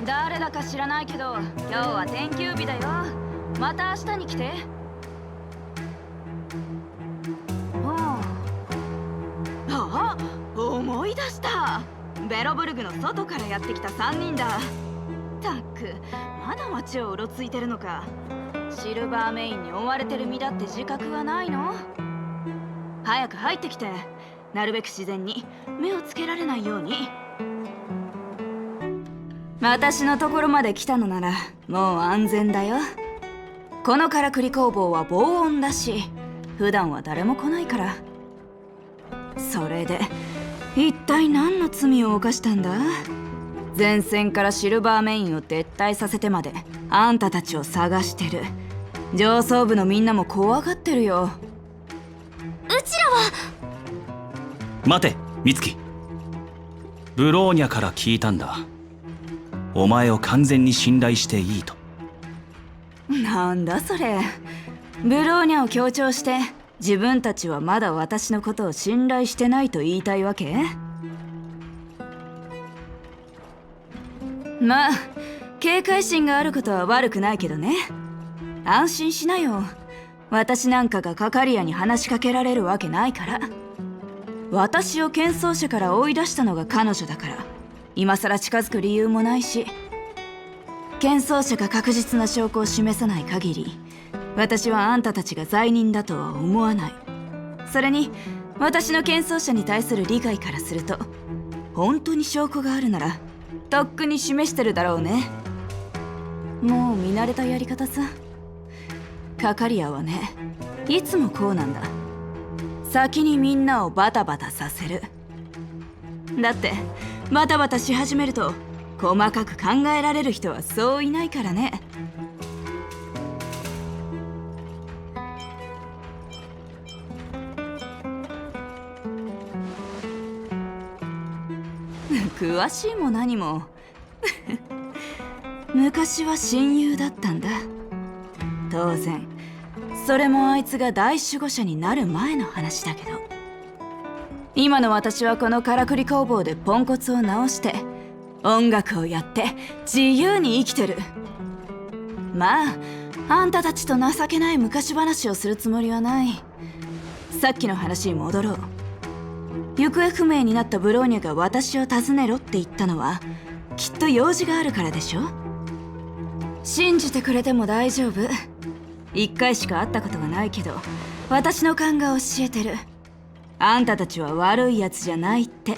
誰だか知らないけど今日は天休日だよ。また明日に来て。あ、思い出した。ベロブルグの外からやってきた3人だ。たく、まだ街をうろついてるのか。シルバーメインに追われてる身だって自覚はないの？早く入ってきて。なるべく自然に目をつけられないように。私のところまで来たのならもう安全だよ。このからくり工房は防音だし、普段は誰も来ないから。それで一体何の罪を犯したんだ？前線からシルバーメインを撤退させてまであんたたちを探してる。上層部のみんなも怖がってるよ。うちらは。待て、ミツキ。ブローニャから聞いたんだ。お前を完全に信頼していいと。なんだそれ。ブローニャを強調して自分たちはまだ私のことを信頼してないと言いたいわけ？まあ警戒心があることは悪くないけどね。安心しなよ。私なんかがカカリアに話しかけられるわけないから。私を喧騒者から追い出したのが彼女だから、今さら近づく理由もないし、喧騒者が確実な証拠を示さない限り私はあんたたちが罪人だとは思わない。それに私の喧騒者に対する理解からすると、本当に証拠があるならとっくに示してるだろうね。もう見慣れたやり方さ。カカリアはね、いつもこうなんだ。先にみんなをバタバタさせる。だってバタバタし始めると細かく考えられる人はそういないからね。詳しいも何も昔は親友だったんだ。当然それもあいつが大守護者になる前の話だけど、今の私はこのからくり工房でポンコツを直して音楽をやって自由に生きてる。まああんたたちと情けない昔話をするつもりはない。さっきの話に戻ろう。行方不明になったブローニャが私を訪ねろって言ったのはきっと用事があるからでしょ。信じてくれても大丈夫。一回しか会ったことがないけど私の勘が教えてる。あんたたちは悪いやつじゃないって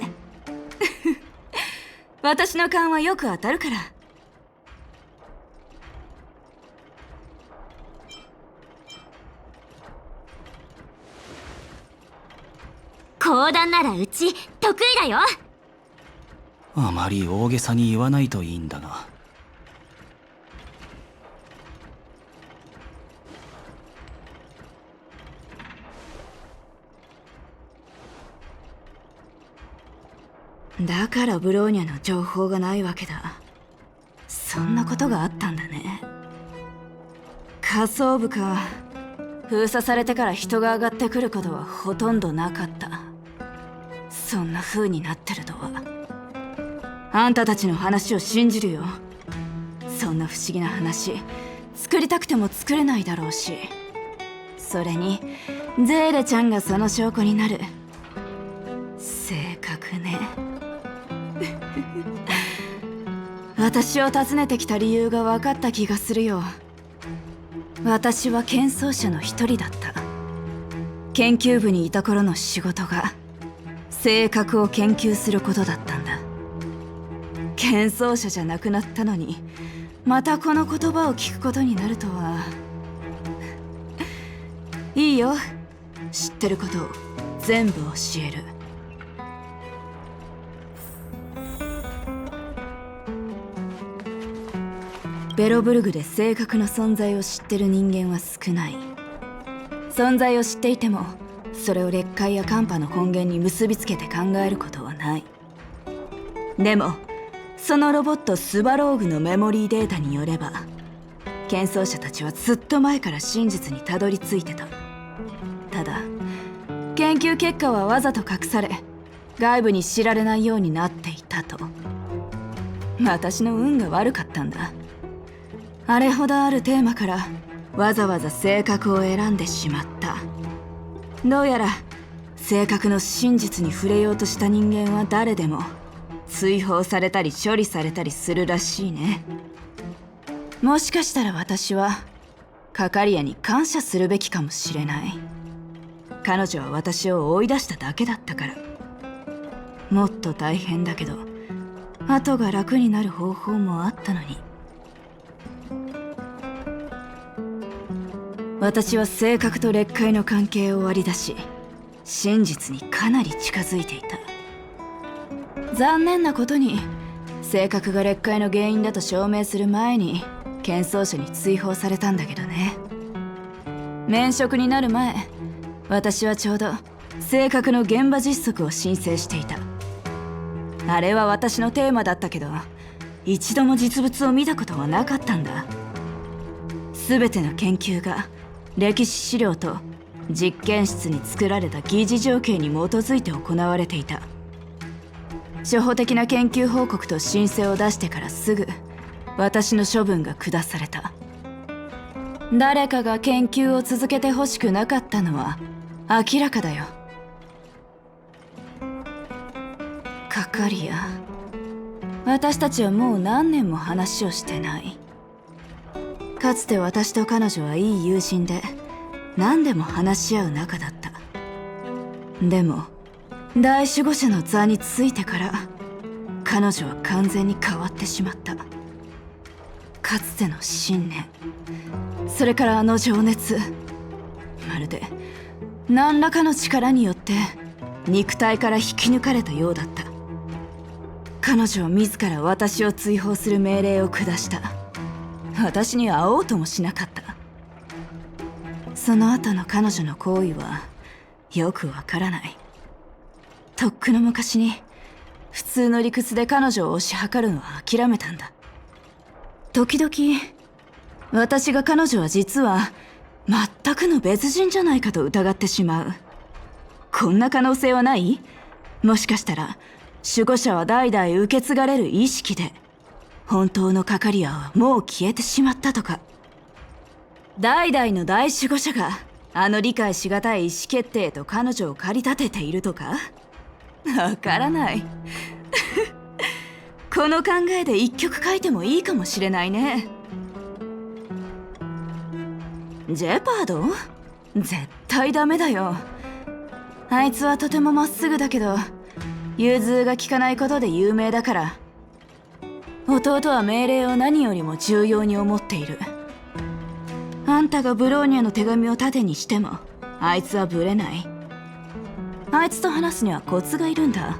私の勘はよく当たるから。講談ならうち得意だよ。あまり大げさに言わないといいんだが。だからブローニャの情報がないわけだ。そんなことがあったんだね。下層部か。封鎖されてから人が上がってくることはほとんどなかった。そんな風になってるとは。あんたたちの話を信じるよ。そんな不思議な話作りたくても作れないだろうし。それにゼーレちゃんがその証拠になる。正確ね。私を訪ねてきた理由が分かった気がするよ。私は喧騒者の一人だった。研究部にいた頃の仕事が性格を研究することだったんだ。喧騒者じゃなくなったのにまたこの言葉を聞くことになるとは。いいよ、知ってることを全部教える。ベロブルグで性格の存在を知ってる人間は少ない。存在を知っていてもそれを劣化や寒波の根源に結びつけて考えることはない。でもそのロボットスバローグのメモリーデータによれば、喧騒者たちはずっと前から真実にたどり着いてた。ただ研究結果はわざと隠され外部に知られないようになっていたと。私の運が悪かったんだ。あれほどあるテーマからわざわざ性格を選んでしまった。どうやら性格の真実に触れようとした人間は誰でも追放されたり処理されたりするらしいね。もしかしたら私はカカリアに感謝するべきかもしれない。彼女は私を追い出しただけだったから。もっと大変だけど後が楽になる方法もあったのに。私は性格と劣化の関係を割り出し、真実にかなり近づいていた。残念なことに性格が劣化の原因だと証明する前に検捜者に追放されたんだけどね。免職になる前、私はちょうど性格の現場実測を申請していた。あれは私のテーマだったけど、一度も実物を見たことはなかったんだ。全ての研究が歴史資料と実験室に作られた議事情景に基づいて行われていた。初歩的な研究報告と申請を出してからすぐ私の処分が下された。誰かが研究を続けてほしくなかったのは明らかだよ。カカリア、私たちはもう何年も話をしてない。かつて私と彼女はいい友人で何でも話し合う仲だった。でも大守護者の座についてから彼女は完全に変わってしまった。かつての信念、それからあの情熱、まるで何らかの力によって肉体から引き抜かれたようだった。彼女は自ら私を追放する命令を下した。私には会おうともしなかった。その後の彼女の行為はよくわからない。とっくの昔に普通の理屈で彼女を推し量るのは諦めたんだ。時々私が彼女は実は全くの別人じゃないかと疑ってしまう。こんな可能性はない？もしかしたら守護者は代々受け継がれる意識で本当のカカリアはもう消えてしまったとか。代々の大守護者があの理解しがたい意思決定と彼女を駆り立てているとか？わからないこの考えで一曲書いてもいいかもしれないね。ジェパード？絶対ダメだよ。あいつはとてもまっすぐだけど融通が利かないことで有名だから。弟は命令を何よりも重要に思っている。あんたがブローニャの手紙を盾にしてもあいつはブレない。あいつと話すにはコツがいるんだ。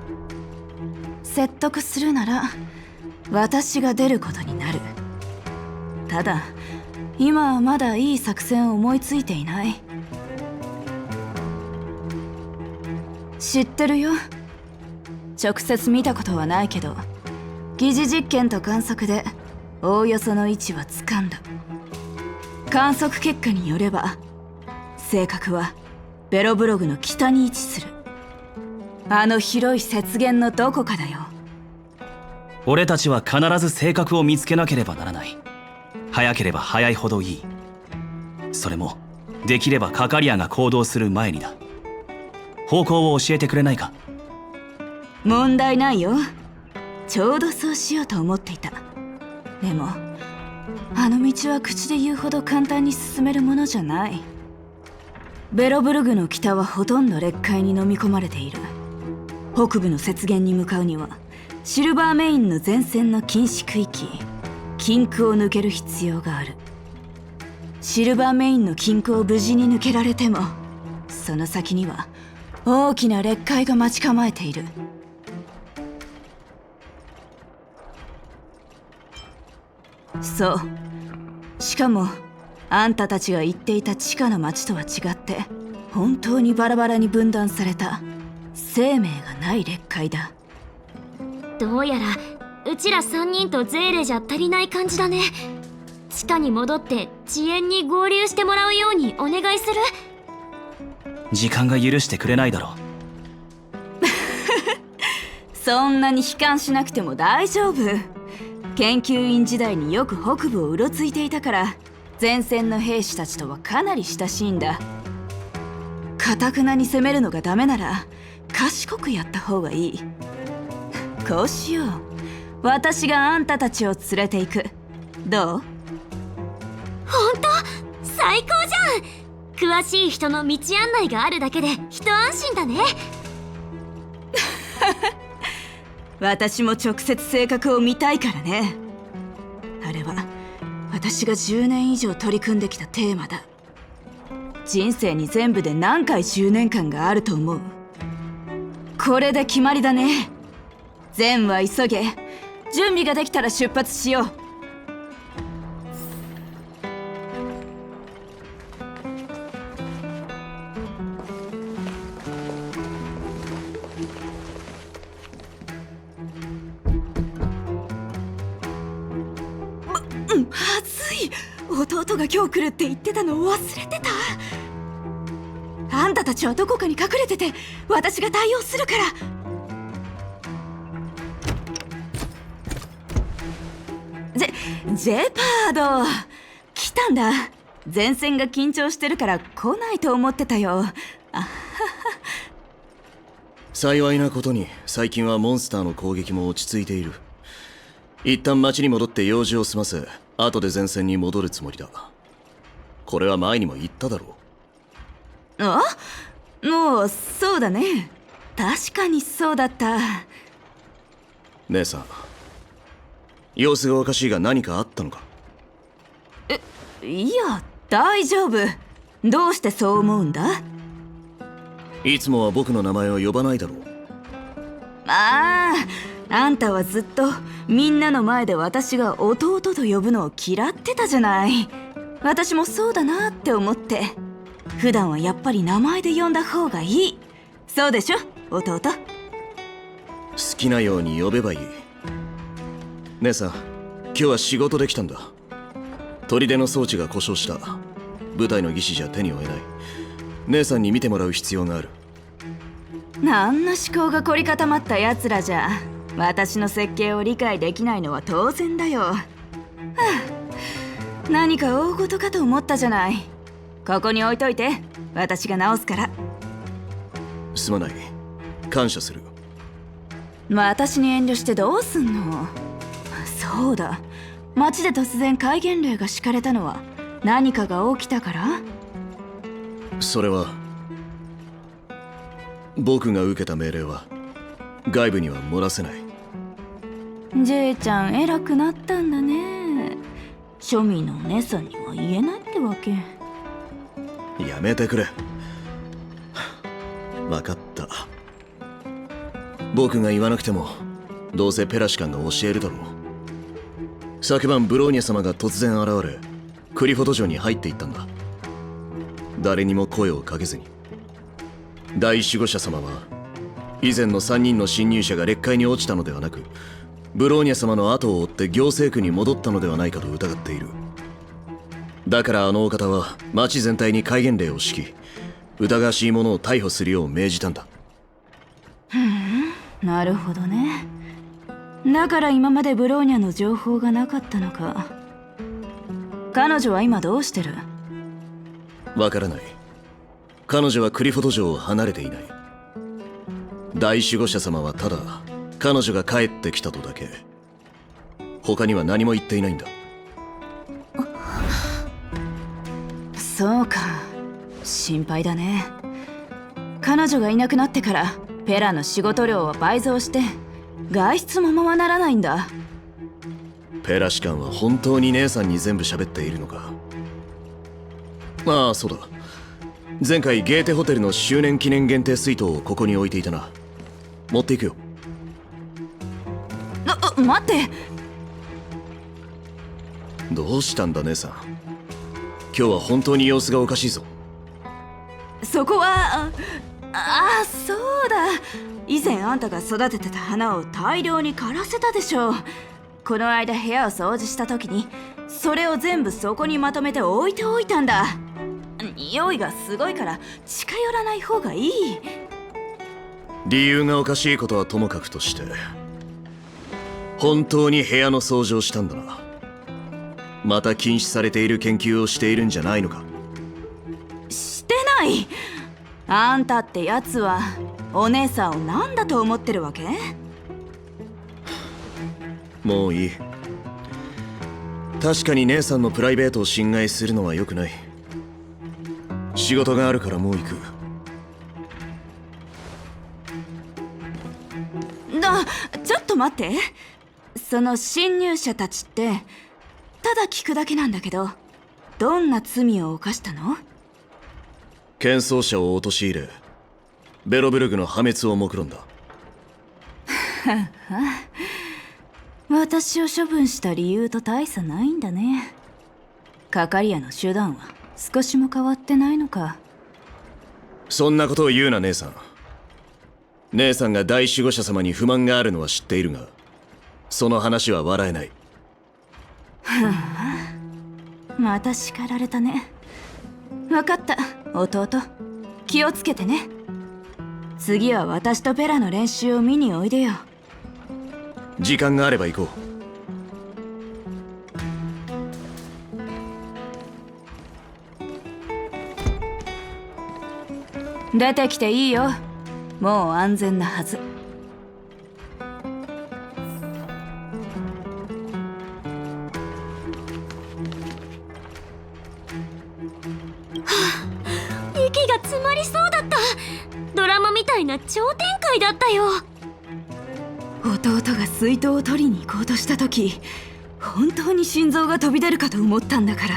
説得するなら私が出ることになる。ただ今はまだいい作戦を思いついていない。知ってるよ。直接見たことはないけど疑似実験と観測でおおよその位置はつかんだ。観測結果によれば性格はベロブログの北に位置するあの広い雪原のどこかだよ。俺たちは必ず性格を見つけなければならない。早ければ早いほどいい。それもできればカカリアが行動する前にだ。方向を教えてくれないか？問題ないよ。ちょうどそうしようと思っていた。でもあの道は口で言うほど簡単に進めるものじゃない。ベロブルグの北はほとんど劣化に飲み込まれている。北部の雪原に向かうにはシルバーメインの前線の禁止区域禁区を抜ける必要がある。シルバーメインの禁区を無事に抜けられてもその先には大きな劣化が待ち構えている。そう。しかもあんたたちが言っていた地下の町とは違って本当にバラバラに分断された生命がない劣化だ。どうやらうちら3人とゼーレじゃ足りない感じだね。地下に戻って遅延に合流してもらうようにお願いする。時間が許してくれないだろう。そんなに悲観しなくても大丈夫。研究員時代によく北部をうろついていたから前線の兵士たちとはかなり親しいんだ。堅くなに攻めるのがダメなら賢くやった方がいい。こうしよう。私があんたたちを連れて行く。どう？ほんと最高じゃん。詳しい人の道案内があるだけで一安心だね。私も直接性格を見たいからね。あれは私が10年以上取り組んできたテーマだ。人生に全部で何回10年間があると思う？これで決まりだね。善は急げ。準備ができたら出発しよう。まずい。弟が今日来るって言ってたのを忘れてた。あんたたちはどこかに隠れてて私が対応するから。ジェパード来たんだ。前線が緊張してるから来ないと思ってたよ。幸いなことに最近はモンスターの攻撃も落ち着いている。一旦町に戻って用事を済ませ、後で前線に戻るつもりだ。これは前にも言っただろう。あ、もうそうだね。確かにそうだった。姉さん、様子がおかしいが何かあったのか？いや、大丈夫。どうしてそう思うんだ？いつもは僕の名前を呼ばないだろう。あんたはずっとみんなの前で私が弟と呼ぶのを嫌ってたじゃない。私もそうだなって思って。普段はやっぱり名前で呼んだ方がいい。そうでしょ、弟？好きなように呼べばいい。姉さん、今日は仕事で来たんだ。砦の装置が故障した。部隊の技師じゃ手に負えない。姉さんに見てもらう必要がある。なんな思考が凝り固まったやつらじゃ私の設計を理解できないのは当然だよ。何か大事かと思ったじゃない。ここに置いといて、私が直すから。すまない。感謝する。私に遠慮してどうすんの？そうだ、町で突然戒厳令が敷かれたのは何かが起きたから？それは僕が受けた命令は外部には漏らせない。ジェイちゃん偉くなったんだね。庶民のお姉さんには言えないってわけ。やめてくれ。分かった。僕が言わなくてもどうせペラシカンが教えるだろう。昨晩ブローニャ様が突然現れ、クリフォド城に入っていったんだ。誰にも声をかけずに。大守護者様は以前の3人の侵入者が劣界に落ちたのではなく、ブローニャ様の後を追って行政区に戻ったのではないかと疑っている。だからあのお方は町全体に戒厳令を敷き、疑わしい者を逮捕するよう命じたんだ。なるほどね。だから今までブローニャの情報がなかったのか。彼女は今どうしてる？わからない。彼女はクリフォド城を離れていない。大守護者様はただ彼女が帰ってきたとだけ。他には何も言っていないんだ。そうか、心配だね。彼女がいなくなってからペラの仕事量は倍増して外出もままならないんだ。ペラシカンは本当に姉さんに全部喋っているのか？ああ、そうだ。前回ゲーテホテルの周年記念限定水筒をここに置いていたな。持っていくよ。待って。どうしたんだ姉さん。今日は本当に様子がおかしいぞ。そこはそうだ。以前あんたが育ててた花を大量に枯らせたでしょ。この間部屋を掃除した時にそれを全部そこにまとめて置いておいたんだ。匂いがすごいから近寄らない方がいい。理由がおかしいことはともかくとして、本当に部屋の掃除をしたんだな。また禁止されている研究をしているんじゃないのか。してない。あんたってやつはお姉さんを何だと思ってるわけ？もういい。確かに姉さんのプライベートを侵害するのは良くない。仕事があるからもう行く。ちょっと待って。その侵入者たちってただ聞くだけなんだけど、どんな罪を犯したの？喧騒者を陥れ、ベロブルグの破滅を目論んだ。私を処分した理由と大差ないんだね。カカリアの手段は少しも変わってないのか。そんなことを言うな、姉さん。姉さんが大守護者様に不満があるのは知っているが、その話は笑えない。また叱られたね。分かった、弟。気をつけてね。次は私とペラの練習を見においでよ。時間があれば行こう。出てきていいよ。もう安全なはず。息が詰まりそうだった。ドラマみたいな超展開だったよ。弟が水筒を取りに行こうとした時、本当に心臓が飛び出るかと思ったんだから。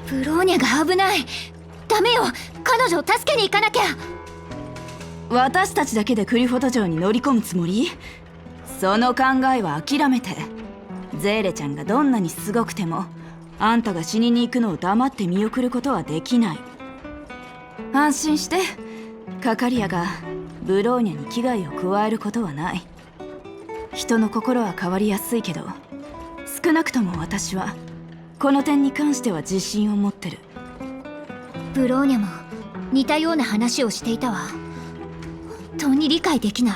ブローニャが危ない。ダメよ、彼女を助けに行かなきゃ。私たちだけでクリフォト城に乗り込むつもり？その考えは諦めて。ゼーレちゃんがどんなにすごくても、あんたが死にに行くのを黙って見送ることはできない。安心して。カカリアがブローニャに危害を加えることはない。人の心は変わりやすいけど、少なくとも私はこの点に関しては自信を持ってる。ブローニャも似たような話をしていたわ。本当に理解できない。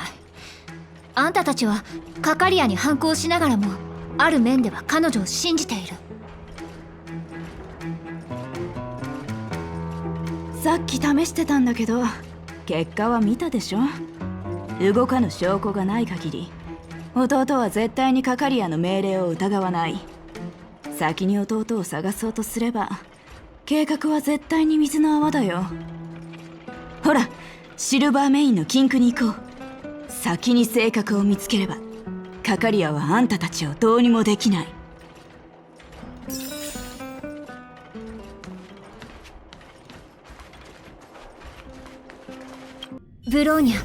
あんたたちはカカリアに反抗しながらも、ある面では彼女を信じている。さっき試してたんだけど、結果は見たでしょ。動かぬ証拠がない限り、弟は絶対にカカリアの命令を疑わない。先に弟を探そうとすれば、計画は絶対に水の泡だよ。ほら、シルバーメインの禁区に行こう。先に性格を見つければ、カカリアはあんたたちをどうにもできない。ブローニャ、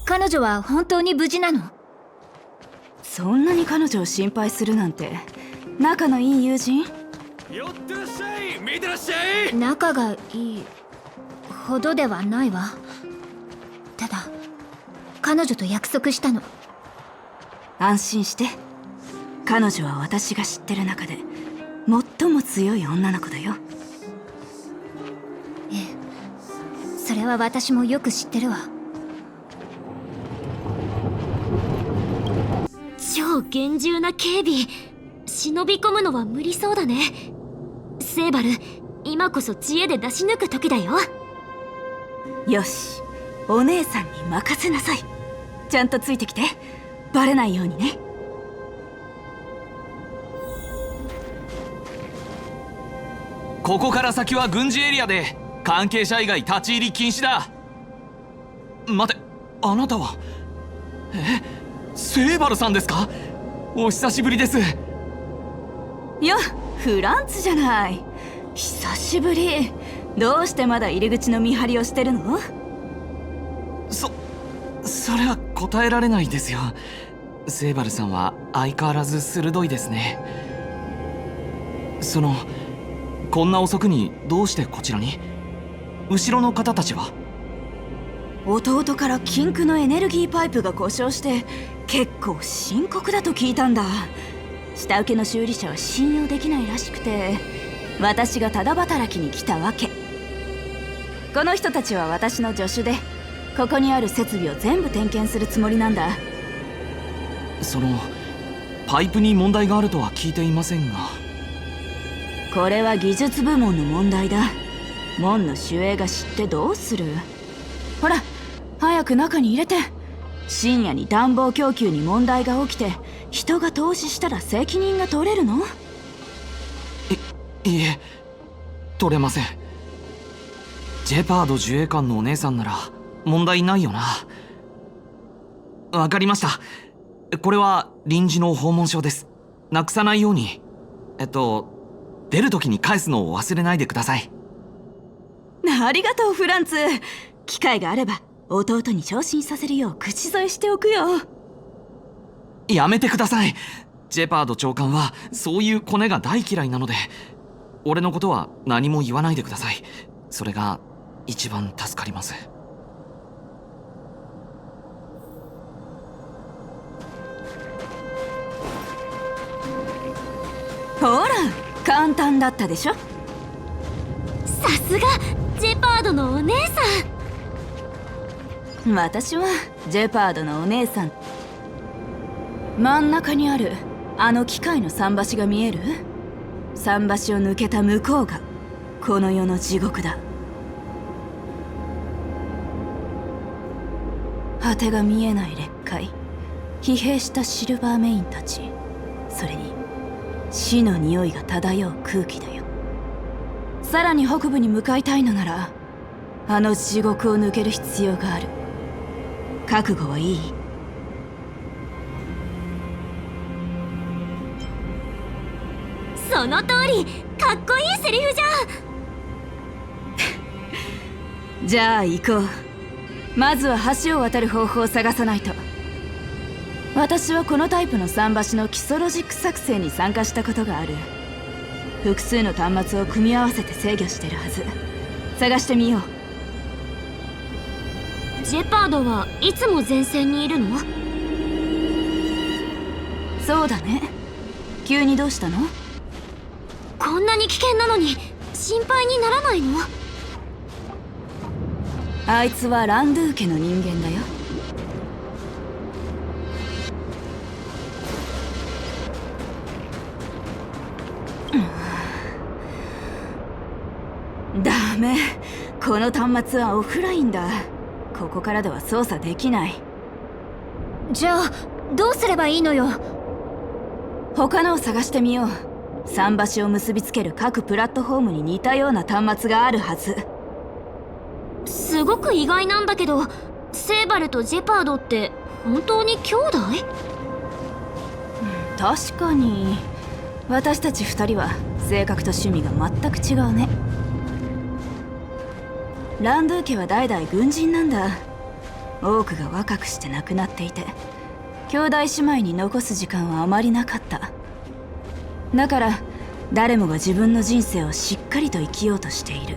彼女は本当に無事なの？そんなに彼女を心配するなんて。仲のいい友人？寄ってらっしゃい、見てらっしゃい。仲がいいほどではないわ。ただ彼女と約束したの。安心して。彼女は私が知ってる中で最も強い女の子だよ。ええ、それは私もよく知ってるわ。超厳重な警備、忍び込むのは無理そうだね。セーバル、今こそ知恵で出し抜く時だよ。よし、お姉さんに任せなさい。ちゃんとついてきて。バレないようにね。ここから先は軍事エリアで関係者以外立ち入り禁止だ。待て、あなたはセーバルさんですか？お久しぶりです。よ、フランツじゃない。久しぶり。どうしてまだ入り口の見張りをしてるの？それは答えられないですよ。セーバルさんは相変わらず鋭いですね。こんな遅くにどうしてこちらに？後ろの方たちは？弟から禁区のエネルギーパイプが故障して結構深刻だと聞いたんだ。下請けの修理者は信用できないらしくて、私がただ働きに来たわけ。この人たちは私の助手で、ここにある設備を全部点検するつもりなんだ。パイプに問題があるとは聞いていませんが。これは技術部門の問題だ。門の守衛が知ってどうする。ほら早く中に入れて。深夜に暖房供給に問題が起きて人が投資したら責任が取れるの？いえ、取れません。ジェパード自衛官のお姉さんなら問題ないよな。わかりました。これは臨時の訪問証です。なくさないように。出る時に返すのを忘れないでください。ありがとうフランツ。機会があれば弟に昇進させるよう口添えしておくよ。やめてください。ジェパード長官はそういうコネが大嫌いなので、俺のことは何も言わないでください。それが一番助かります。ほら簡単だったでしょ。さすがジェパードのお姉さん。私はジェパードのお姉さん。真ん中にあるあの機械の桟橋が見える？桟橋を抜けた向こうがこの世の地獄だ。果てが見えない劣界、疲弊したシルバーメインたち、それに死の匂いが漂う空気だよ。さらに北部に向かいたいのならあの地獄を抜ける必要がある。覚悟はいい？その通り、かっこいいセリフじゃん。じゃあ行こう。まずは橋を渡る方法を探さないと。私はこのタイプの桟橋の基礎ロジック作成に参加したことがある。複数の端末を組み合わせて制御してるはず。探してみよう。ジェパードはいつも前線にいるの？そうだね。急にどうしたの？こんなに危険なのに心配にならないの？あいつはランドゥー家の人間だよ。ダメ。この端末はオフラインだ。ここからでは操作できない。じゃあどうすればいいのよ？他のを探してみよう。桟橋を結びつける各プラットフォームに似たような端末があるはず。すごく意外なんだけど、セーバルとジェパードって本当に兄弟？確かに私たち2人は性格と趣味が全く違うね。ランドゥー家は代々軍人なんだ。多くが若くして亡くなっていて、兄弟姉妹に残す時間はあまりなかった。だから誰もが自分の人生をしっかりと生きようとしている。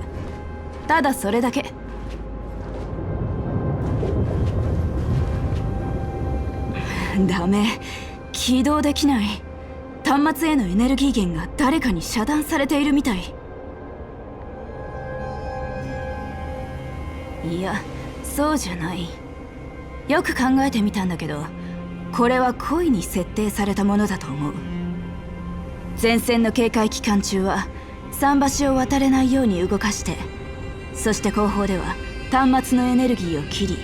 ただそれだけ。ダメ、起動できない。端末へのエネルギー源が誰かに遮断されているみたい。いや、そうじゃない。よく考えてみたんだけど、これは故意に設定されたものだと思う。前線の警戒期間中は桟橋を渡れないように動かして、そして後方では端末のエネルギーを切り、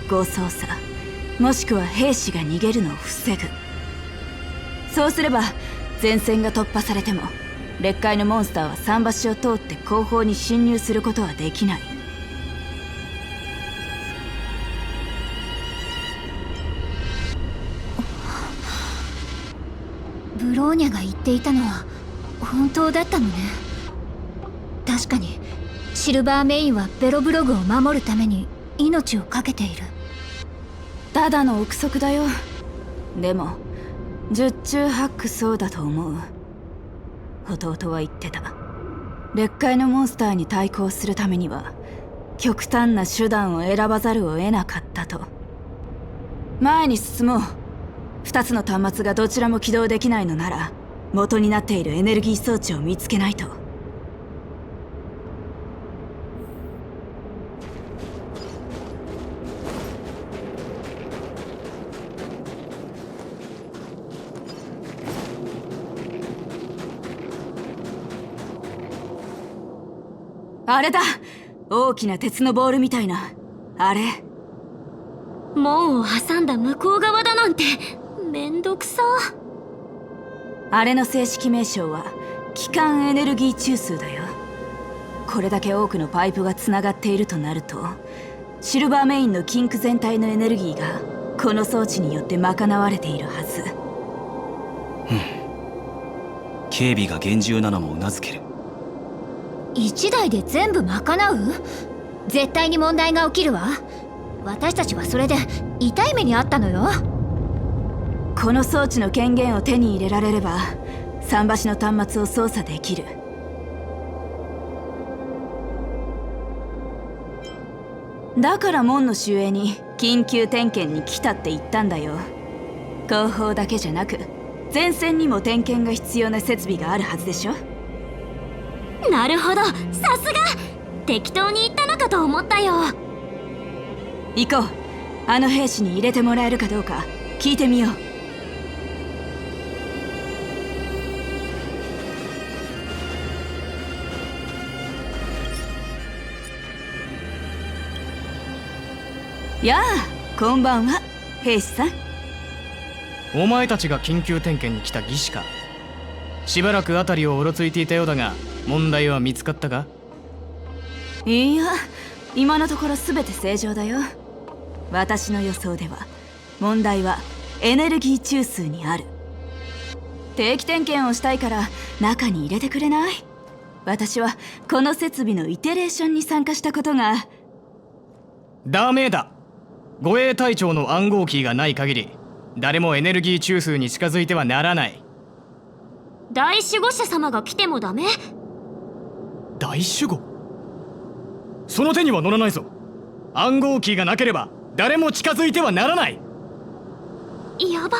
誤操作もしくは兵士が逃げるのを防ぐ。そうすれば前線が突破されても劣界のモンスターは桟橋を通って後方に侵入することはできない。ブローニャが言っていたのは本当だったのね。確かにシルバーメインはベロブログを守るために命を懸けている。ただの憶測だよ。でも十中八九そうだと思う。弟は言ってた。劣界のモンスターに対抗するためには極端な手段を選ばざるを得なかったと。前に進もう。2つの端末がどちらも起動できないのなら元になっているエネルギー装置を見つけないと。あれだ、大きな鉄のボールみたいなあれ。門を挟んだ向こう側だなんてめんどくさ。あれの正式名称は基幹エネルギー中枢だよ。これだけ多くのパイプがつながっているとなると、シルバーメインのキンク全体のエネルギーがこの装置によって賄われているはず。警備が厳重なのもうなずける。1台で全部賄う？絶対に問題が起きるわ。私たちはそれで痛い目にあったのよ。この装置の権限を手に入れられれば桟橋の端末を操作できる。だから門の守衛に緊急点検に来たって言ったんだよ。後方だけじゃなく前線にも点検が必要な設備があるはずでしょ。なるほど、さすが。適当に言ったのかと思ったよ。行こう。あの兵士に入れてもらえるかどうか聞いてみよう。やあ、こんばんは、兵士さん。お前たちが緊急点検に来た技師か。しばらく辺りをうろついていたようだが、問題は見つかったか？いや、今のところ全て正常だよ。私の予想では問題はエネルギー中枢にある。定期点検をしたいから中に入れてくれない？私はこの設備のイテレーションに参加したことが。ダメだ。護衛隊長の暗号キーがない限り誰もエネルギー中枢に近づいてはならない。大守護者様が来てもダメ？大守護？その手には乗らないぞ。暗号キーがなければ誰も近づいてはならない。やば、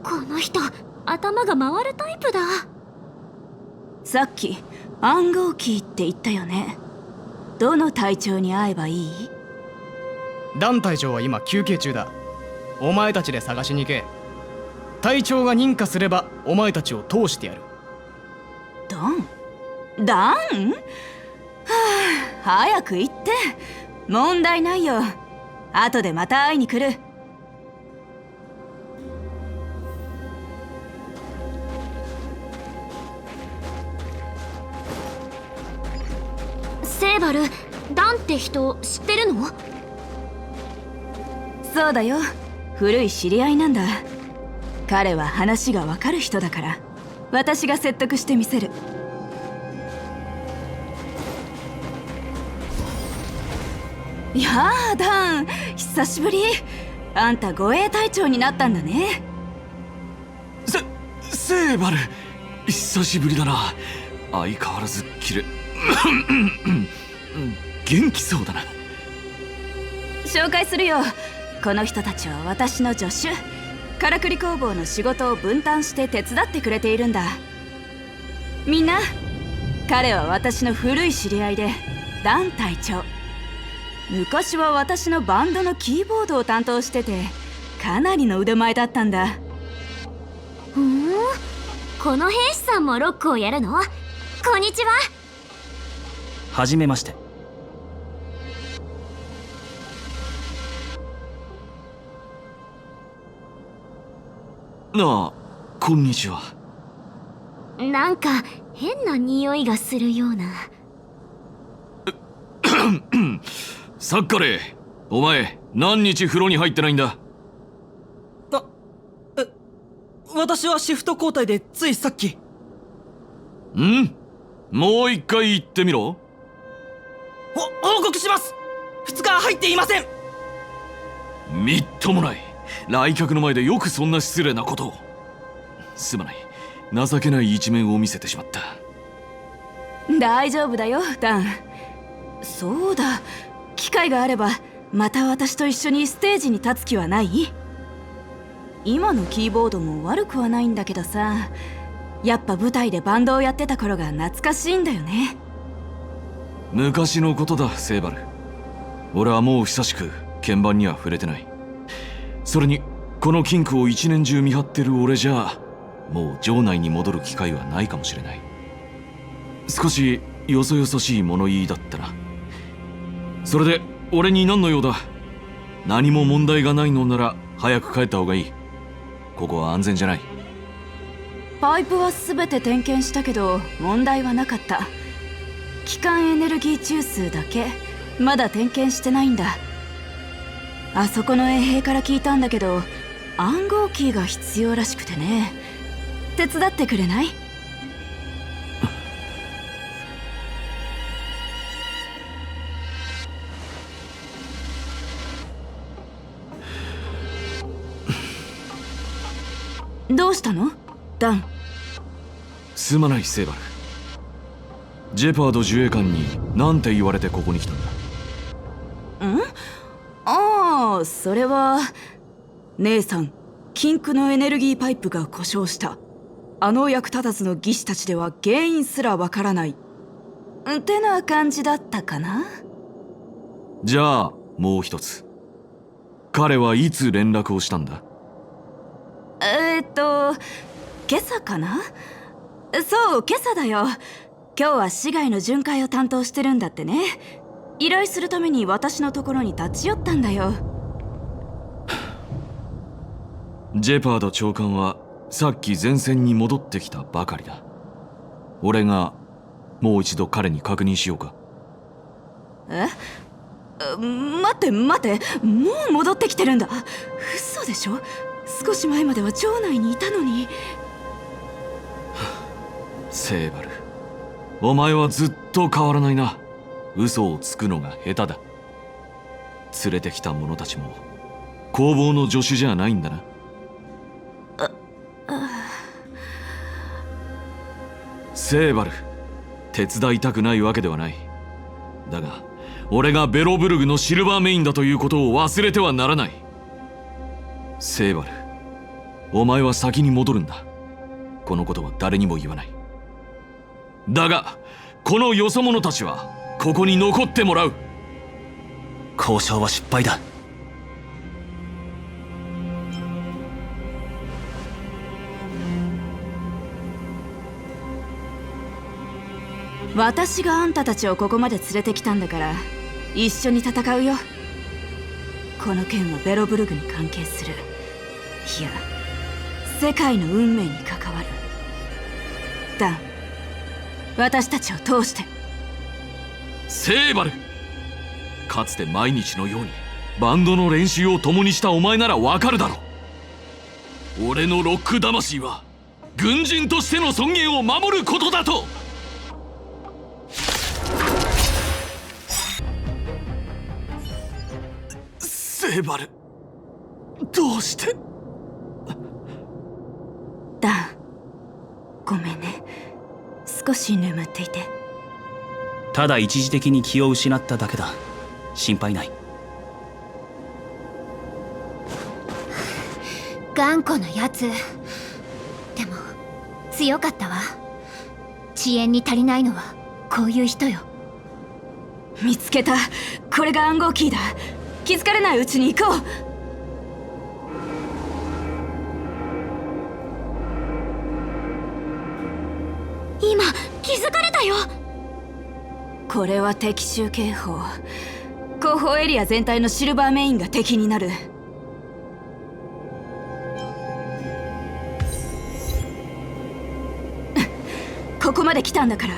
この人頭が回るタイプだ。さっき暗号キーって言ったよね。どの隊長に会えばいい？ダン隊長は今休憩中だ。お前たちで探しに行け。隊長が認可すればお前たちを通してやる。ダン？はあ、早く行って。問題ないよ。後でまた会いに来る。セーバル、ダンって人知ってるの？そうだよ、古い知り合いなんだ。彼は話がわかる人だから私が説得してみせる。やあ、ダン、久しぶり。あんた護衛隊長になったんだね。セーバル、久しぶりだな。相変わらず元気そうだな。紹介するよ。この人たちは私の助手。からくり工房の仕事を分担して手伝ってくれているんだ。みんな、彼は私の古い知り合いでダン隊長。昔は私のバンドのキーボードを担当しててかなりの腕前だったんだ。この兵士さんもロックをやるの？こんにちは。はじめまして。ああ、こんにちは。なんか変な匂いがするような。サッカレー、お前何日風呂に入ってないんだ？私はシフト交代でついさっき。もう一回言ってみろ。報告します。2日入っていません。みっともない。来客の前でよくそんな失礼なことを。すまない、情けない一面を見せてしまった。大丈夫だよ、ダン。そうだ、機会があればまた私と一緒にステージに立つ気はない？今のキーボードも悪くはないんだけどさ、やっぱ舞台でバンドをやってた頃が懐かしいんだよね。昔のことだ、セーバル。俺はもう久しく鍵盤には触れてない。それにこのキンクを一年中見張ってる俺じゃもう城内に戻る機会はないかもしれない。少しよそよそしい物言いだったな。それで俺に何の用だ？何も問題がないのなら早く帰った方がいい。ここは安全じゃない。パイプは全て点検したけど問題はなかった。基幹エネルギー中枢だけまだ点検してないんだ。あそこの衛兵から聞いたんだけど暗号キーが必要らしくてね。手伝ってくれない？どうしたのダン？すまないセイバル。ジェパード自衛官に何て言われてここに来たんだ？ん？ああ、それは姉さん、禁区のエネルギーパイプが故障した。あの役立たずの技師たちでは原因すらわからないってな感じだったかな。じゃあもう一つ、彼はいつ連絡をしたんだ？今朝かな。そう、今朝だよ。今日は市街の巡回を担当してるんだってね。依頼するために私のところに立ち寄ったんだよ。ジェパード長官はさっき前線に戻ってきたばかりだ。俺がもう一度彼に確認しようか？待って待って、もう戻ってきてるんだ。嘘でしょ。少し前までは城内にいたのに。セーバル、お前はずっと変わらないな。嘘をつくのが下手だ。連れてきた者たちも工房の助手じゃないんだな。セーバル、手伝いたくないわけではない。だが俺がベロブルグのシルバーメインだということを忘れてはならない。セーバル、お前は先に戻るんだ。このことは誰にも言わない。だがこのよそ者たちはここに残ってもらう。交渉は失敗だ。私があんたたちをここまで連れてきたんだから一緒に戦うよ。この件はベロブルグに関係する。いや、世界の運命に関わる。ダン、私たちを通して。セーバル、かつて毎日のようにバンドの練習を共にしたお前ならわかるだろう。俺のロック魂は軍人としての尊厳を守ることだと。セーバル、どうして？ダン、ごめんね。少し眠っていて。ただ一時的に気を失っただけだ。心配ない。頑固なやつ。でも強かったわ。遅延に足りないのはこういう人よ。見つけた。これが暗号キーだ。気づかれないうちに行こう。今気づかれたよ。これは敵襲警報。後方エリア全体のシルバーメインが敵になる。ここまで来たんだから、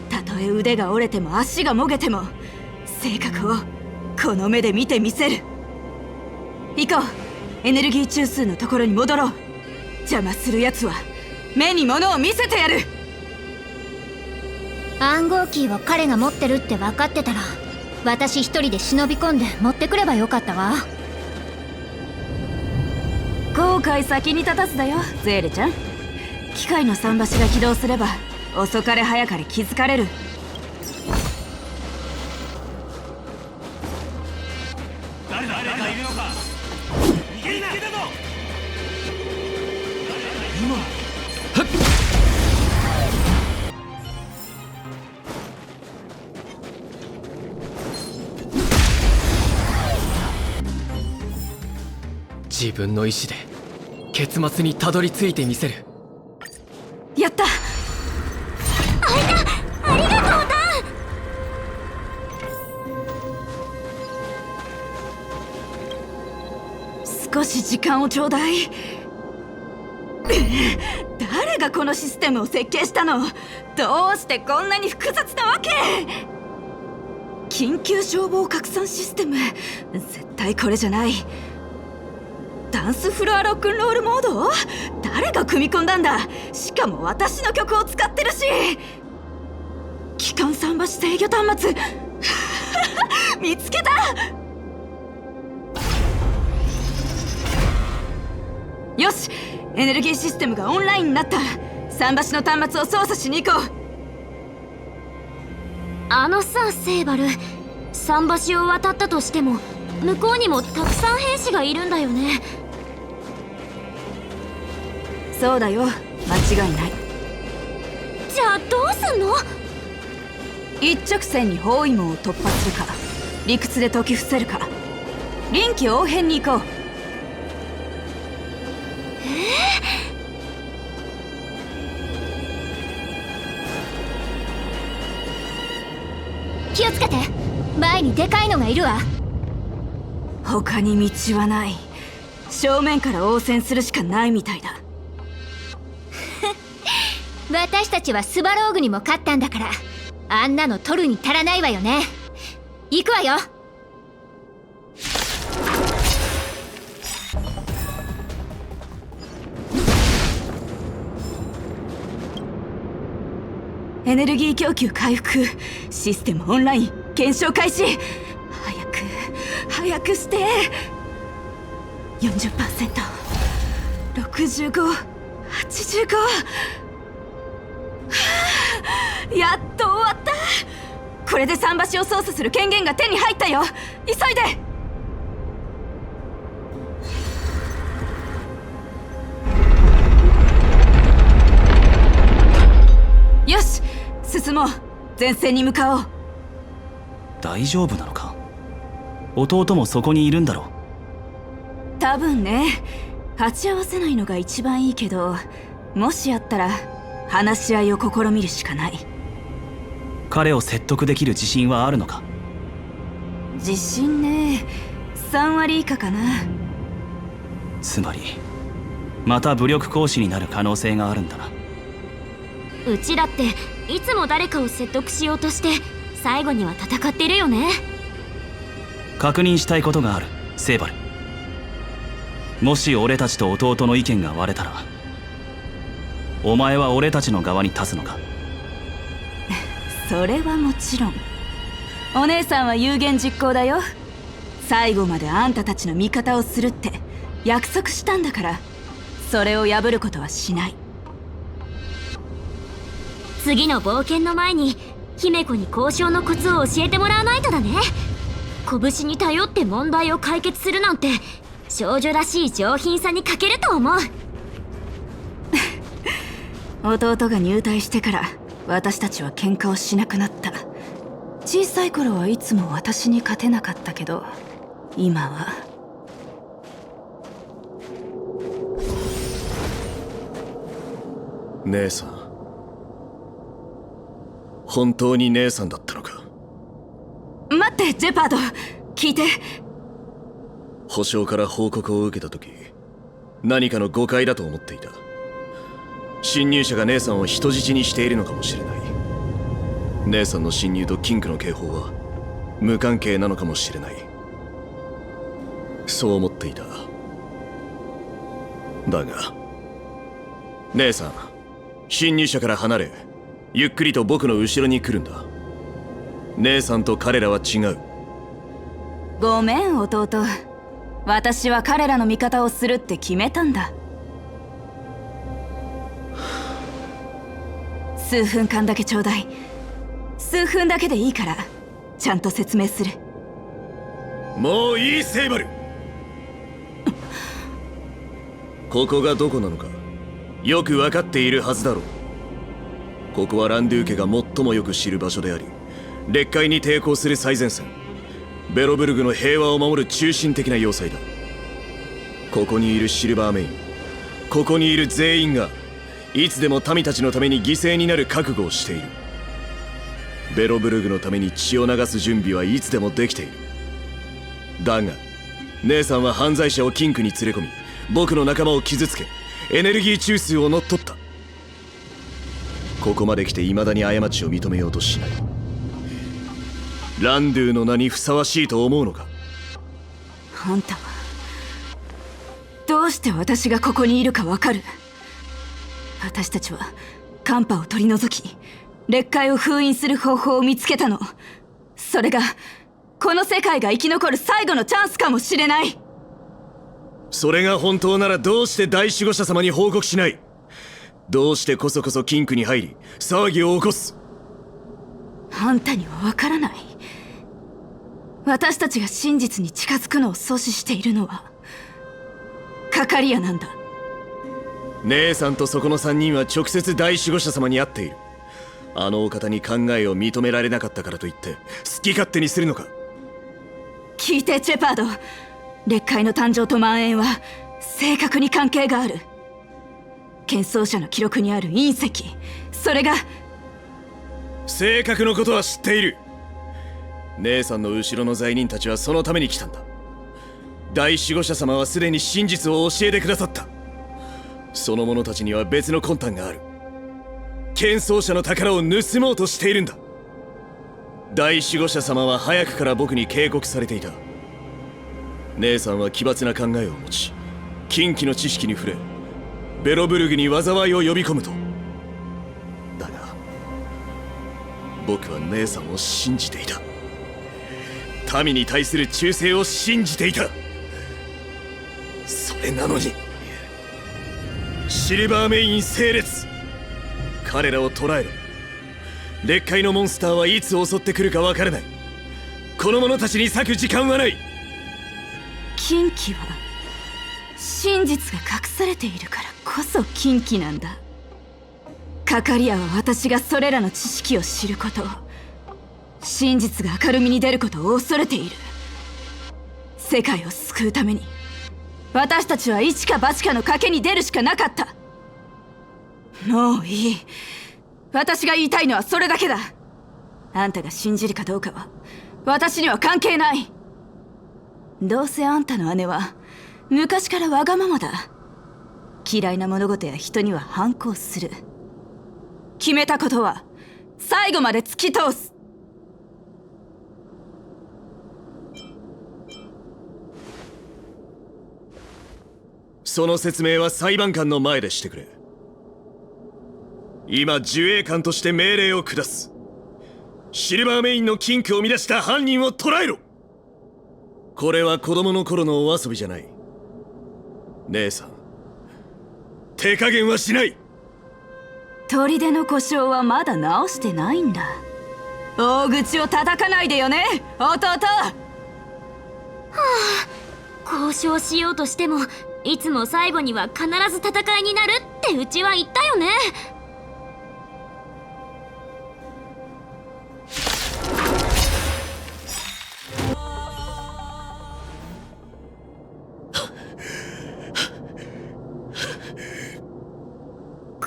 たとえ腕が折れても足がもげても性格をこの目で見てみせる。行こう。エネルギー中枢のところに戻ろう。邪魔するやつは目に物を見せてやる。暗号キーを彼が持ってるって分かってたら、私一人で忍び込んで持ってくればよかったわ。後悔先に立たずだよ、ゼーレちゃん。機械の桟橋が起動すれば遅かれ早かれ気づかれる。誰かいるのか。逃げだぞ。自分の意志で結末にたどり着いてみせる。やった。ありがとうダン。少し時間をちょうだい。誰がこのシステムを設計したの？どうしてこんなに複雑なわけ？緊急消防拡散システム、絶対これじゃない。ダンスフロアロックンロールモード？誰が組み込んだんだ？しかも私の曲を使ってるし。機関桟橋制御端末見つけた。よし、エネルギーシステムがオンラインになった。桟橋の端末を操作しに行こう。あのさ、セイバル、桟橋を渡ったとしても向こうにもたくさん兵士がいるんだよね。そうだよ、間違いない。じゃあどうすんの？一直線に包囲網を突破するか、理屈で解き伏せるか、臨機応変に行こう。気をつけて、前にでかいのがいるわ。他に道はない。正面から応戦するしかないみたいだ。私たちはスバローグにも勝ったんだから、あんなの取るに足らないわよね。行くわよ。エネルギー供給回復、システムオンライン検証開始。早くして。 40%、 65、85。やっと終わった。これで桟橋を操作する権限が手に入ったよ。急いで。よし、進もう。前線に向かおう。大丈夫なのか？弟もそこにいるんだろう。多分ね。鉢合わせないのが一番いいけど、もしやったら話し合いを試みるしかない。彼を説得できる自信はあるのか？自信ね、3割以下かな。つまりまた武力行使になる可能性があるんだな。うちだっていつも誰かを説得しようとして最後には戦ってるよね。確認したいことがある、セイバル。もし俺たちと弟の意見が割れたら、お前は俺たちの側に立つのか？それはもちろん。お姉さんは有言実行だよ。最後まであんたたちの味方をするって約束したんだから、それを破ることはしない。次の冒険の前に姫子に交渉のコツを教えてもらわないとだね。拳に頼って問題を解決するなんて少女らしい上品さに欠けると思う。弟が入隊してから私たちは喧嘩をしなくなった。小さい頃はいつも私に勝てなかったけど、今は。姉さん、本当に姉さんだったのか？待って、ジェパード、聞いて。保証から報告を受けた時、何かの誤解だと思っていた。侵入者が姉さんを人質にしているのかもしれない。姉さんの侵入とキンクの警報は無関係なのかもしれない。そう思っていた。だが姉さん、侵入者から離れ、ゆっくりと僕の後ろに来るんだ。姉さんと彼らは違う。ごめん弟、私は彼らの味方をするって決めたんだ。数分間だけちょうだい。数分だけでいいからちゃんと説明する。もういい、セイバル。ここがどこなのかよく分かっているはずだろう。ここはランドゥー家が最もよく知る場所であり、劣界に抵抗する最前線、ベロブルグの平和を守る中心的な要塞だ。ここにいるシルバーメイン、ここにいる全員がいつでも民たちのために犠牲になる覚悟をしている。ベロブルグのために血を流す準備はいつでもできている。だが姉さんは犯罪者を禁区に連れ込み、僕の仲間を傷つけ、エネルギー中枢を乗っ取った。ここまで来て未だに過ちを認めようとしない。ランドゥの名にふさわしいと思うのか？あんたはどうして私がここにいるかわかる？私たちは寒波を取り除き、劣界を封印する方法を見つけたの。それがこの世界が生き残る最後のチャンスかもしれない。それが本当ならどうして大守護者様に報告しない？どうしてこそ禁区に入り騒ぎを起こす？あんたにはわからない。私たちが真実に近づくのを阻止しているのはカカリアなんだ。姉さんとそこの3人は直接大守護者様に会っている。あのお方に考えを認められなかったからといって好き勝手にするのか？聞いてチェパード、劣界の誕生と蔓延は正確に関係がある。剣争者の記録にある隕石、それが。正確のことは知っている。姉さんの後ろの罪人たちはそのために来たんだ。大守護者様はすでに真実を教えてくださった。その者たちには別の魂胆がある。剣争者の宝を盗もうとしているんだ。大守護者様は早くから僕に警告されていた。姉さんは奇抜な考えを持ち、禁忌の知識に触れ、ベロブルグに災いを呼び込むと。だが僕は姉さんを信じていた。民に対する忠誠を信じていた。それなのにシルバーメイン整列、彼らを捕らえろ。劣界のモンスターはいつ襲ってくるかわからない。この者たちに割く時間はない。禁忌は真実が隠されているからこそ禁忌なんだ。カカリアは私がそれらの知識を知ること、真実が明るみに出ることを恐れている。世界を救うために私たちは一か八かの賭けに出るしかなかった。もういい。私が言いたいのはそれだけだ。あんたが信じるかどうかは私には関係ない。どうせあんたの姉は昔からわがままだ。嫌いな物事や人には反抗する。決めたことは最後まで突き通す。その説明は裁判官の前でしてくれ。今守衛官として命令を下す。シルバーメインの禁区を乱した犯人を捕らえろ。これは子供の頃のお遊びじゃない。姉さん、手加減はしない。砦の故障はまだ直してないんだ。大口を叩かないでよね、弟。交渉しようとしてもいつも最後には必ず戦いになるってうちは言ったよね。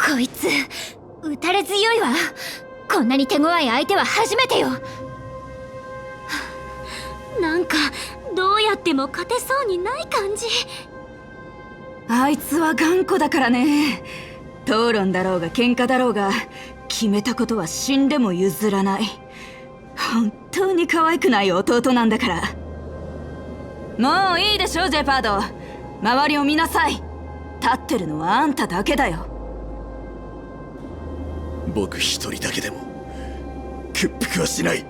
こいつ打たれ強いわ。こんなに手強い相手は初めてよ。なんかどうやっても勝てそうにない感じ。あいつは頑固だからね。討論だろうが喧嘩だろうが決めたことは死んでも譲らない。本当に可愛くない弟なんだから。もういいでしょジェパード。周りを見なさい。立ってるのはあんただけだよ。僕一人だけでも屈服はしない。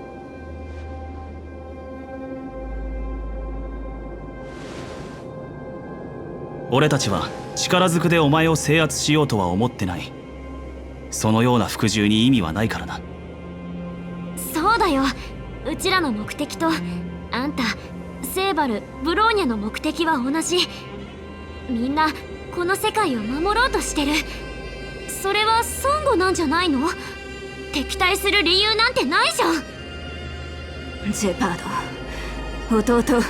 俺たちは力ずくでお前を制圧しようとは思ってない。そのような服従に意味はないからな。そうだよ。うちらの目的とあんた、セーバル、ブローニャの目的は同じ。みんなこの世界を守ろうとしてる。それは相互なんじゃないの？敵対する理由なんてないじゃん。ジェパード、弟、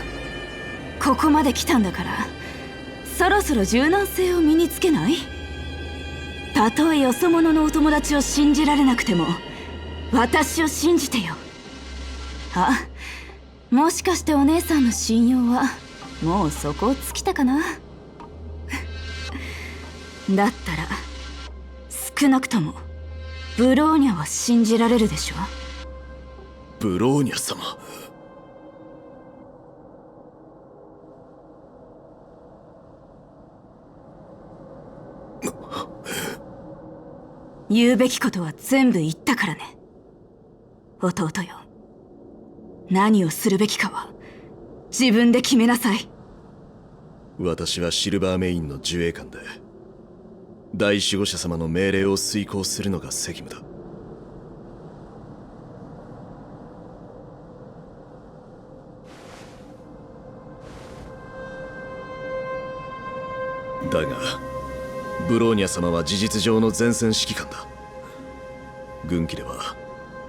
ここまで来たんだからそろそろ柔軟性を身につけない？たとえよそ者のお友達を信じられなくても私を信じてよ。あ、もしかしてお姉さんの信用はもうそこを尽きたかなだったら少なくともブローニャは信じられるでしょ。ブローニャ様。言うべきことは全部言ったからね。弟よ、何をするべきかは自分で決めなさい。私はシルバーメインの守衛官で、大守護者様の命令を遂行するのが責務だ。だがブローニャ様は事実上の前線指揮官だ。軍機では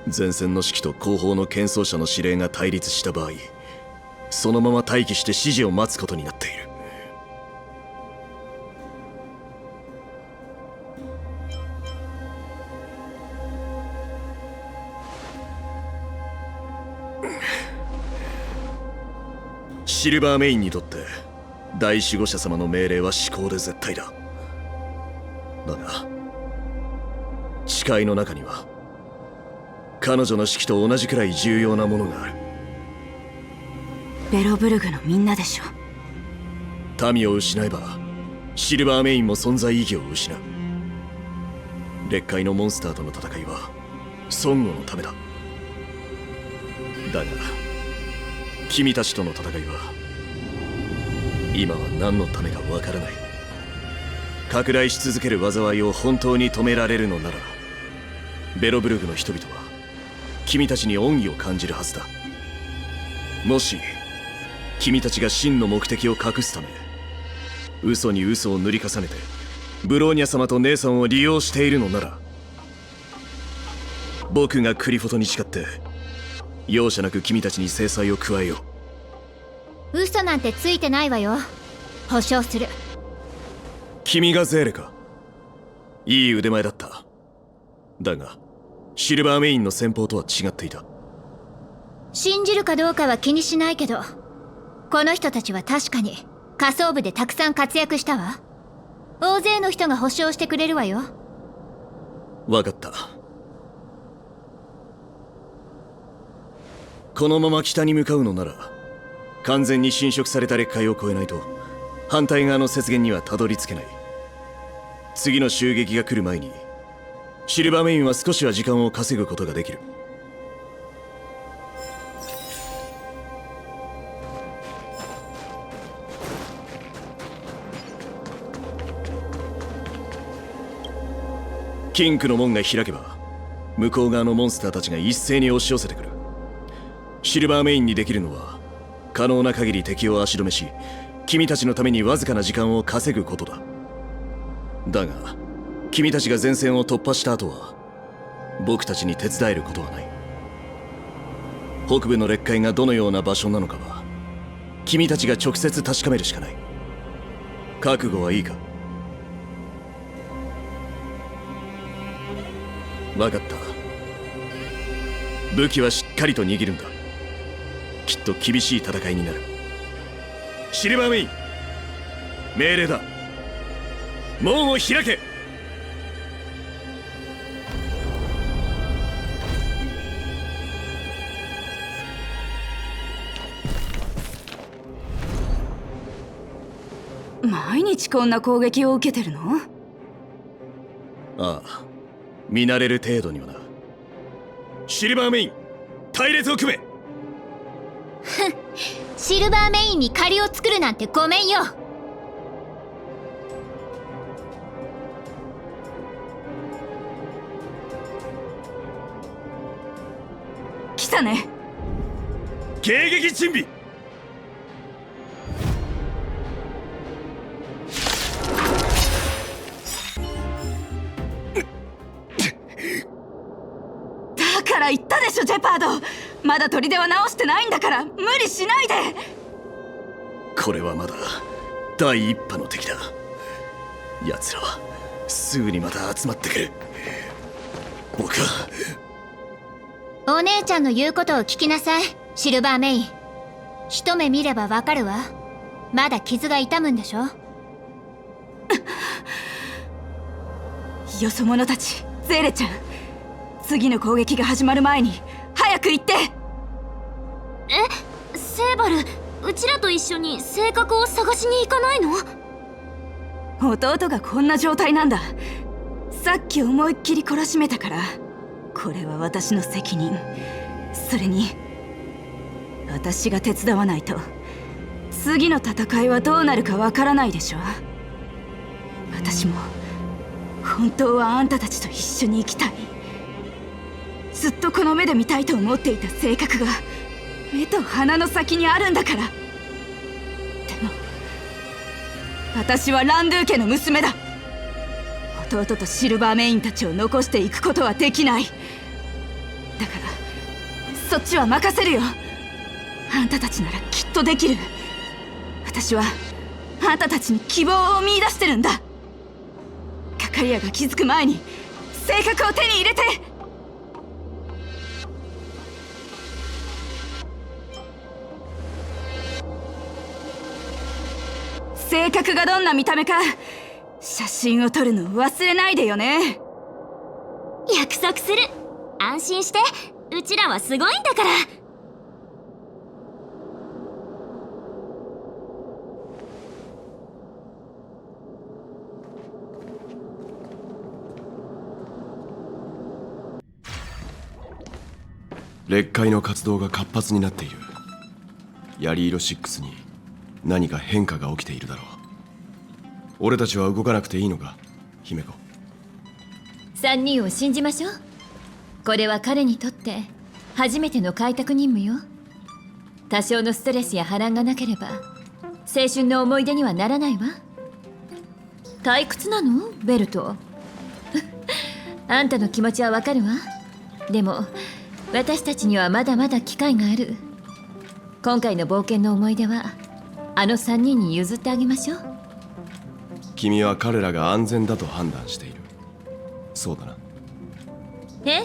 前線の指揮と後方の剣装者の指令が対立した場合、そのまま待機して指示を待つことになっている。シルバーメインにとって大守護者様の命令は至高で絶対だ。だが誓いの中には彼女の指揮と同じくらい重要なものがある。ベロブルグのみんなでしょ。民を失えばシルバーメインも存在意義を失う。劣界のモンスターとの戦いは孫悟のためだ。だが君たちとの戦いは今は何のためかわからない。拡大し続ける災いを本当に止められるのなら、ベロブルグの人々は君たちに恩義を感じるはずだ。もし君たちが真の目的を隠すため嘘に嘘を塗り重ねてブローニャ様と姉さんを利用しているのなら、僕がクリフォトに誓って容赦なく君たちに制裁を加えよう。嘘なんてついてないわよ。保証する。君がゼーレか。いい腕前だった。だがシルバーメインの戦法とは違っていた。信じるかどうかは気にしないけど、この人たちは確かに仮想部でたくさん活躍したわ。大勢の人が保証してくれるわよ。分かった。このまま北に向かうのなら完全に侵食された劣界を越えないと反対側の雪原にはたどり着けない。次の襲撃が来る前にシルバーメインは少しは時間を稼ぐことができる。キンクの門が開けば向こう側のモンスターたちが一斉に押し寄せてくる。シルバーメインにできるのは可能な限り敵を足止めし、君たちのためにわずかな時間を稼ぐことだ。だが君たちが前線を突破した後は僕たちに手伝えることはない。北部の劣界がどのような場所なのかは君たちが直接確かめるしかない。覚悟はいいか？分かった。武器はしっかりと握るんだ。きっと厳しい戦いになる。シルバーメイン、命令だ。門を開け。毎日こんな攻撃を受けてるの？ああ、見慣れる程度にはな。シルバーメイン、隊列を組め。シルバーメインに借りを作るなんてごめんよ。来たね。迎撃準備。だから言ったでしょジェパード、まだ砦は直してないんだから無理しないで。これはまだ第一波の敵だ。奴らはすぐにまた集まってくる。僕はお姉ちゃんの言うことを聞きなさい。シルバーメイン、一目見ればわかるわ。まだ傷が痛むんでしょ。よそ者たち、ゼーレちゃん、次の攻撃が始まる前に早く行って。セーバル、うちらと一緒に性格を探しに行かないの？弟がこんな状態なんだ。さっき思いっきり懲らしめたから、これは私の責任。それに私が手伝わないと次の戦いはどうなるかわからないでしょ。私も本当はあんたたちと一緒に生きたい。ずっとこの目で見たいと思っていた性格が目と鼻の先にあるんだから。でも私はランドゥー家の娘だ。弟とシルバーメインたちを残していくことはできない。だからそっちは任せるよ。あんたたちならきっとできる。私はあんたたちに希望を見出してるんだ。カカリアが気づく前に性格を手に入れて。性格がどんな見た目か写真を撮るの忘れないでよね。約束する。安心して、うちらはすごいんだから。劣界の活動が活発になっている。ヤリーロ6に何か変化が起きているだろう。俺たちは動かなくていいのか、姫子。3人を信じましょう。これは彼にとって初めての開拓任務よ。多少のストレスや波乱がなければ青春の思い出にはならないわ。退屈なのベルト？あんたの気持ちはわかるわ。でも私たちにはまだまだ機会がある。今回の冒険の思い出はあの3人に譲ってあげましょう。君は彼らが安全だと判断している。そうだな。ええ、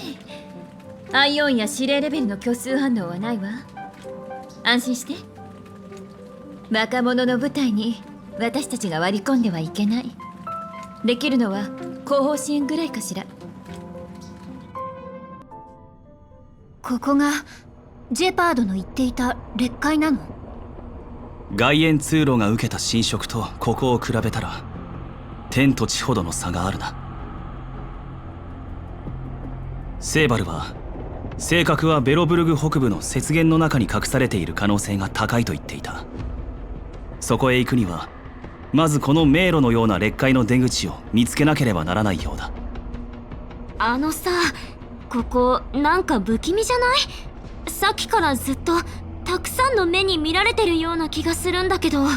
アイオンや指令レベルの虚数反応はないわ。安心して。若者の部隊に私たちが割り込んではいけない。できるのは後方支援ぐらいかしら。ここがジェパードの言っていた劣界なの？外縁通路が受けた侵食とここを比べたら天と地ほどの差があるな。セーバルは性格はベロブルグ北部の雪原の中に隠されている可能性が高いと言っていた。そこへ行くにはまずこの迷路のような劣界の出口を見つけなければならないようだ。あのさ、ここなんか不気味じゃない？さっきからずっとたくさんの目に見られてるような気がするんだけど。こ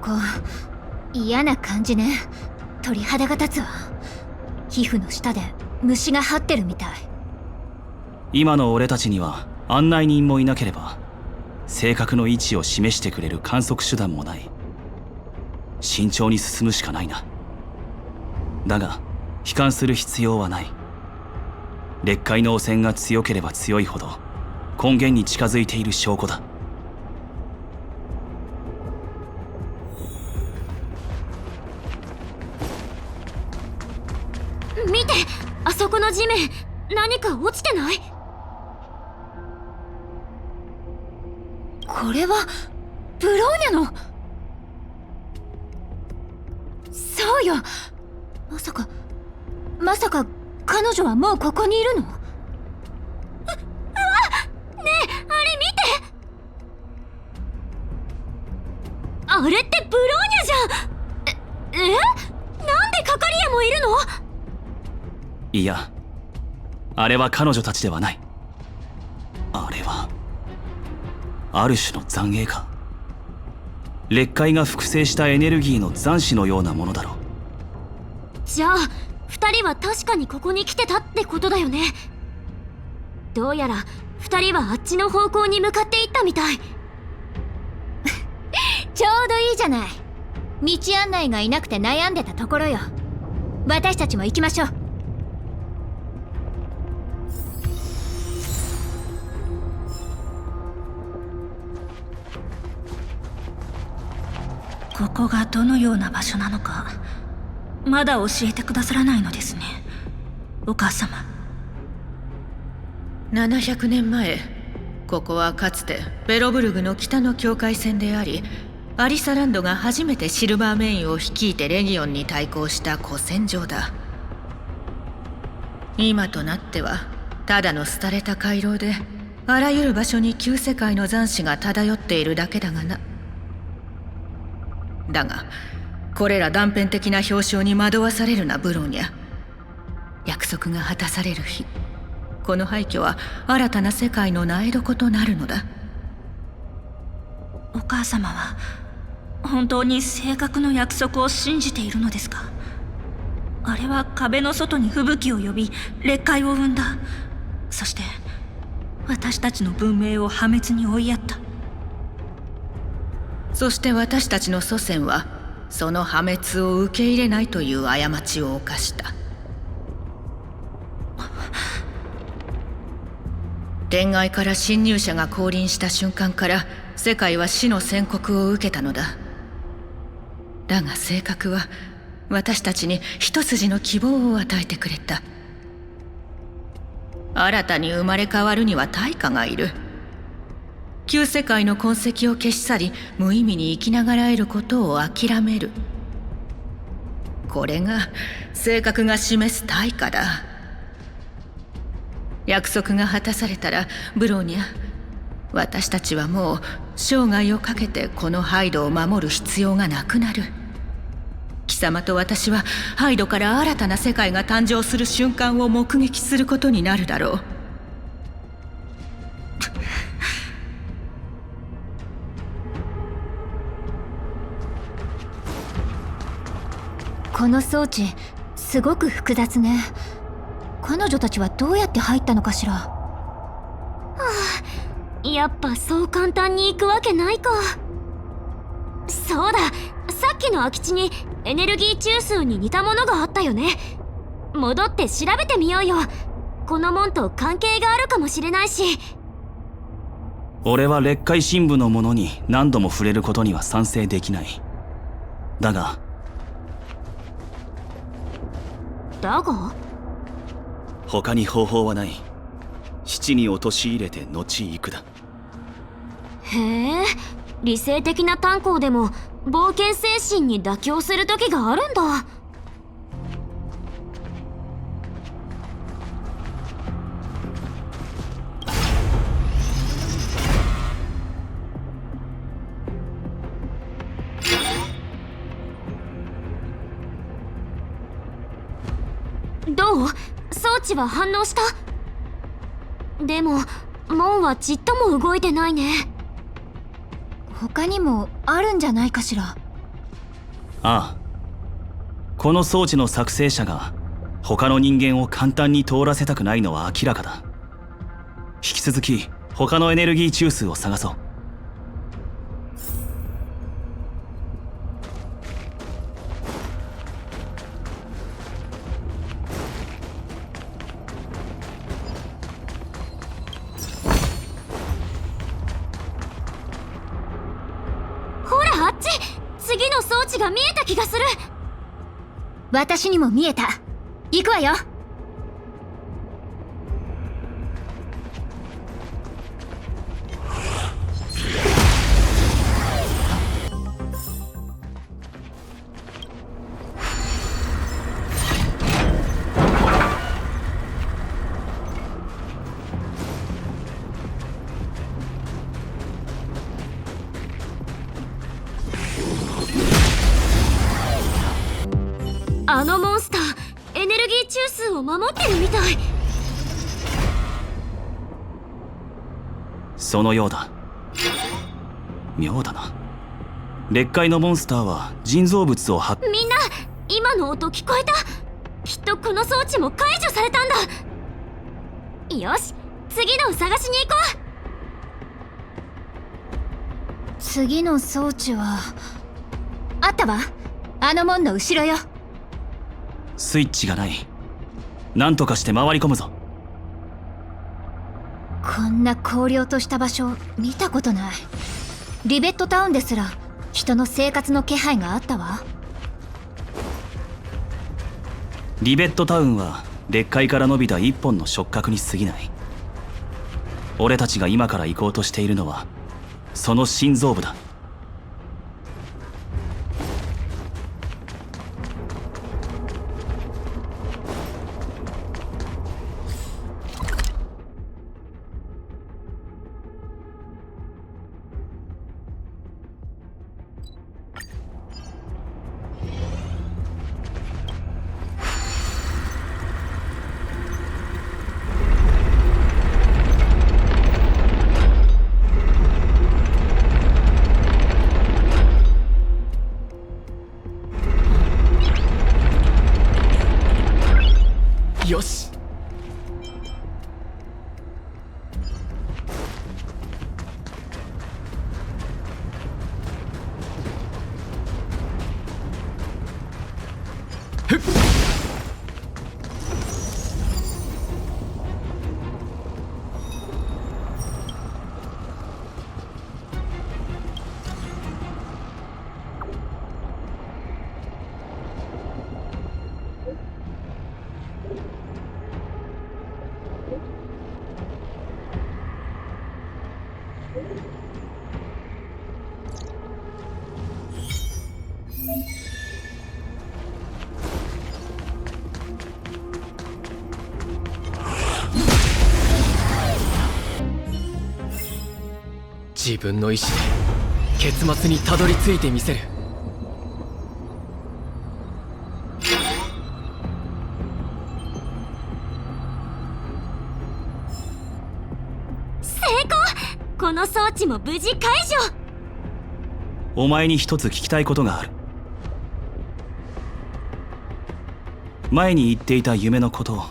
こ嫌な感じね。鳥肌が立つわ。皮膚の下で虫が張ってるみたい。今の俺たちには案内人もいなければ正確の位置を示してくれる観測手段もない。慎重に進むしかないな。だが悲観する必要はない。劣界の汚染が強ければ強いほど根源に近づいている証拠だ。見て、あそこの地面、何か落ちてない？これはブローニャの。そうよ。まさか彼女はもうここにいるの？ねえ、あれ見て。あれってブローニャじゃん。なんでカカリアもいるの？いや、あれは彼女たちではない。あれはある種の残影か。劣界が複製したエネルギーの残滓のようなものだろう。じゃあ2人は確かにここに来てたってことだよね。どうやら2人はあっちの方向に向かっていったみたい。ちょうどいいじゃない。道案内がいなくて悩んでたところよ。私たちも行きましょう。ここがどのような場所なのかまだ教えてくださらないのですね、お母様。700年前、ここはかつてベロブルグの北の境界線であり、アリサランドが初めてシルバーメインを率いてレギオンに対抗した古戦場だ。今となってはただの廃れた回廊で、あらゆる場所に旧世界の残滓が漂っているだけだがな。だがこれら断片的な表彰に惑わされるな、ブローニャ。約束が果たされる日、この廃墟は新たな世界の苗床となるのだ。お母様は本当に正確の約束を信じているのですか？あれは壁の外に吹雪を呼び裂塊を生んだ。そして私たちの文明を破滅に追いやった。そして私たちの祖先はその破滅を受け入れないという過ちを犯した。天外から侵入者が降臨した瞬間から世界は死の宣告を受けたのだ。だが性格は私たちに一筋の希望を与えてくれた。新たに生まれ変わるには対価がいる。旧世界の痕跡を消し去り、無意味に生きながらえることを諦める。これが性格が示す対価だ。約束が果たされたら、ブローニャ、私たちはもう生涯をかけてこのハイドを守る必要がなくなる。貴様と私はハイドから新たな世界が誕生する瞬間を目撃することになるだろう。この装置すごく複雑ね。彼女たちはどうやって入ったのかしら。やっぱそう簡単に行くわけないか。そうだ、さっきの空き地にエネルギー中枢に似たものがあったよね。戻って調べてみようよ。この門と関係があるかもしれないし。俺は裂塊深部のものに何度も触れることには賛成できない。だが他に方法はない。七に陥れて後行くだ。へえ、理性的な炭鉱でも冒険精神に妥協する時があるんだ。どう？装置は反応した？でも門はちっとも動いてないね。他にもあるんじゃないかしら。ああ、この装置の作成者が他の人間を簡単に通らせたくないのは明らかだ。引き続き他のエネルギー中枢を探そう。次の装置が見えた気がする。私にも見えた。行くわよ。あのモンスター、エネルギー中枢を守ってるみたい。そのようだ。妙だな。裂塊のモンスターは人造物を発。みんな、今の音聞こえた？きっとこの装置も解除されたんだ。よし、次の探しに行こう。次の装置はあったわ。あの門の後ろよ。スイッチがない。何とかして回り込むぞ。こんな荒涼とした場所見たことない。リベットタウンですら人の生活の気配があったわ。リベットタウンは裂海から伸びた一本の触覚に過ぎない。俺たちが今から行こうとしているのはその心臓部だ。よし。自分の意志で結末にたどり着いてみせる。成功！この装置も無事解除。お前に一つ聞きたいことがある。前に言っていた夢のことを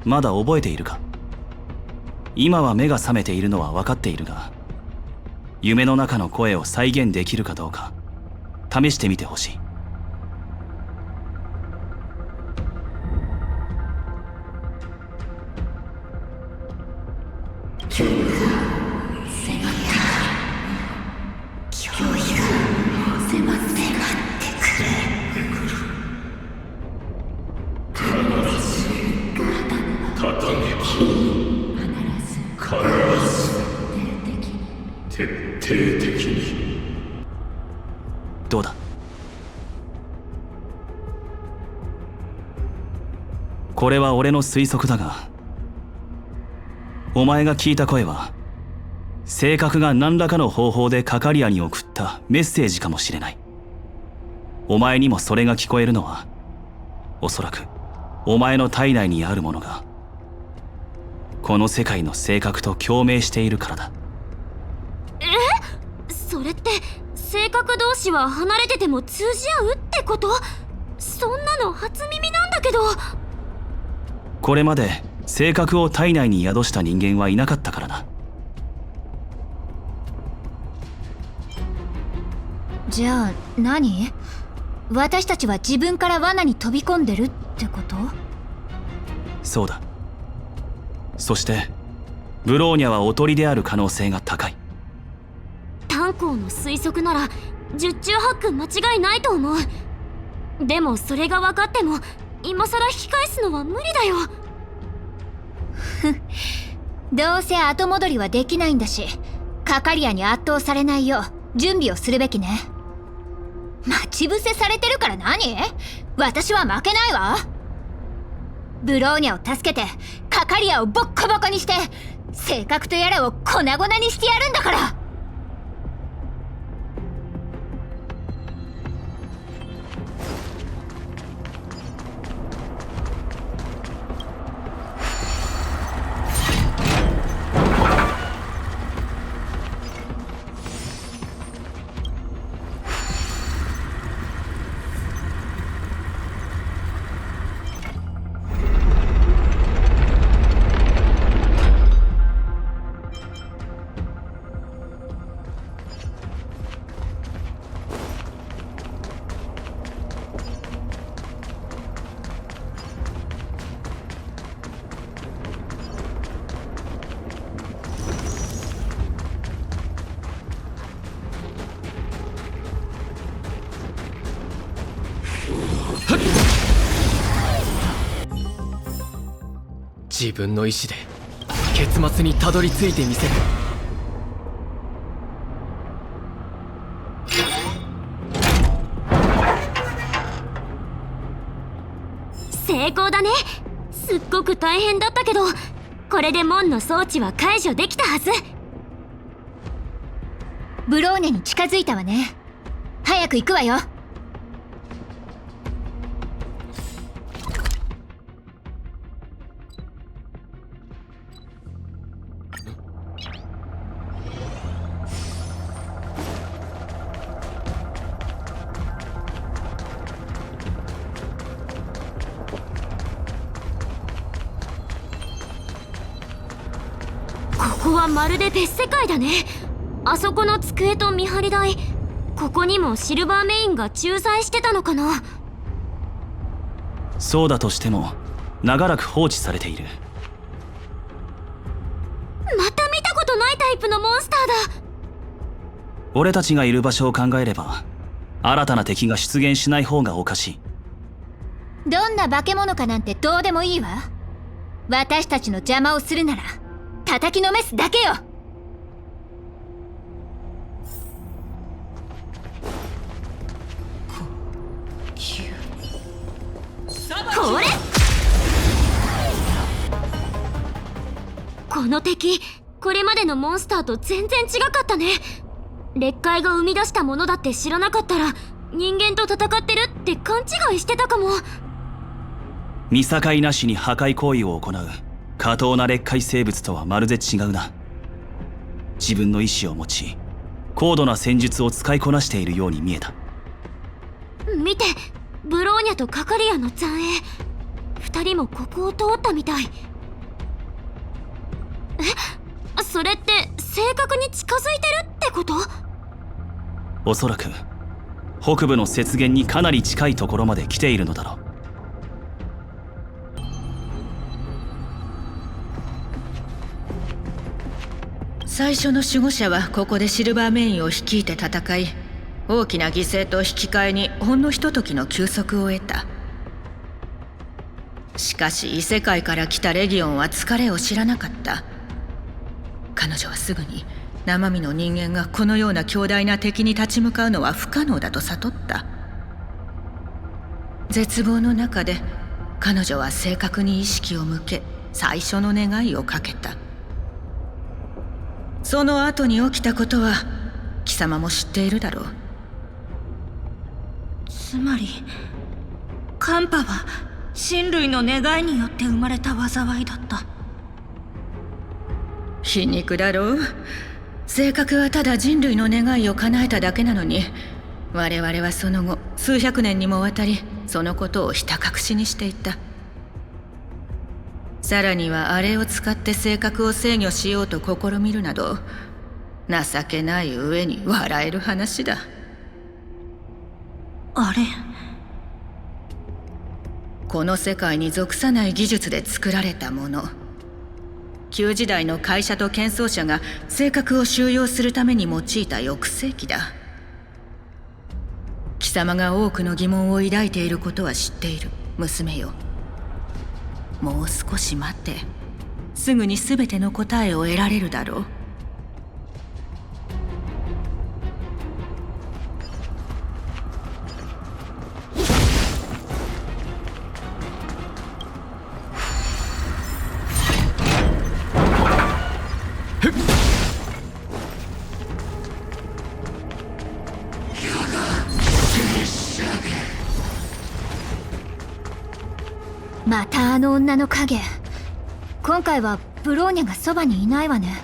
まだ覚えているか？今は目が覚めているのは分かっているが、夢の中の声を再現できるかどうか試してみてほしい。どうだ？これは俺の推測だが、お前が聞いた声は性格が何らかの方法でカカリアに送ったメッセージかもしれない。お前にもそれが聞こえるのは、おそらくお前の体内にあるものがこの世界の性格と共鳴しているからだ。それって性格同士は離れてても通じ合うってこと？そんなの初耳なんだけど。これまで性格を体内に宿した人間はいなかったからな。じゃあ何？私たちは自分から罠に飛び込んでるってこと？そうだ。そしてブローニャはおとりである可能性が高い。炭鉱の推測なら十中八九間違いないと思う。でもそれが分かっても今さら引き返すのは無理だよ。どうせ後戻りはできないんだし、カカリアに圧倒されないよう準備をするべきね。待ち伏せされてるから何？私は負けないわ。ブローニャを助けてカカリアをボッコボコにして性格とやらを粉々にしてやるんだから。自分の意志で結末にたどり着いてみせる。成功だね。すっごく大変だったけど、これで門の装置は解除できたはず。ブローニャに近づいたわね。早く行くわよ。ここはまるで別世界だね。あそこの机と見張り台、ここにもシルバーメインが駐在してたのかな。そうだとしても長らく放置されている。また見たことないタイプのモンスターだ。俺たちがいる場所を考えれば新たな敵が出現しない方がおかしい。どんな化け物かなんてどうでもいいわ。私たちの邪魔をするなら叩きのめすだけよ。これ、この敵、これまでのモンスターと全然違かったね。劣界が生み出したものだって知らなかったら人間と戦ってるって勘違いしてたかも。見境なしに破壊行為を行う下等な劣界生物とはまるで違うな。自分の意志を持ち高度な戦術を使いこなしているように見えた。見て、ブローニャとカカリアの残影、二人もここを通ったみたい。え、それって正確に近づいてるってこと？おそらく北部の雪原にかなり近いところまで来ているのだろう。最初の守護者はここでシルバーメインを率いて戦い、大きな犠牲と引き換えにほんのひとときの休息を得た。しかし異世界から来たレギオンは疲れを知らなかった。彼女はすぐに生身の人間がこのような強大な敵に立ち向かうのは不可能だと悟った。絶望の中で彼女は正確に意識を向け、最初の願いをかけた。その後に起きたことは貴様も知っているだろう。つまり寒波は人類の願いによって生まれた災いだった。皮肉だろう。性格はただ人類の願いを叶えただけなのに、我々はその後数百年にもわたりそのことをひた隠しにしていた。さらにはあれを使って性格を制御しようと試みるなど、情けない上に笑える話だ。あれ、この世界に属さない技術で作られたもの。旧時代の会社と建造者が性格を収容するために用いた抑制器だ。貴様が多くの疑問を抱いていることは知っている、娘よ。もう少し待って、すぐに全ての答えを得られるだろう。またあの女の影。今回はブローニャがそばにいないわね。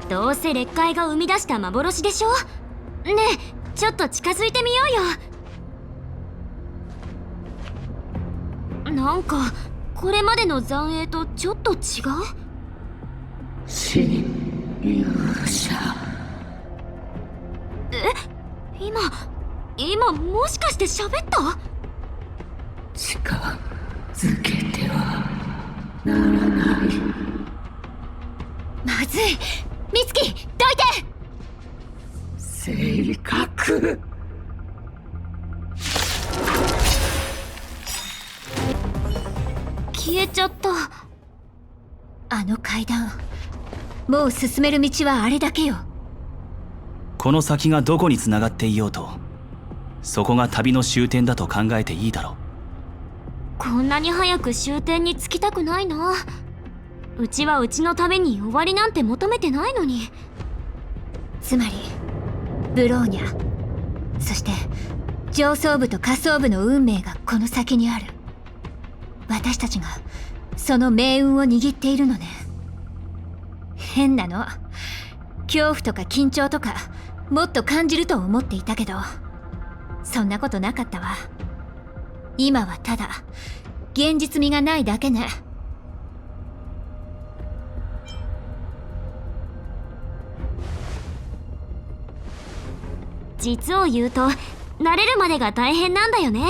どうせ劣界が生み出した幻でしょ。ねえ、ちょっと近づいてみようよ。なんかこれまでの残影とちょっと違う。侵入者。今もしかして喋った？近づけてはならない。まずい、美月、どいて。性格。消えちゃった。あの階段、もう進める道はあれだけよ。この先がどこにつながっていようと、そこが旅の終点だと考えていいだろう。こんなに早く終点に着きたくないな。うちはうちのために終わりなんて求めてないのに。つまりブローニャ、そして上層部と下層部の運命がこの先にある。私たちがその命運を握っているのね。変なの、恐怖とか緊張とかもっと感じると思っていたけど、そんなことなかったわ。今はただ現実味がないだけね。実を言うと慣れるまでが大変なんだよね。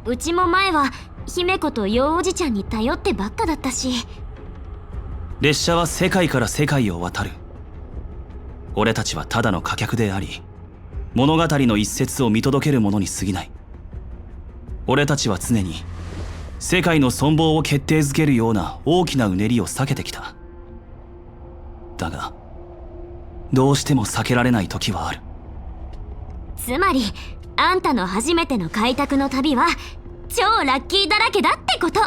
うちも前は姫子と陽おじちゃんに頼ってばっかだったし。列車は世界から世界を渡る。俺たちはただの貨客であり、物語の一節を見届けるものに過ぎない。俺たちは常に世界の存亡を決定づけるような大きなうねりを避けてきた。だがどうしても避けられない時はある。つまりあんたの初めての開拓の旅は超ラッキーだらけだってこと。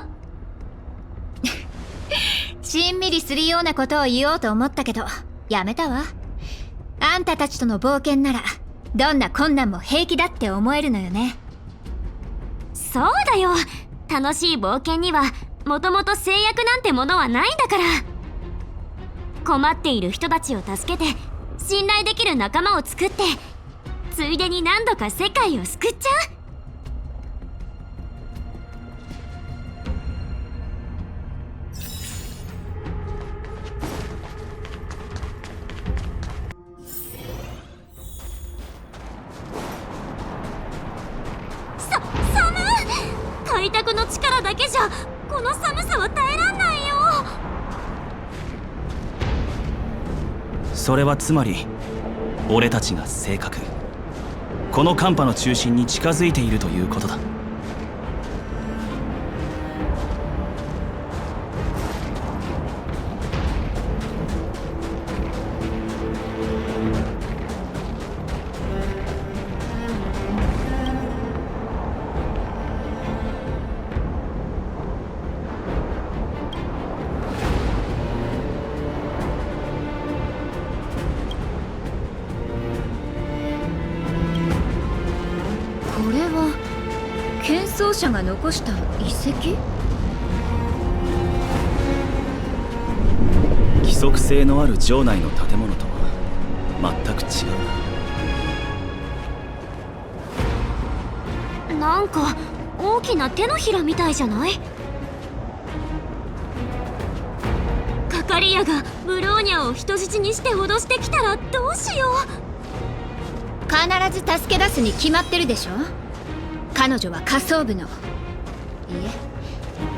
しんみりするようなことを言おうと思ったけどやめたわ。あんたたちとの冒険ならどんな困難も平気だって思えるのよね。そうだよ、楽しい冒険にはもともと制約なんてものはないんだから。困っている人たちを助けて信頼できる仲間を作って、ついでに何度か世界を救っちゃう。寒い。開拓の力だけじゃこの寒さは耐えらんないよ。それはつまり俺たちが正確、この寒波の中心に近づいているということだ。これは剣奏者が残した遺跡？規則性のある城内の建物とは全く違うな。なんか大きな手のひらみたいじゃない？カカリアがブローニャを人質にして脅してきたらどうしよう。必ず助け出すに決まってるでしょ。彼女は下層部の、いえ、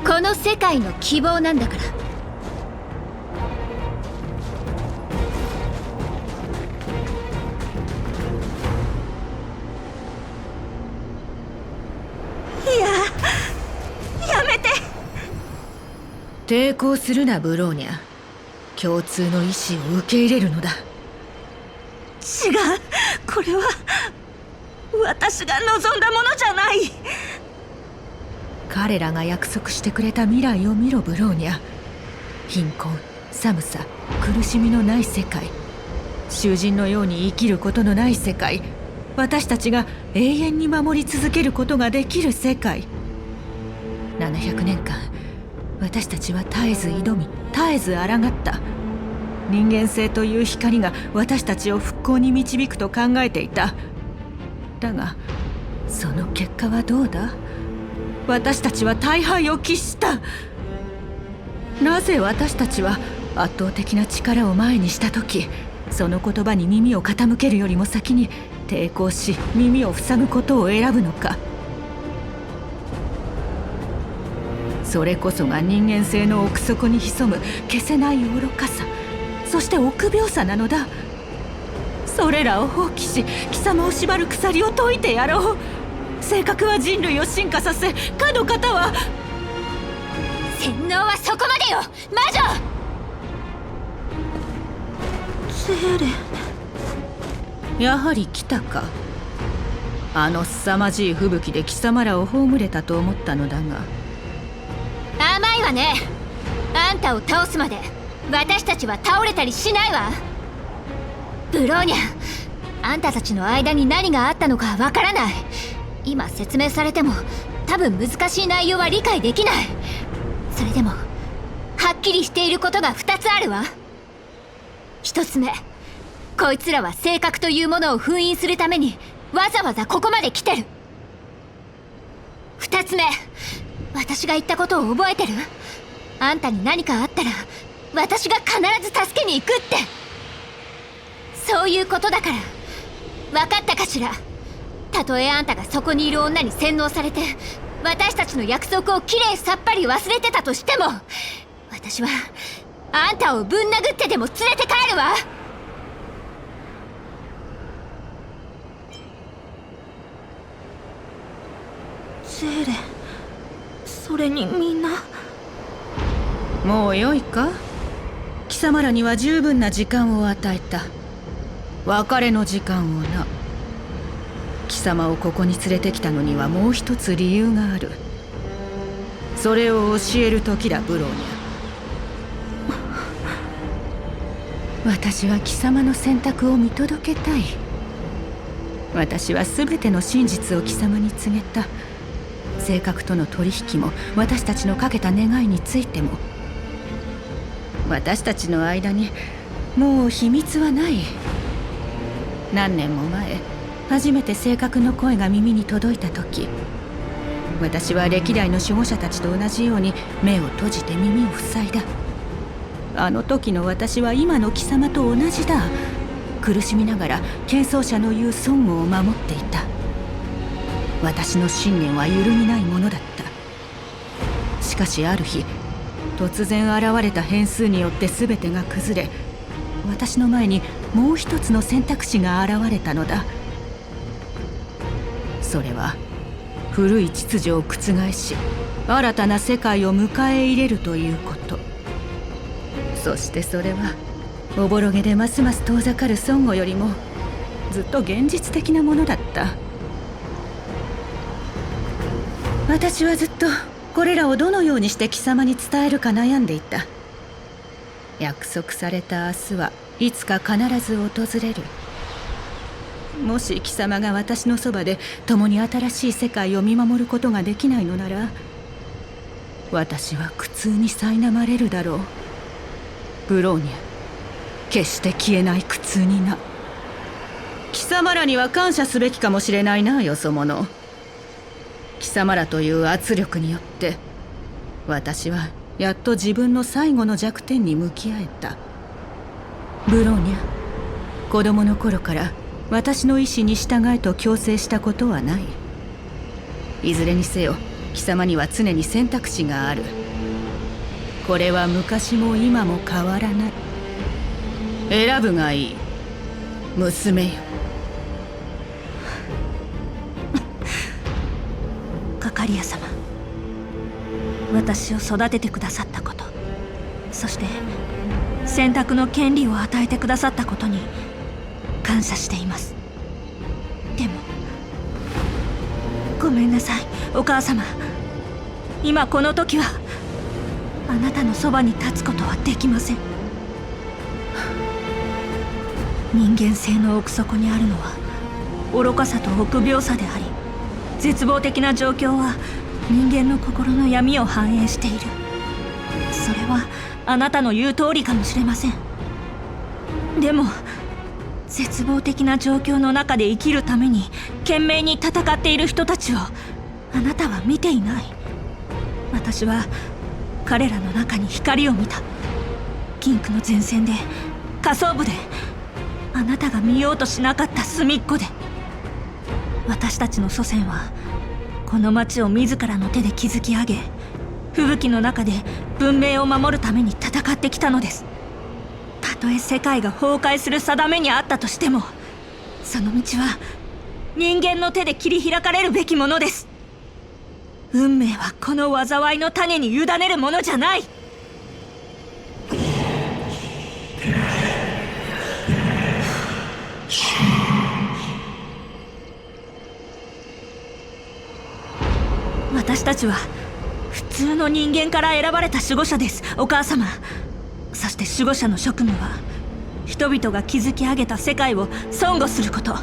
この世界の希望なんだから。やめて。抵抗するなブローニャ。共通の意志を受け入れるのだ。違う、これは私が望んだものじゃない。彼らが約束してくれた未来を見ろブローニャ。貧困、寒さ、苦しみのない世界、囚人のように生きることのない世界、私たちが永遠に守り続けることができる世界。700年間私たちは絶えず挑み、絶えず抗った。人間性という光が私たちを復興に導くと考えていた。だがその結果はどうだ。私たちは大敗を喫した。なぜ私たちは圧倒的な力を前にした時、その言葉に耳を傾けるよりも先に抵抗し耳を塞ぐことを選ぶのか。それこそが人間性の奥底に潜む消せない愚かさ、そして臆病さなのだ。それらを放棄し貴様を縛る鎖を解いてやろう。性格は人類を進化させ、かの方は洗脳はそこまでよ魔女。ゼーレ、やはり来たか。あの凄まじい吹雪で貴様らを葬れたと思ったのだが。甘いわね。あんたを倒すまで私たちは倒れたりしないわ。ブローニャ、あんたたちの間に何があったのかわからない。今説明されても多分難しい内容は理解できない。それでもはっきりしていることが2つあるわ。1つ目、こいつらは性格というものを封印するためにわざわざここまで来てる。2つ目、私が言ったことを覚えてる？あんたに何かあったら私が必ず助けに行くって。そういうことだから。分かったかしら？たとえあんたがそこにいる女に洗脳されて私たちの約束をきれいさっぱり忘れてたとしても、私はあんたをぶん殴ってでも連れて帰るわ。ゼーレ、それにみんな。もうよいか。貴様らには十分な時間を与えた。別れの時間をな。貴様をここに連れてきたのにはもう一つ理由がある。それを教える時だ、ブローニャ。私は貴様の選択を見届けたい。私は全ての真実を貴様に告げた。性格との取引も私たちのかけた願いについても。私たちの間にもう秘密はない。何年も前、初めて性格の声が耳に届いた時、私は歴代の守護者たちと同じように目を閉じて耳を塞いだ。あの時の私は今の貴様と同じだ。苦しみながら継承者の言う尊護を守っていた。私の信念は揺るぎないものだった。しかしある日、突然現れた変数によって全てが崩れ、私の前にもう一つの選択肢が現れたのだ。それは古い秩序を覆し新たな世界を迎え入れるということ。そしてそれはおぼろげでますます遠ざかる尊護よりもずっと現実的なものだった。私はずっとこれらをどのようにして貴様に伝えるか悩んでいた。約束された明日はいつか必ず訪れる。もし貴様が私のそばで共に新しい世界を見守ることができないのなら、私は苦痛に苛まれるだろう。ブローニャ、決して消えない苦痛にな。貴様らには感謝すべきかもしれないな、よそ者。貴様らという圧力によって私はやっと自分の最後の弱点に向き合えた。ブローニャ、子供の頃から私の意志に従えと強制したことはない。いずれにせよ貴様には常に選択肢がある。これは昔も今も変わらない。選ぶがいい、娘よ。カカリア様、私を育ててくださったこと、そして選択の権利を与えてくださったことに感謝しています。でもごめんなさい、お母様。今この時はあなたのそばに立つことはできません。人間性の奥底にあるのは愚かさと臆病さであり、絶望的な状況は人間の心の闇を反映している。それはあなたの言う通りかもしれません。でも絶望的な状況の中で生きるために懸命に戦っている人たちをあなたは見ていない。私は彼らの中に光を見た。禁区の前線で、下層部で、あなたが見ようとしなかった隅っこで。私たちの祖先はこの町を自らの手で築き上げ、吹雪の中で文明を守るために戦ってきたのです。たとえ世界が崩壊する定めにあったとしても、その道は人間の手で切り開かれるべきものです。運命はこの災いの種に委ねるものじゃない。私たちは普通の人間から選ばれた守護者です、お母様。そして守護者の職務は人々が築き上げた世界を尊護すること。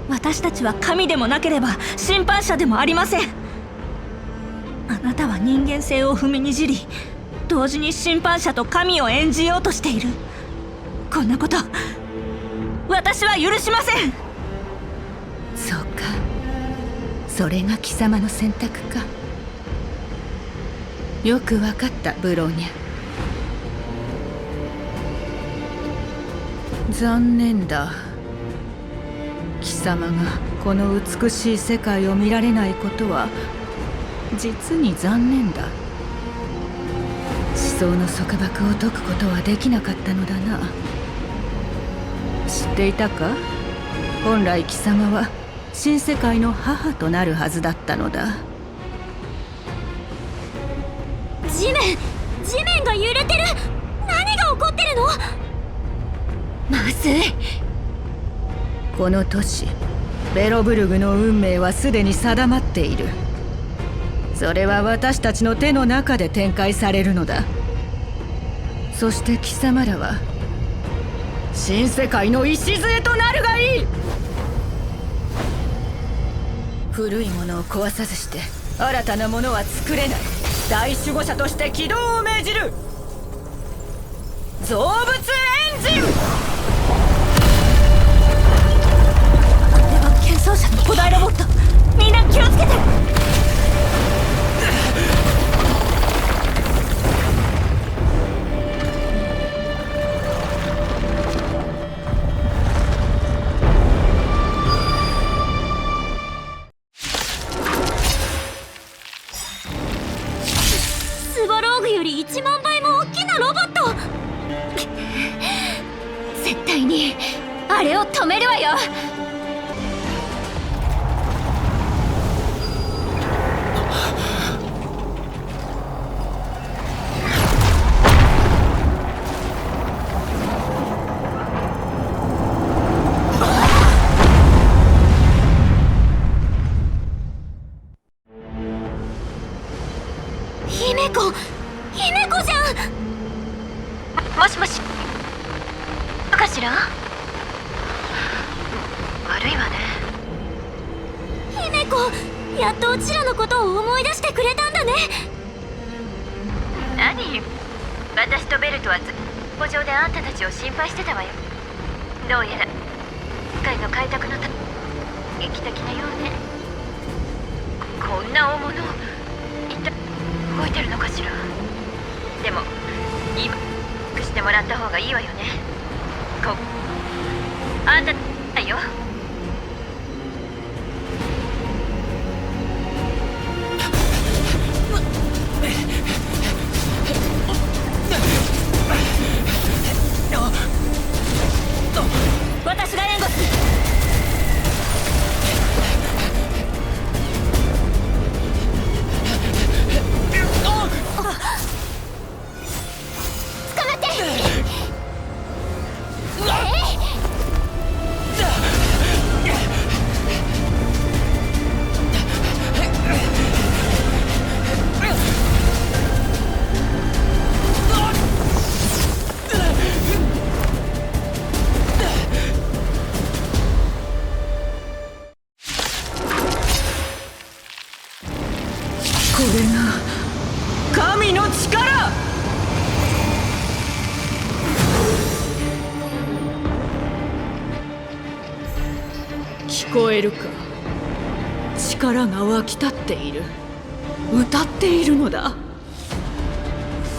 私たちは神でもなければ審判者でもありません。あなたは人間性を踏みにじり、同時に審判者と神を演じようとしている。こんなこと私は許しません。そうか、それが貴様の選択か。よくわかった、ブローニャ。残念だ。貴様がこの美しい世界を見られないことは実に残念だ。思想の束縛を解くことはできなかったのだな。知っていたか？本来貴様は新世界の母となるはずだったのだ。地面が揺れてる。何が起こってるの？まずい。この都市ベロブルグの運命はすでに定まっている。それは私たちの手の中で展開されるのだ。そして貴様らは新世界の礎となるがいい。古いものを壊さずして新たなものは作れない。大守護者として起動を命じる。造物エンジン。剣装者の古代ロボット、みんな気をつけて。スワローグより1万倍も大きなロボット。絶対にあれを止めるわよ。姫子じゃん。もしもし、どうかしら？悪いわね。姫子、やっとうちらのことを思い出してくれたんだね。何？私とベルトは歩上であんたたちを心配してたわよ。どうやら世界の開拓のため劇的なようね。こんな大物一体動いてるのかしら。でも今してもらった方がいいわよね。あんただよ。私が援護する。捕まって。これが神の力。聞こえるか？力が湧き立っている。歌っているのだ。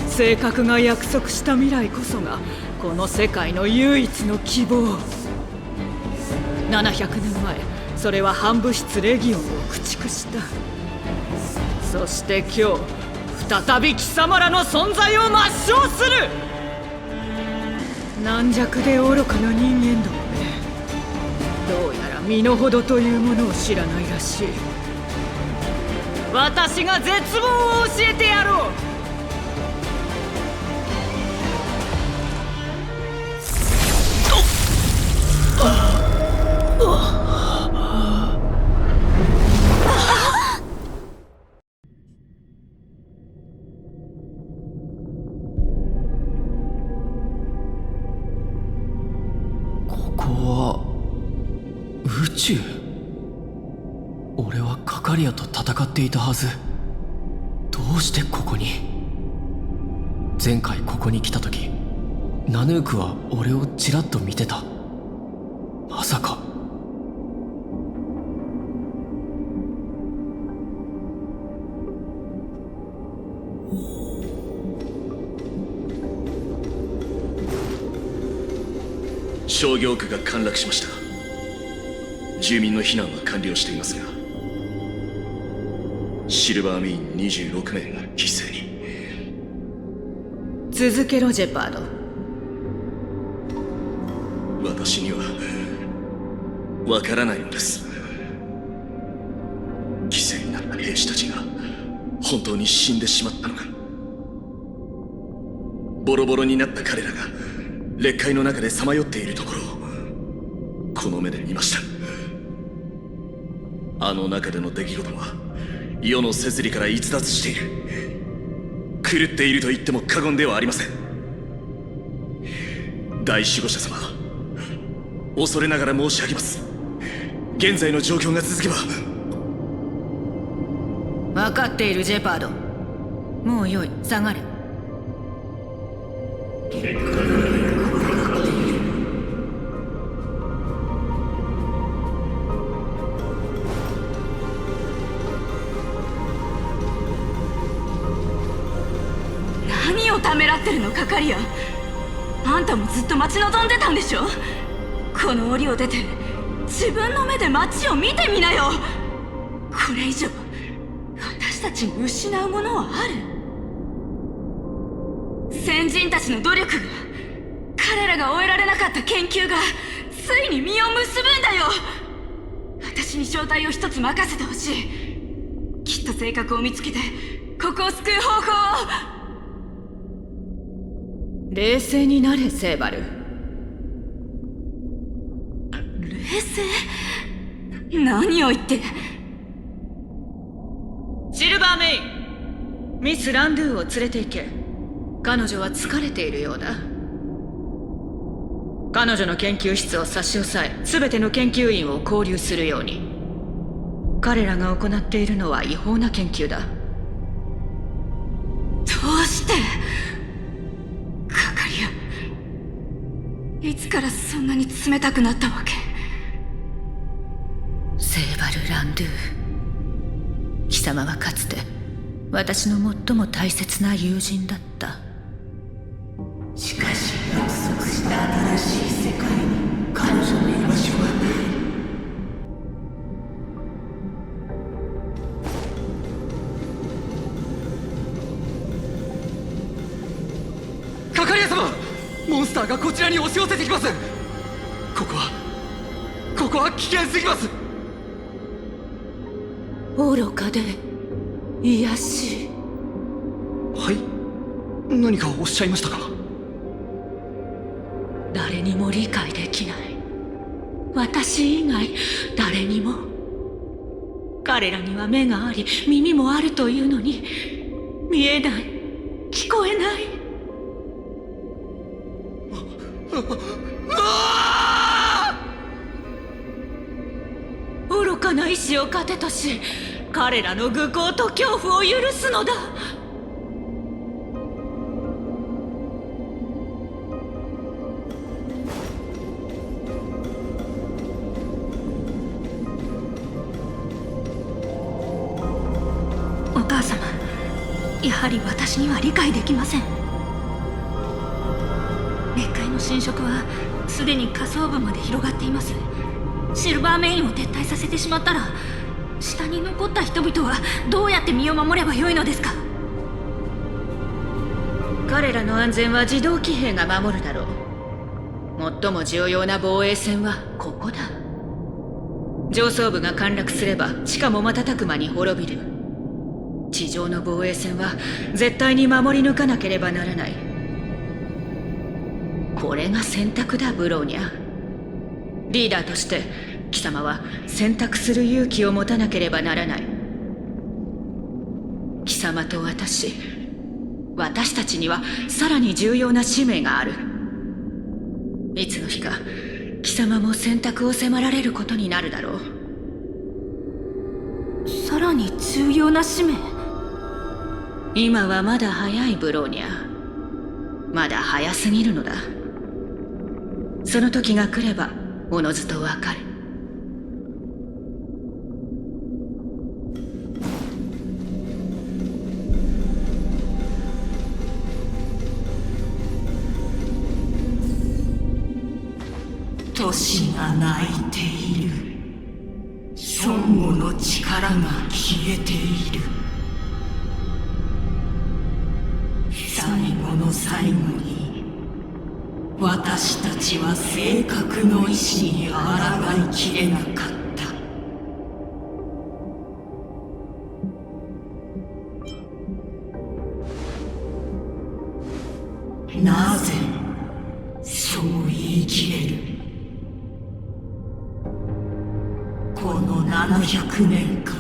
性格が約束した未来こそがこの世界の唯一の希望。700年前、それは反物質レギオンを駆逐した。そして今日再び貴様らの存在を抹消する。軟弱で愚かな人間どもね。どうやら身の程というものを知らないらしい。私が絶望を教えてやろう。ここは宇宙。俺はカカリアと戦っていたはず。どうしてここに？前回ここに来た時、ナヌークは俺をちらっと見てた。まさか。商業区が陥落しました。住民の避難は完了していますが、シルバーメイン26名が犠牲に。続けろジェパード。私にはわからないのです。犠牲になった兵士たちが本当に死んでしまったのか。ボロボロになった彼らが劣界の中でさまよっているところをこの目で見ました。あの中での出来事は世の摂理から逸脱している。狂っていると言っても過言ではありません。大守護者様、恐れながら申し上げます。現在の状況が続けば。分かっているジェパード。もうよい、下がれ。何をためらってるのカカリア。あんたもずっと待ち望んでたんでしょ。この檻を出て自分の目で街を見てみなよ。これ以上私たちに失うものはある？先人たちの努力が、彼らが終えられなかった研究がついに実を結ぶんだよ。私に正体を一つ任せてほしい。きっと性格を見つけてここを救う方法を。冷静になれセーバル。冷静？何を言って。シルバーメイン、ミス・ランドゥを連れて行け。彼女は疲れているようだ。彼女の研究室を差し押さえ、全ての研究員を拘留するように。彼らが行っているのは違法な研究だ。どうして？カカリア、いつからそんなに冷たくなったわけ？セーバル・ランドゥ、貴様はかつて私の最も大切な友人だった。しかし約束した新しい世界に彼女の居場所はない。カカリア様、モンスターがこちらに押し寄せてきます。ここは危険すぎます。愚かで卑しい。はい、何かおっしゃいましたか？誰にも理解できない。私以外誰にも。彼らには目があり耳もあるというのに、見えない、聞こえない。愚かな意志を糧とし、彼らの愚行と恐怖を許すのだ。お母様、やはり私には理解できません。劣界の侵食はすでに下層部まで広がっています。シルバーメインを撤退させてしまったら、下に残った人々はどうやって身を守ればよいのですか？彼らの安全は自動騎兵が守るだろう。最も重要な防衛線はここだ。上層部が陥落すれば地下も瞬く間に滅びる。地上の防衛線は絶対に守り抜かなければならない。これが選択だ、ブローニャ。リーダーとして貴様は選択する勇気を持たなければならない。貴様と私たちにはさらに重要な使命がある。いつの日か貴様も選択を迫られることになるだろう。さらに重要な使命？今はまだ早い、ブローニャ。まだ早すぎるのだ。その時が来ればおのずとわかる。都市が泣いている。孫悟の力が消えている。最後の最後に私たちは正確の意志に抗いきれなかった。なぜそう言い切れる？この700年間、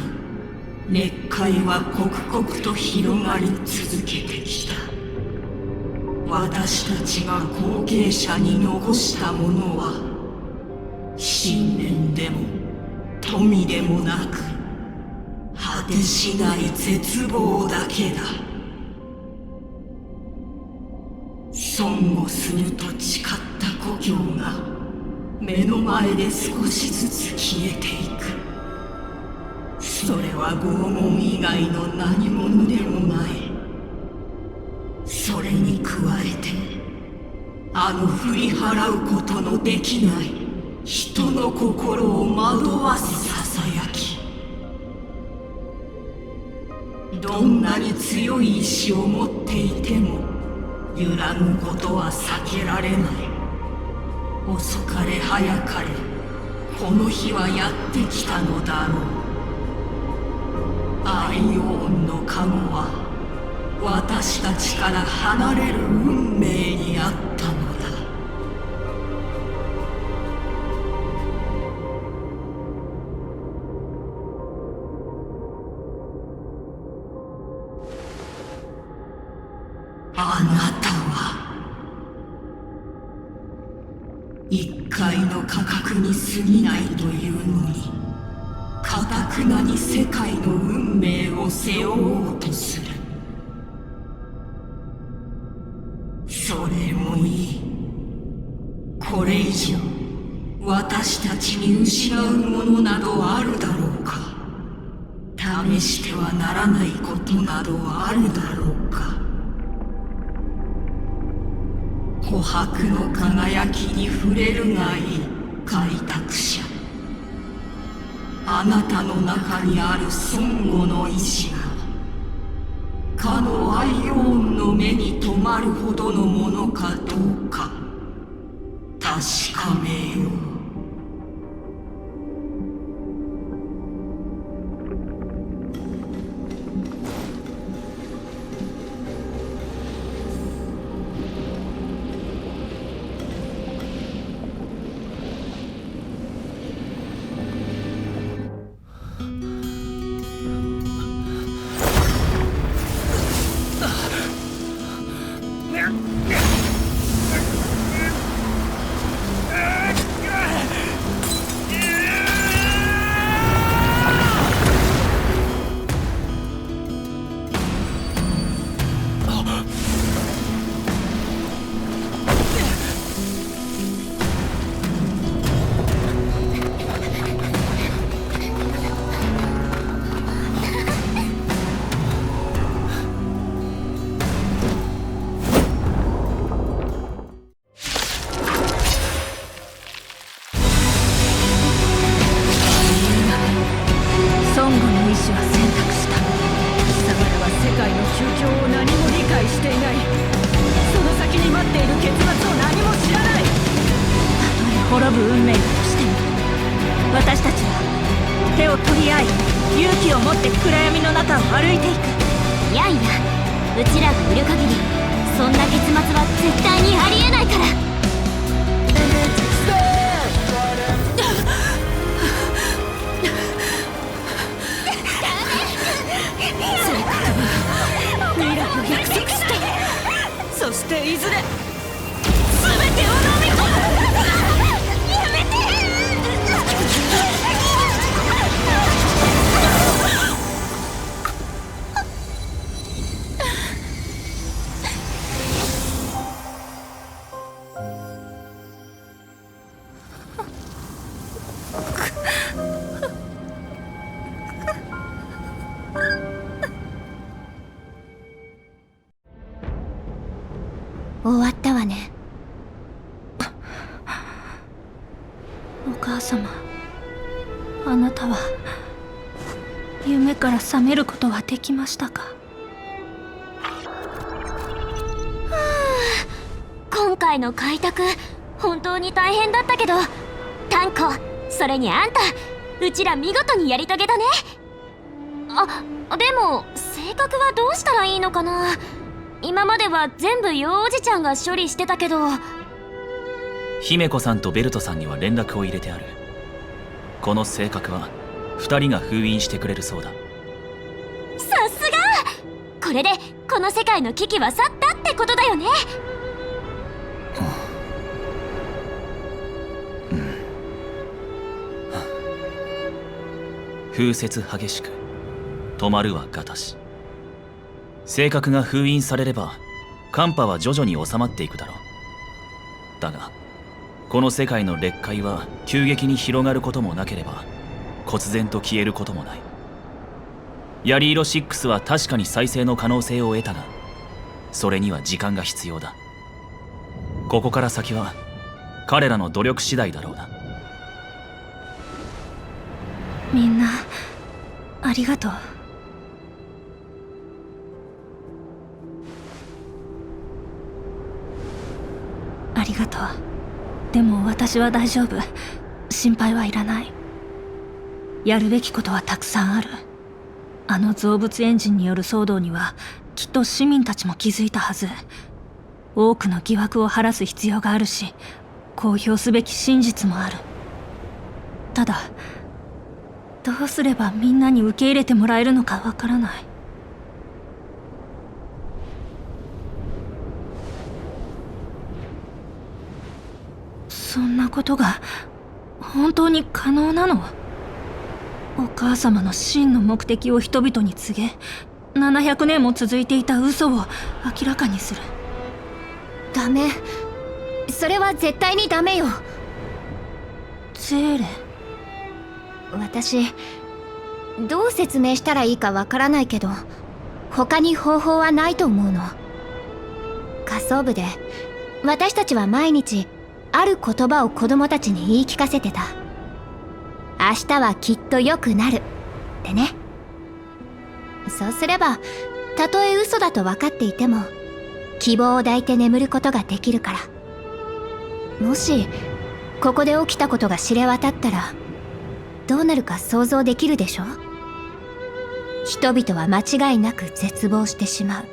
熱海は刻々と広がり続けてきた。私たちが後継者に残したものは、信念でも富でもなく、果てしない絶望だけだ。損をすると誓った故郷が目の前で少しずつ消えていく。それは拷問以外の何者でもない。それに加えて、あの振り払うことのできない人の心を惑わすささやき。どんなに強い意志を持っていても揺らぐことは避けられない。遅かれ早かれこの日はやってきたのだろう。アイオーンの加護は私たちから離れる運命にあったのだ。あなたは一介の価格に過ぎないというのに、頑くなに世界の運命を背負おうとする。それもいい。これ以上私たちに失うものなどあるだろうか。試してはならないことなどあるだろうか。琥珀の輝きに触れるがいい、開拓者。あなたの中にある孫悟の意志がかのアイオーンの目に留まるほどのものかどうか確かめよう。滅ぶ運命だとしても、私たちは手を取り合い勇気を持って暗闇の中を歩いていく。いやいや、うちらがいる限りそんな結末は絶対にありえないから。正確は未来を約束した。そしていずれ全てを飲み込む。やめて。終わったわね。お母様、あなたは夢から覚めることはできましたか？今回の開拓本当に大変だったけど、タンコ、それにあんた、うちら見事にやり遂げたね。でも性格はどうしたらいいのかな。今までは全部ヨウおじちゃんが処理してたけど。姫子さんとベルトさんには連絡を入れてある。この性格は2人が封印してくれるそうだ。さすが。これでこの世界の危機は去ったってことだよね。風雪激しく止まるはがたし。性格が封印されれば寒波は徐々に収まっていくだろう。だがこの世界の裂解は急激に広がることもなければ忽然と消えることもない。槍色6は確かに再生の可能性を得たが、それには時間が必要だ。ここから先は彼らの努力次第だろうな。みんなありがとう。ありがとう。でも私は大丈夫。心配はいらない。やるべきことはたくさんある。あの造物エンジンによる騒動にはきっと市民たちも気づいたはず。多くの疑惑を晴らす必要があるし、公表すべき真実もある。ただどうすればみんなに受け入れてもらえるのかわからない。そんなことが本当に可能なの？お母様の真の目的を人々に告げ、700年も続いていた嘘を明らかにする。ダメ。それは絶対にダメよ。ゼーレ、私どう説明したらいいかわからないけど、他に方法はないと思うの。下層部で私たちは毎日ある言葉を子供たちに言い聞かせてた。明日はきっと良くなるってね。そうすればたとえ嘘だと分かっていても希望を抱いて眠ることができるから。もしここで起きたことが知れ渡ったらどうなるか想像できるでしょ。人々は間違いなく絶望してしまう。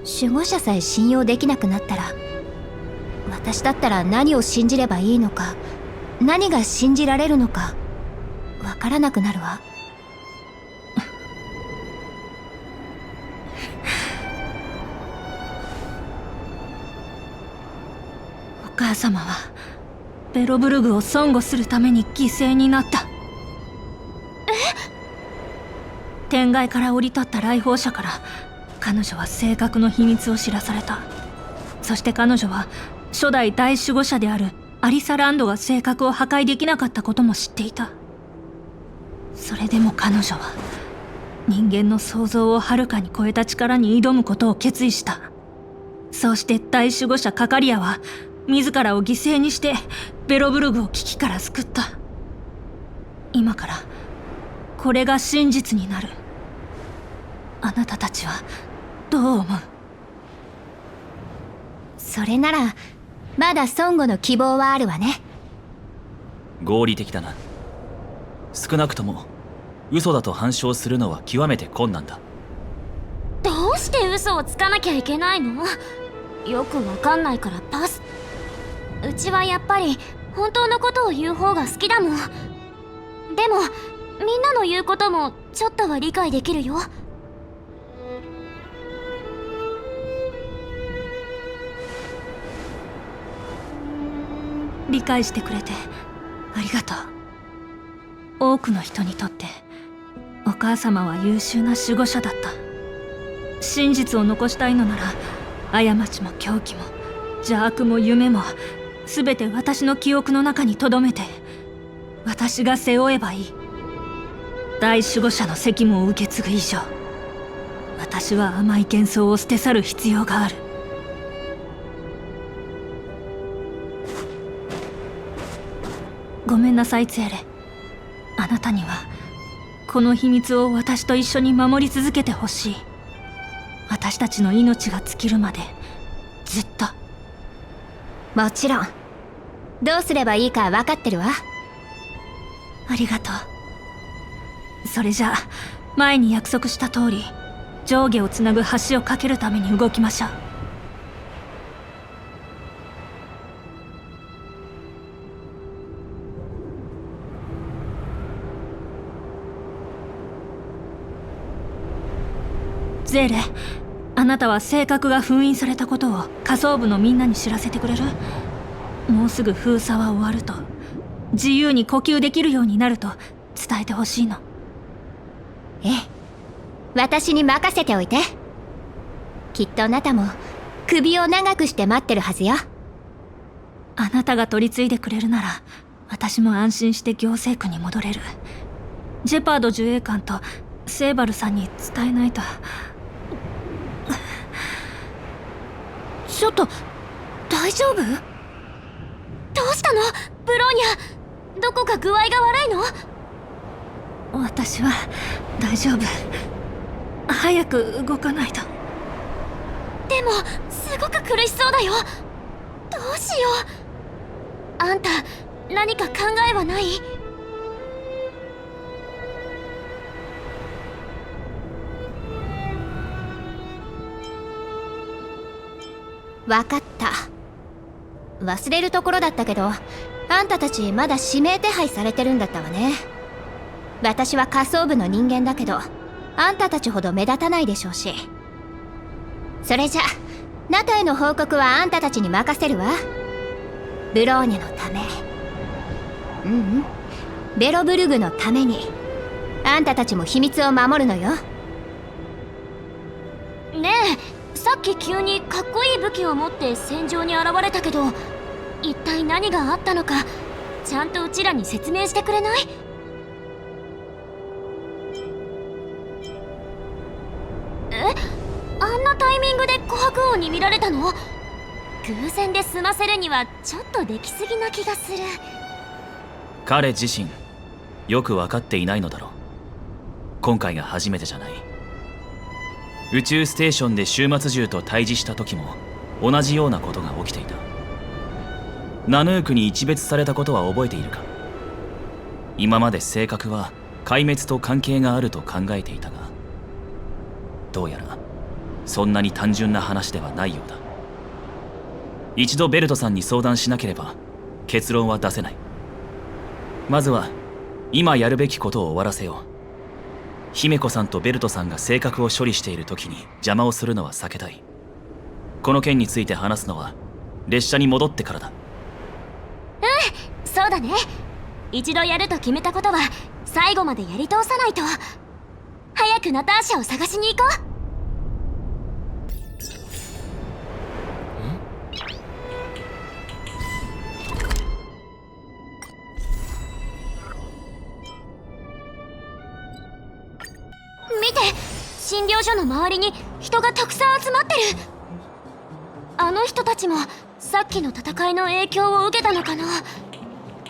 守護者さえ信用できなくなったら、私だったら何を信じればいいのか、何が信じられるのかわからなくなるわ。お母様はベロブルグを損護するために犠牲になった。天外から降り立った来訪者から彼女は性格の秘密を知らされた。そして彼女は初代大守護者であるアリサランドが性格を破壊できなかったことも知っていた。それでも彼女は人間の想像をはるかに超えた力に挑むことを決意した。そうして大守護者カカリアは自らを犠牲にしてベロブルグを危機から救った。今からこれが真実になる。あなたたちはどう思う？それならまだ孫悟の希望はあるわね。合理的だな。少なくとも嘘だと反証するのは極めて困難だ。うして嘘をつかなきゃいけないの？よくわかんないからパス。うちはやっぱり本当のことを言う方が好きだもん。でもみんなの言うこともちょっとは理解できるよ。理解してくれてありがとう。多くの人にとってお母様は優秀な守護者だった。真実を残したいのなら過ちも狂気も邪悪も夢も全て私の記憶の中に留めて私が背負えばいい。大守護者の責務を受け継ぐ以上、私は甘い幻想を捨て去る必要がある。ごめんなさいツエレ。あなたにはこの秘密を私と一緒に守り続けてほしい。私たちの命が尽きるまでずっと。もちろん。どうすればいいか分かってるわ。ありがとう。それじゃあ前に約束した通り上下をつなぐ橋を架けるために動きましょう。ゼーレ、あなたは性格が封印されたことを下層部のみんなに知らせてくれる？もうすぐ封鎖は終わると、自由に呼吸できるようになると伝えてほしいの。ええ、私に任せておいて。きっとあなたも首を長くして待ってるはずよ。あなたが取り継いでくれるなら私も安心して行政区に戻れる。ジェパード守衛官とセーバルさんに伝えないと。ちょっと大丈夫？どうしたのブローニャ？どこか具合が悪いの？私は大丈夫。早く動かないと。でもすごく苦しそうだよ。どうしよう。あんた何か考えはない？わかった。忘れるところだったけど、あんたたちまだ指名手配されてるんだったわね。私は下層部の人間だけど、あんたたちほど目立たないでしょうし。それじゃナタへの報告はあんたたちに任せるわ。ブローニャのため、ベロブルグのために、あんたたちも秘密を守るのよ。ねえ、さっき急にかっこいい武器を持って戦場に現れたけど、一体何があったのかちゃんとうちらに説明してくれない？あんなタイミングで琥珀王に見られたの？偶然で済ませるにはちょっとできすぎな気がする。彼自身よく分かっていないのだろう。今回が初めてじゃない。宇宙ステーションで終末獣と対峙した時も同じようなことが起きていた。ナヌークに一別されたことは覚えているか？今まで性格は壊滅と関係があると考えていたが、どうやらそんなに単純な話ではないようだ。一度ベルトさんに相談しなければ結論は出せない。まずは今やるべきことを終わらせよう。姫子さんとベルトさんが性格を処理している時に邪魔をするのは避けたい。この件について話すのは列車に戻ってからだ。そうだね。一度やると決めたことは最後までやり通さないと。早くナターシャを探しに行こう。見て、診療所の周りに人がたくさん集まってる。あの人たちもさっきの戦いの影響を受けたのかな。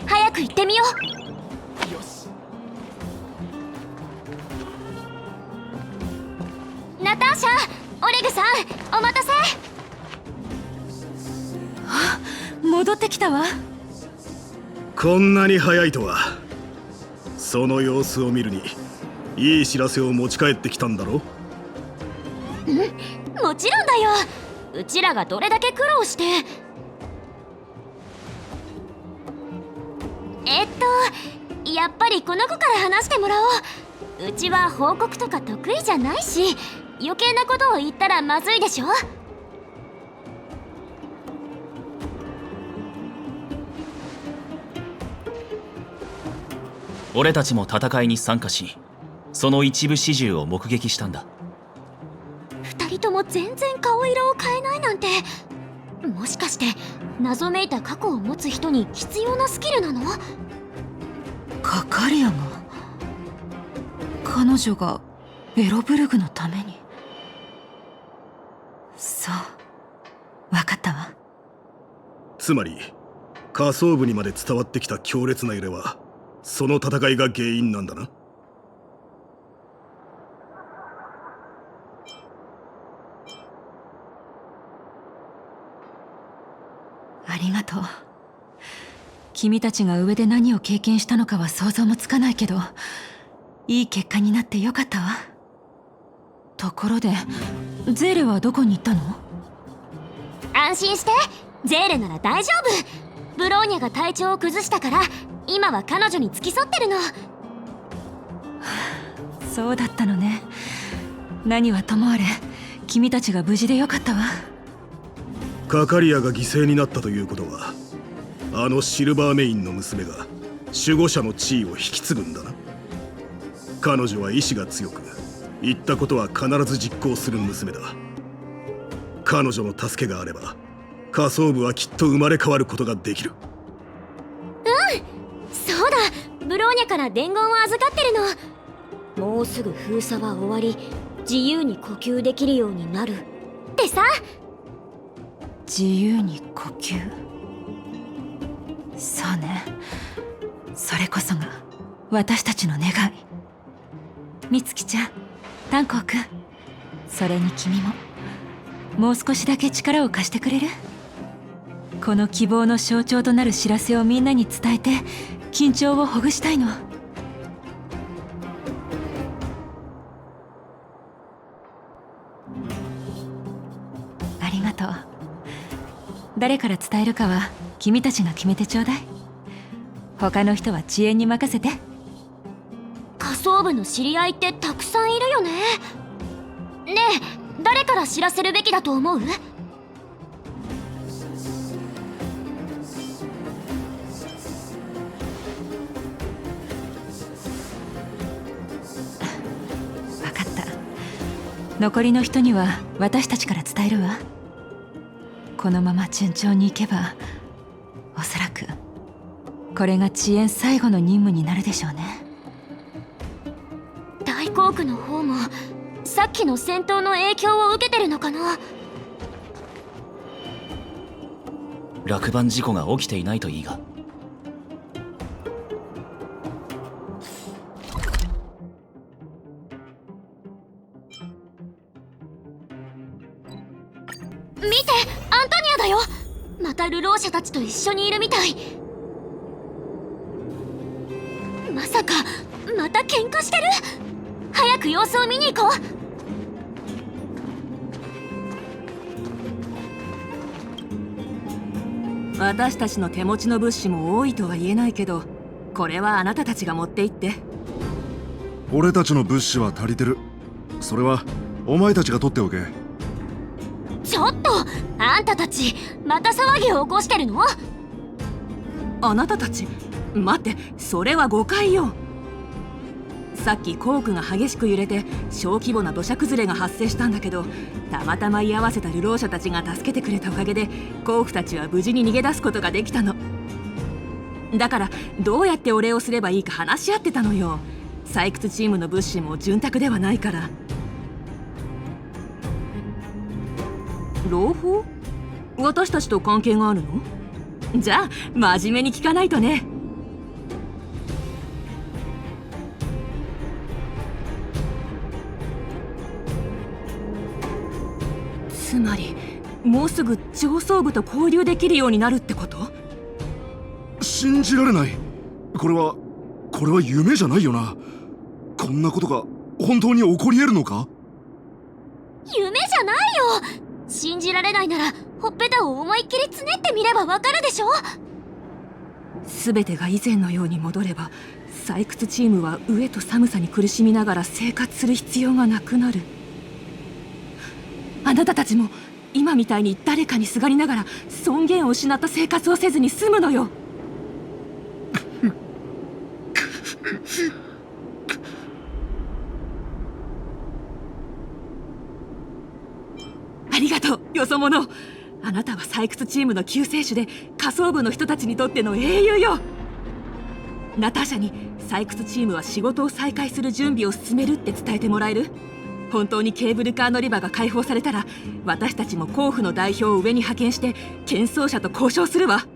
早く行ってみよう。よし。ナターシャ、オレグさん、お待たせ。戻ってきたわ。こんなに早いとは。その様子を見るにいい知らせを持ち帰ってきたんだろ。もちろんだよ。うちらがどれだけ苦労して。やっぱりこの子から話してもらおう。うちは報告とか得意じゃないし、余計なことを言ったらまずいでしょ。俺たちも戦いに参加し、その一部始終を目撃したんだ。二人とも全然顔色を変えないなんて、もしかして謎めいた過去を持つ人に必要なスキルなの？カカリアが彼女がベロブルグのために。そう分かったわ。つまり下層部にまで伝わってきた強烈な揺れはその戦いが原因なんだな。ありがとう。君たちが上で何を経験したのかは想像もつかないけど、いい結果になってよかったわ。ところでゼーレはどこに行ったの？安心して、ゼーレなら大丈夫。ブローニャが体調を崩したから今は彼女に付き添ってるの。そうだったのね。何はともあれ君たちが無事でよかったわ。カカリアが犠牲になったということは、あのシルバーメインの娘が守護者の地位を引き継ぐんだな。彼女は意志が強く、言ったことは必ず実行する娘だ。彼女の助けがあれば下層部はきっと生まれ変わることができる。そうだ、ブローニャから伝言を預かってるの。もうすぐ封鎖は終わり、自由に呼吸できるようになるってさ。自由に呼吸。そうね、それこそが私たちの願い。美月ちゃん、炭鉱くん、それに君ももう少しだけ力を貸してくれる？この希望の象徴となる知らせをみんなに伝えて緊張をほぐしたいの。ありがとう。誰から伝えるかは君たちが決めてちょうだい。他の人は遅延に任せて。下層部の知り合いってたくさんいるよね。ねえ、誰から知らせるべきだと思う？残りの人には私たちから伝えるわ。このまま順調にいけばおそらくこれが遅延最後の任務になるでしょうね。大航区の方もさっきの戦闘の影響を受けてるのかな。落盤事故が起きていないといいが。見て、アントニアだよ。また流浪者たちと一緒にいるみたい。まさかまた喧嘩してる？早く様子を見に行こう。私たちの手持ちの物資も多いとは言えないけど、これはあなたたちが持って行って。俺たちの物資は足りてる。それはお前たちが取っておけ。ちょっと、あんたたちまた騒ぎを起こしてるの？あなたたち、待って、それは誤解よ。さっき工区が激しく揺れて小規模な土砂崩れが発生したんだけど、たまたま居合わせた流浪者たちが助けてくれたおかげで工区たちは無事に逃げ出すことができたの。だからどうやってお礼をすればいいか話し合ってたのよ。採掘チームの物資も潤沢ではないから。朗報？私たちと関係があるの？じゃあ真面目に聞かないとね。つまりもうすぐ上層部と交流できるようになるってこと？信じられない。これは夢じゃないよな。こんなことが本当に起こり得るのか？夢じゃないよ。信じられないならほっぺたを思いっきりつねってみればわかるでしょ。全てが以前のように戻れば、採掘チームは飢えと寒さに苦しみながら生活する必要がなくなる。あなたたちも今みたいに誰かにすがりながら尊厳を失った生活をせずに済むのよ。ありがとう、よそ者。あなたは採掘チームの救世主で下層部の人たちにとっての英雄よ。ナターシャに採掘チームは仕事を再開する準備を進めるって伝えてもらえる？本当にケーブルカー乗り場が解放されたら、私たちも甲府の代表を上に派遣して建装者と交渉するわ。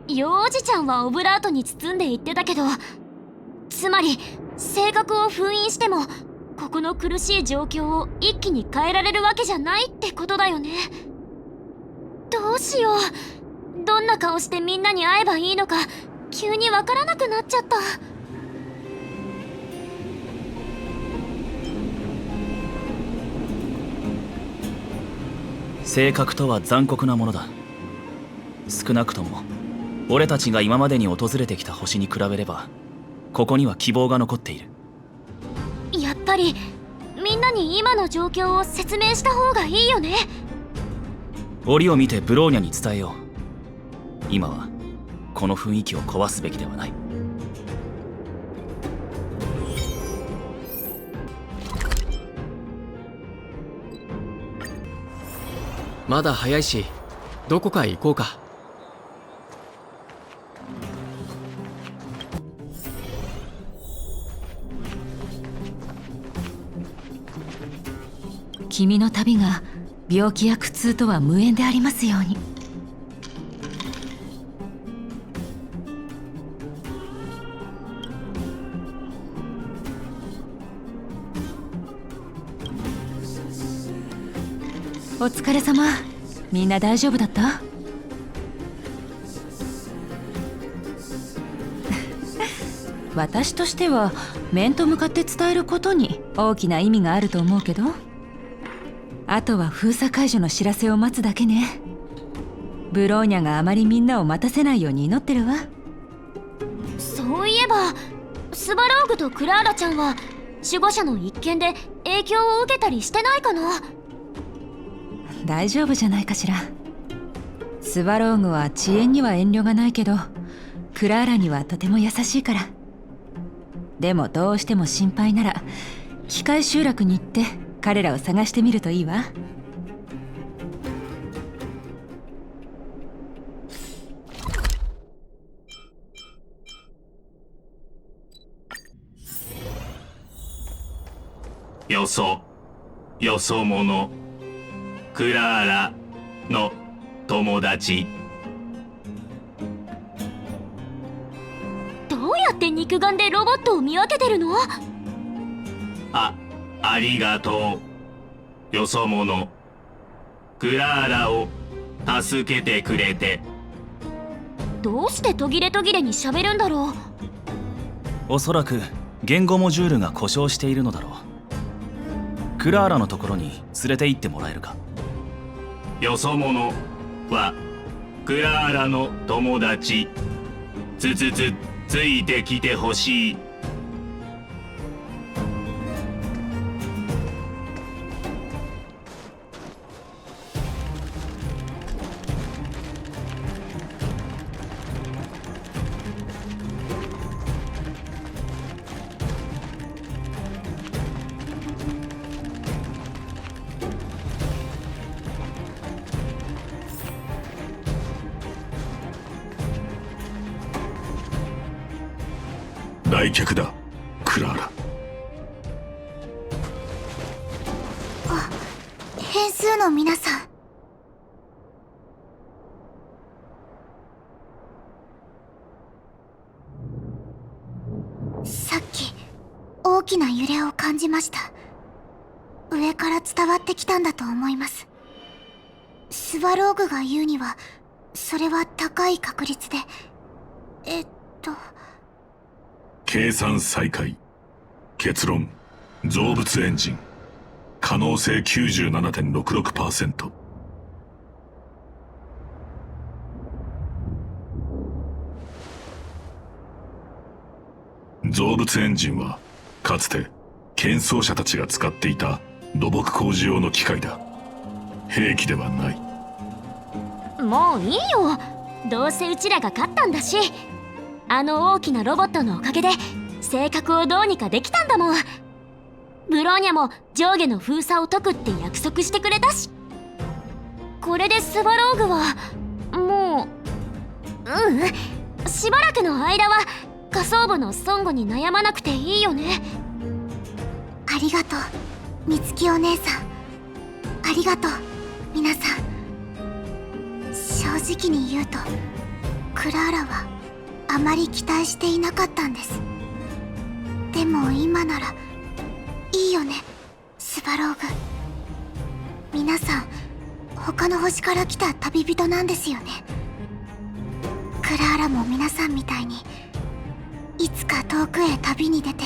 幼児ちゃんはオブラートに包んで言ってたけど、つまり性格を封印してもここの苦しい状況を一気に変えられるわけじゃないってことだよね。どうしよう。どんな顔してみんなに会えばいいのか急にわからなくなっちゃった。性格とは残酷なものだ。少なくとも俺たちが今までに訪れてきた星に比べれば、ここには希望が残っている。やっぱりみんなに今の状況を説明した方がいいよね。折を見てブローニャに伝えよう。今はこの雰囲気を壊すべきではない。まだ早いし、どこかへ行こうか。君の旅が病気や苦痛とは無縁でありますように。お疲れ様。みんな大丈夫だった？私としては面と向かって伝えることに大きな意味があると思うけど、あとは封鎖解除の知らせを待つだけね。ブローニャがあまりみんなを待たせないように祈ってるわ。そういえばスバローグとクラーラちゃんは守護者の一件で影響を受けたりしてないかな？大丈夫じゃないかしら。スバローグは遅延には遠慮がないけど、クラーラにはとても優しいから。でもどうしても心配なら機械集落に行って彼らを探してみるといいわ。よそ者クラーラの友達。どうやって肉眼でロボットを見分けてるの？ありがとう。よそ者クラーラを助けてくれて。どうして途切れ途切れに喋るんだろう。おそらく言語モジュールが故障しているのだろう。クラーラのところに連れて行ってもらえるか？よそ者はクラーラの友達。ついてきてほしい。来客だ、クラーラ。変数の皆さん。さっき大きな揺れを感じました。上から伝わってきたんだと思います。スワローグが言うにはそれは高い確率で計算再開。結論、造物エンジン可能性 97.66%。 造物エンジンはかつて剣装者たちが使っていた土木工事用の機械だ。兵器ではない。もういいよ。どうせうちらが勝ったんだし。あの大きなロボットのおかげで性格をどうにかできたんだもん。ブローニャも上下の封鎖を解くって約束してくれたし。これでスワローグはもうしばらくの間は下層部の孫悟に悩まなくていいよね。ありがとう美月お姉さん。ありがとう皆さん。正直に言うとクラーラはあまり期待していなかったんです。でも今ならいいよねスワローグ。皆さん他の星から来た旅人なんですよね。クラーラも皆さんみたいにいつか遠くへ旅に出て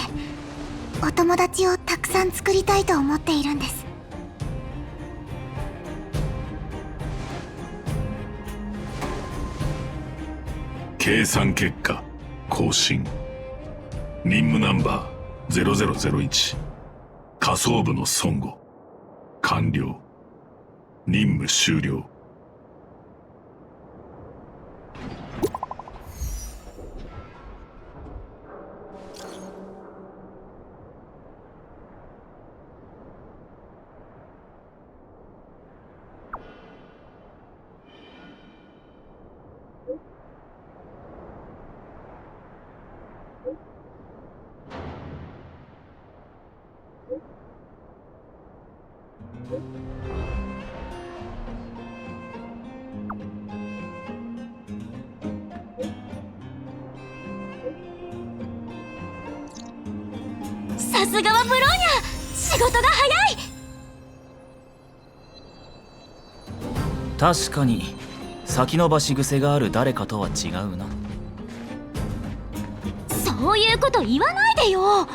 お友達をたくさん作りたいと思っているんです。計算結果更新。任務ナンバー0001下層部の孫悟完了。任務終了。さすがはブローニャ、仕事が早い。確かに先延ばし癖がある誰かとは違うな。そういうこと言わないでよ。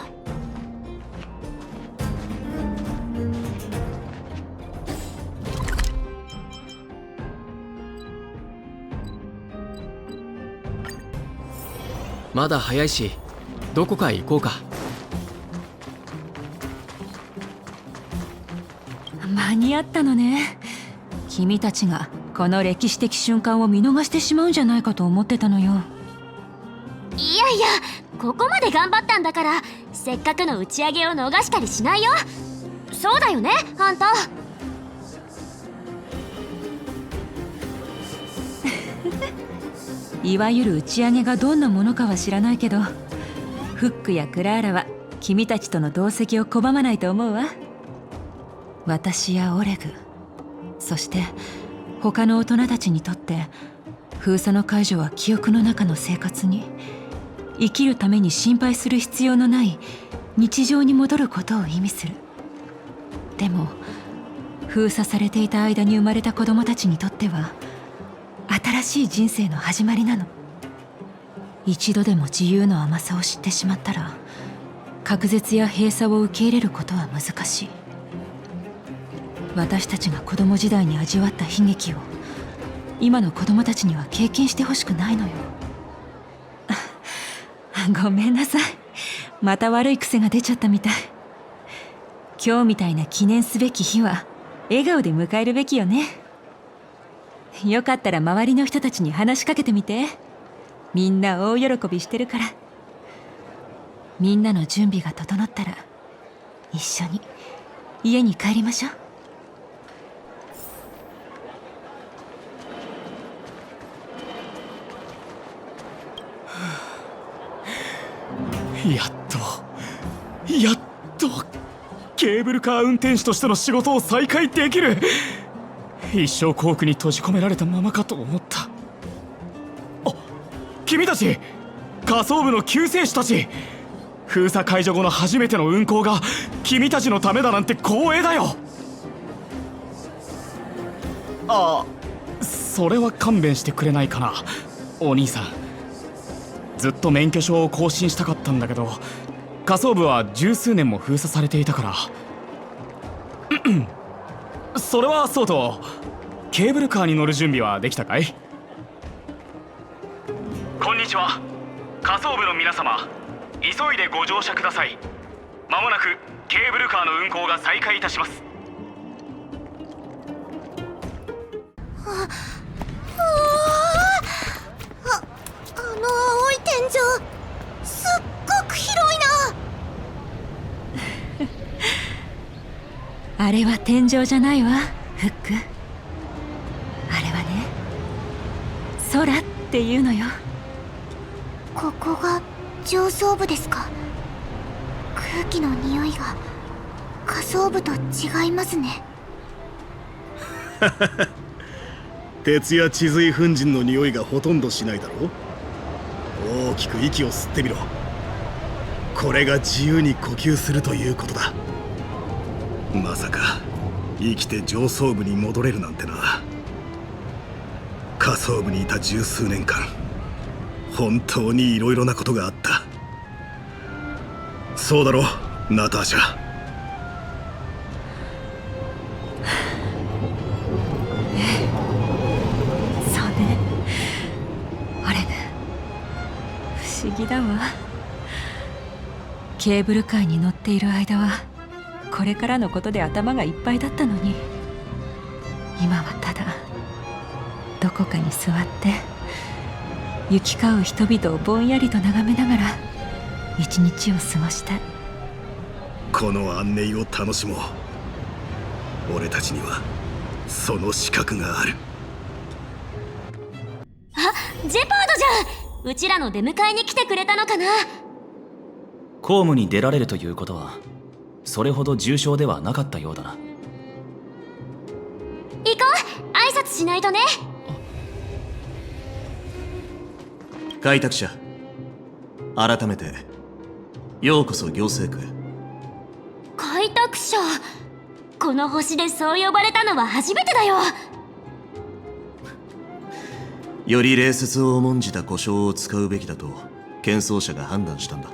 まだ早いし、どこかへ行こうか。間に合ったのね。君たちがこの歴史的瞬間を見逃してしまうんじゃないかと思ってたのよ。いやいや、ここまで頑張ったんだからせっかくの打ち上げを逃したりしないよ。そうだよねあんた。いわゆる打ち上げがどんなものかは知らないけど、フックやクラーラは君たちとの同席を拒まないと思うわ。私やオレグ、そして他の大人たちにとって封鎖の解除は記憶の中の生活に、生きるために心配する必要のない日常に戻ることを意味する。でも封鎖されていた間に生まれた子供たちにとっては新しい人生の始まりなの。一度でも自由の甘さを知ってしまったら、隔絶や閉鎖を受け入れることは難しい。私たちが子供時代に味わった悲劇を今の子供たちには経験してほしくないのよ。ごめんなさい、また悪い癖が出ちゃったみたい。今日みたいな記念すべき日は笑顔で迎えるべきよね。よかったら周りの人たちに話しかけてみて。みんな大喜びしてるから。みんなの準備が整ったら一緒に家に帰りましょう。やっとケーブルカー運転手としての仕事を再開できる。一生校区に閉じ込められたままかと思った。あ、君たち仮想部の救世主たち、封鎖解除後の初めての運行が君たちのためだなんて光栄だよ。あ、それは勘弁してくれないかな、お兄さん。ずっと免許証を更新したかったんだけど、仮想部は十数年も封鎖されていたからそれはそうと、ケーブルカーに乗る準備はできたかい？こんにちは、仮想部の皆様、急いでご乗車ください。まもなくケーブルカーの運行が再開いたします。あの青い天井、すっごく広いな。あれは天井じゃないわ、フック。あれはね、空っていうのよ。ここが上層部ですか？空気の匂いが下層部と違いますね。鉄や地髄粉塵の匂いがほとんどしないだろう。大きく息を吸ってみろ。これが自由に呼吸するということだ。まさか生きて上層部に戻れるなんてな。下層部にいた十数年間、本当にいろいろなことがあった。そうだろ、ナターシャ。そうね、あれね、不思議だわ。ケーブルカーに乗っている間はこれからのことで頭がいっぱいだったのに、今はただどこかに座って行き交う人々をぼんやりと眺めながら一日を過ごしたい。この安寧を楽しもう。俺たちにはその資格がある。あ、ジェパードじゃん。うちらの出迎えに来てくれたのかな。公務に出られるということはそれほど重傷ではなかったようだな。行こう、挨拶しないとね。開拓者、改めてようこそ行政区へ。開拓者、この星でそう呼ばれたのは初めてだよ。より礼節を重んじた呼称を使うべきだと検討者が判断したんだ。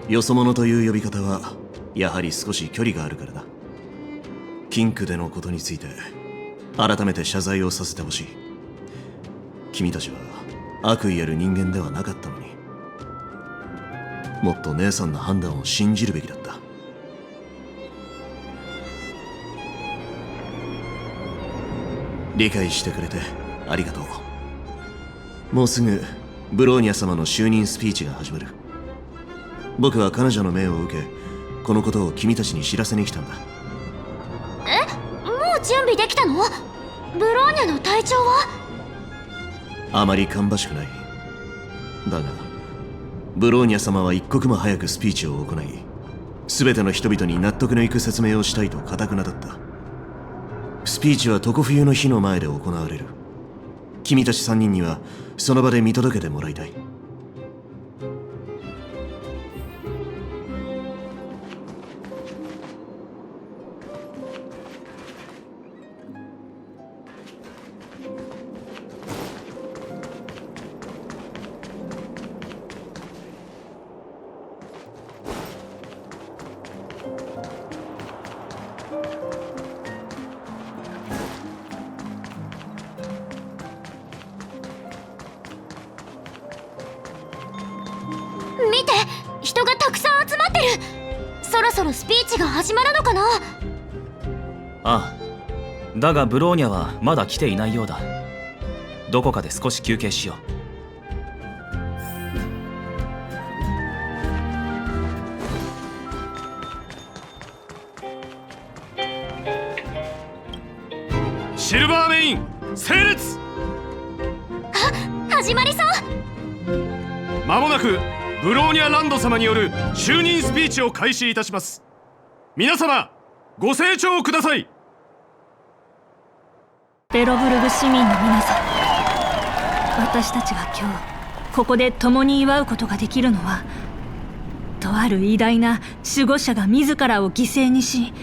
よそ者という呼び方はやはり少し距離があるからだ。禁区でのことについて改めて謝罪をさせてほしい。君たちは悪意ある人間ではなかったのに、もっと姉さんの判断を信じるべきだった。理解してくれてありがとう。もうすぐブローニャ様の就任スピーチが始まる。僕は彼女の命を受け、このことを君たちに知らせに来たんだ。え、もう準備できたの？ブローニャの体調は？あまり芳しくない。だがブローニャ様は一刻も早くスピーチを行い、全ての人々に納得のいく説明をしたいと固くなだった。スピーチは常冬の日の前で行われる。君たち3人にはその場で見届けてもらいたい。人がたくさん集まってる。そろそろスピーチが始まるのかな。ああ、だがブローニャはまだ来ていないようだ。どこかで少し休憩しよう。シルバーメイン整列。始まりそう。まもなくブローニャランド様による就任スピーチを開始いたします。皆様ご清聴ください。ベロブルグ市民の皆さん、私たちが今日ここで共に祝うことができるのは、とある偉大な守護者が自らを犠牲にし、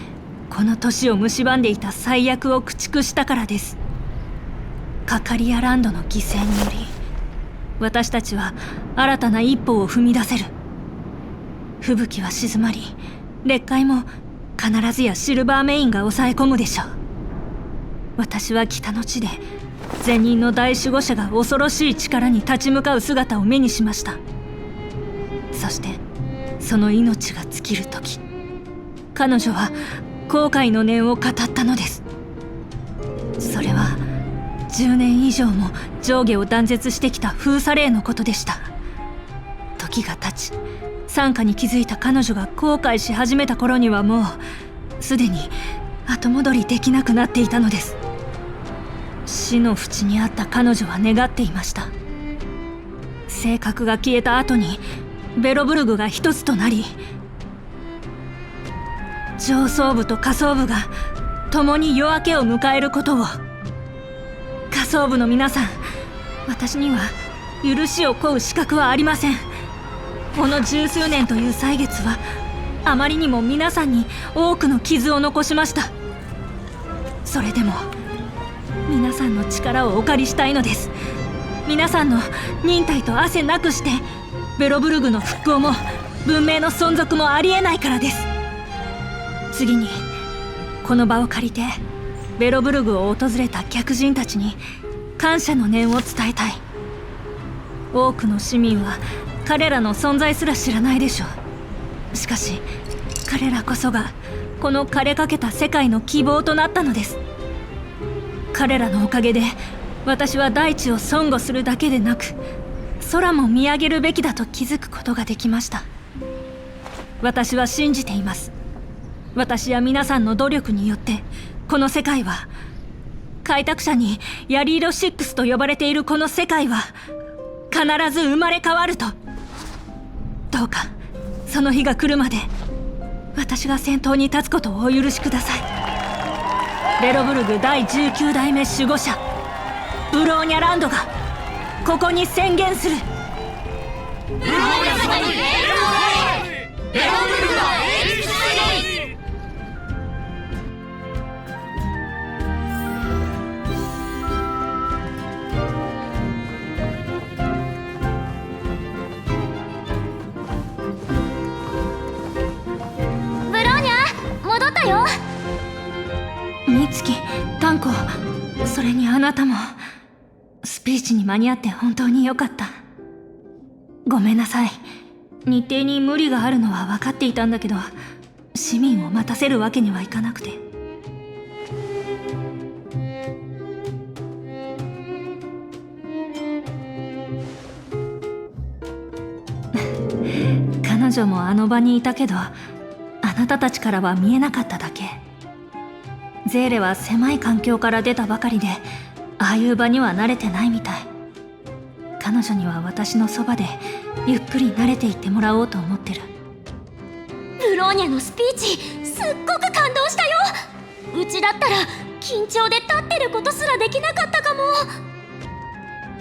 この都市を蝕んでいた災厄を駆逐したからです。カカリアランドの犠牲により、私たちは新たな一歩を踏み出せる。吹雪は静まり、裂解も必ずやシルバーメインが抑え込むでしょう。私は北の地で前任の大守護者が恐ろしい力に立ち向かう姿を目にしました。そしてその命が尽きる時、彼女は後悔の念を語ったのです。それは10年以上も上下を断絶してきた封鎖令のことでした。時が経ち、惨禍に気づいた彼女が後悔し始めた頃にはもうすでに後戻りできなくなっていたのです。死の淵にあった彼女は願っていました。性格が消えた後にベロブルグが一つとなり、上層部と下層部が共に夜明けを迎えることを。下層部の皆さん、私には許しを請う資格はありません。この十数年という歳月はあまりにも皆さんに多くの傷を残しました。それでも皆さんの力をお借りしたいのです。皆さんの忍耐と汗なくしてベロブルグの復興も文明の存続もありえないからです。次にこの場を借りてベロブルグを訪れた客人たちに感謝の念を伝えたい。多くの市民は彼らの存在すら知らないでしょう。しかし彼らこそがこの枯れかけた世界の希望となったのです。彼らのおかげで私は大地を尊護するだけでなく、空も見上げるべきだと気づくことができました。私は信じています。私や皆さんの努力によってこの世界は、開拓者にヤリーロ6と呼ばれているこの世界は必ず生まれ変わると。どうかその日が来るまで私が先頭に立つことをお許しください。ベロブルグ第19代目守護者ブローニャランドがここに宣言する。ブローニャ様にベロブルグは永久に。戻ったよ。美月、炭鉱、それにあなたも。スピーチに間に合って本当によかった。ごめんなさい。日程に無理があるのは分かっていたんだけど、市民を待たせるわけにはいかなくて。彼女もあの場にいたけど、あなたたちからは見えなかっただけ。ゼーレは狭い環境から出たばかりで、ああいう場には慣れてないみたい。彼女には私のそばでゆっくり慣れていってもらおうと思ってる。ブローニャのスピーチすっごく感動したよ。うちだったら緊張で立ってることすらできなかったかも。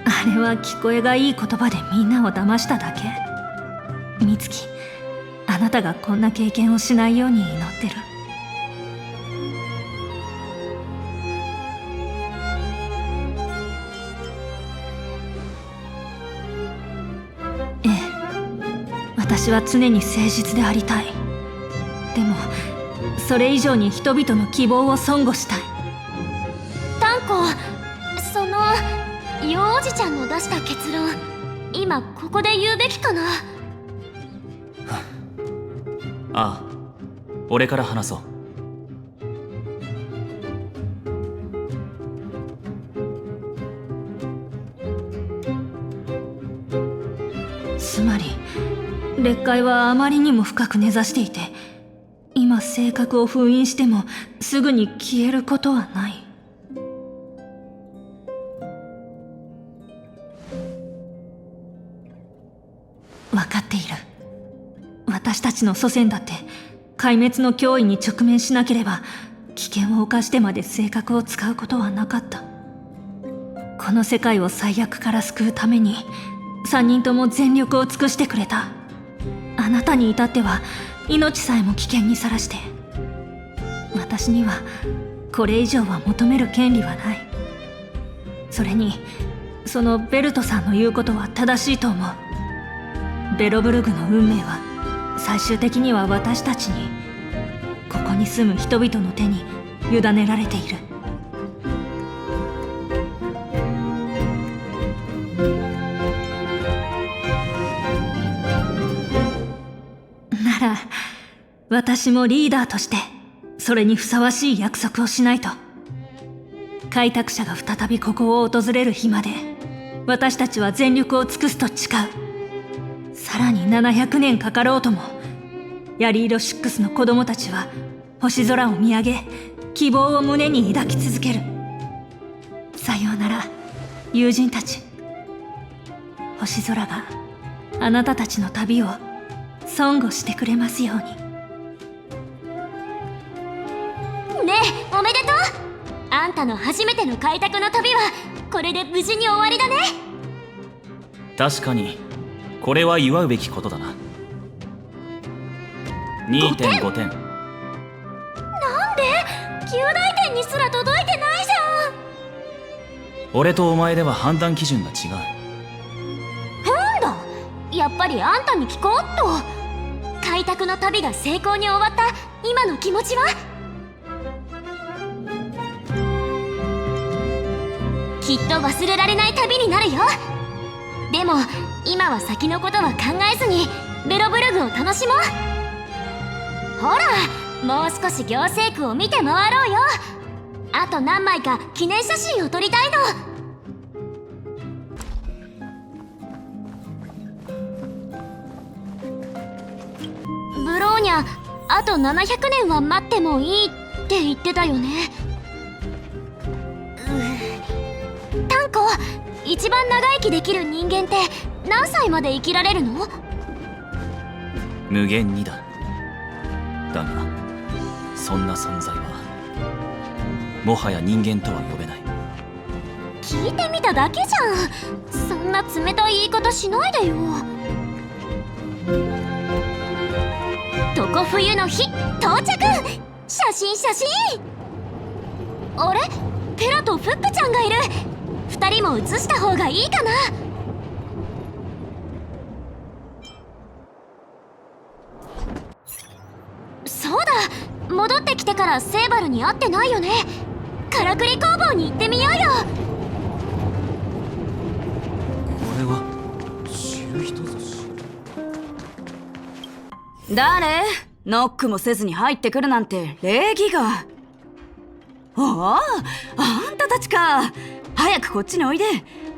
あれは聞こえがいい言葉でみんなを騙しただけ。美月、あなたがこんな経験をしないように祈ってる。ええ、私は常に誠実でありたい。でもそれ以上に人々の希望を尊護したい。炭鉱、その幼児ちゃんの出した結論、今ここで言うべきかな。ああ、俺から話そう。つまり裂解はあまりにも深く根ざしていて、今性格を封印してもすぐに消えることはない。分かっている。私たちの祖先だって壊滅の脅威に直面しなければ危険を冒してまで性格を使うことはなかった。この世界を最悪から救うために3人とも全力を尽くしてくれた。あなたに至っては命さえも危険にさらして。私にはこれ以上は求める権利はない。それにそのベルトさんの言うことは正しいと思う。ベロブルグの運命は最終的には私たちに、ここに住む人々の手に委ねられている。なら私もリーダーとしてそれにふさわしい約束をしないと。開拓者が再びここを訪れる日まで私たちは全力を尽くすと誓う。さらに700年かかろうともヤリーロ6の子供たちは星空を見上げ希望を胸に抱き続ける。さようなら友人たち。星空があなたたちの旅を尊護してくれますように。ねえ、おめでとう。あんたの初めての開拓の旅はこれで無事に終わりだね。確かにこれは祝うべきことだな。2.5 点。なんで9大点にすら届いてないじゃん。俺とお前では判断基準が違う。なんだ、やっぱりあんたに聞こうっと。開拓の旅が成功に終わった今の気持ちは？きっと忘れられない旅になるよ。でも今は先のことは考えずにベロブルグを楽しもう。ほら、もう少し行政区を見て回ろうよ。あと何枚か記念写真を撮りたいの。ブローニャ、あと700年は待ってもいいって言ってたよね。タンコ、一番長生きできる人間って何歳まで生きられるの？無限にだ。だがそんな存在はもはや人間とは呼べない。聞いてみただけじゃん。そんな冷たい言い方しないでよ。常冬の日到着。写真。あれ、ペラとフックちゃんがいる。2人も写した方がいいかな。そうだ、戻ってきてからセーバルに会ってないよね。からくり工房に行ってみようよ。これは知る人ぞ知る。誰？ノックもせずに入ってくるなんて礼儀が。あんたたちか。早くこっちにおいで。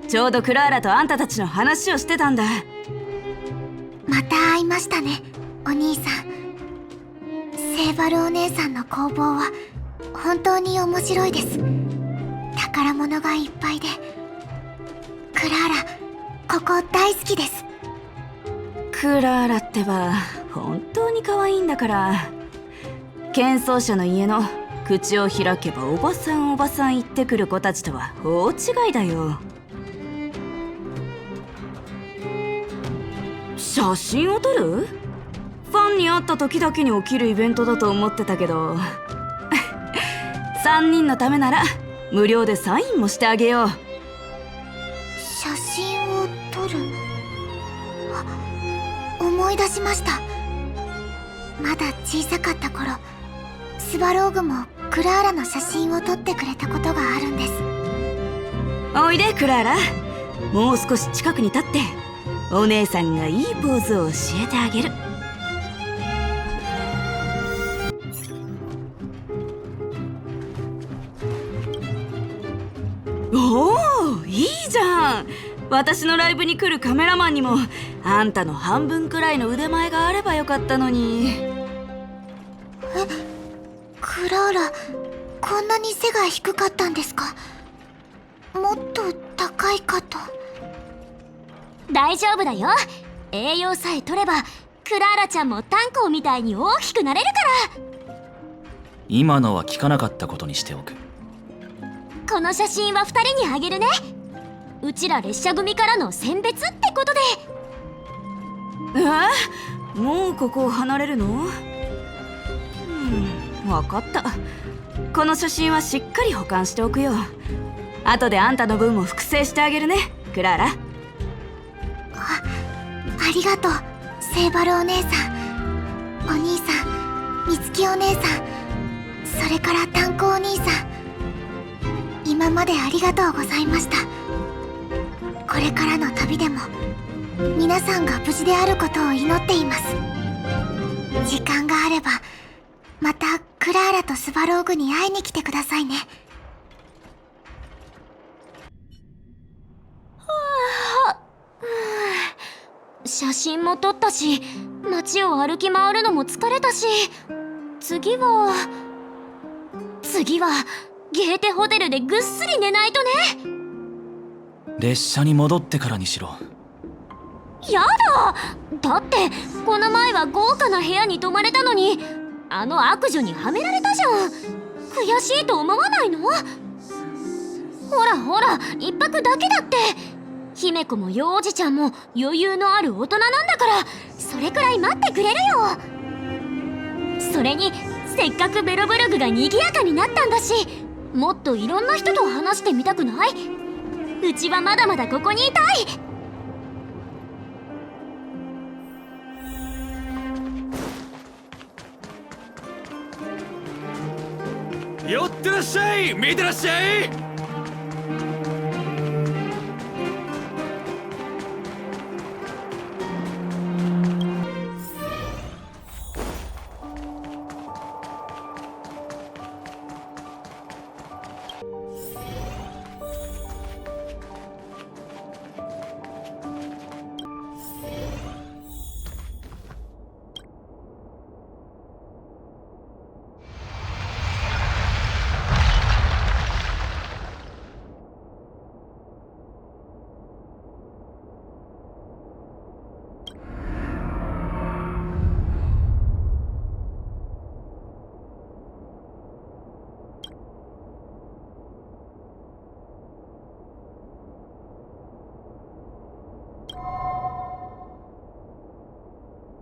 ちょうどクラーラとあんたたちの話をしてたんだ。また会いましたね、お兄さん。セーバルお姉さんの工房は本当に面白いです。宝物がいっぱいで。クラーラ、ここ大好きです。クラーラってば本当に可愛いんだから。喧騒者の家の口を開けばおばさん言ってくる子たちとは大違いだよ。写真を撮る？ファンに会った時だけに起きるイベントだと思ってたけど3人のためなら無料でサインもしてあげよう。写真を撮る？思い出しました。まだ小さかった頃、スバローグもクラーラの写真を撮ってくれたことがあるんです。おいでクラーラ、もう少し近くに立ってお姉さんがいいポーズを教えてあげる。いいじゃん。私のライブに来るカメラマンにもあんたの半分くらいの腕前があればよかったのに。クラーラ、こんなに背が低かったんですか？もっと高いかと。大丈夫だよ。栄養さえ取ればクラーラちゃんもタンコウみたいに大きくなれるから。今のは聞かなかったことにしておく。この写真は2人にあげるね。うちら列車組からの選別ってことで。もうここを離れるの？分かった。この写真はしっかり保管しておくよ。後であんたの分も複製してあげるね、クラーラ。ありがとう、セイバルお姉さん、お兄さん、ミツキお姉さん、それからタンコお兄さん、今までありがとうございました。これからの旅でも皆さんが無事であることを祈っています。時間があればまたクラーラとスバローグに会いに来てくださいね。写真も撮ったし、街を歩き回るのも疲れたし、次はゲーテホテルでぐっすり寝ないとね。列車に戻ってからにしろ。やだ、だってこの前は豪華な部屋に泊まれたのに、あの悪女にはめられたじゃん。悔しいと思わないの？ほらほら、一泊だけだって。姫子も幼児ちゃんも余裕のある大人なんだから、それくらい待ってくれるよ。それにせっかくベロブルグが賑やかになったんだし、もっといろんな人と話してみたくない？うちはまだまだここにいたい。寄ってらっしゃい、見てらっしゃい。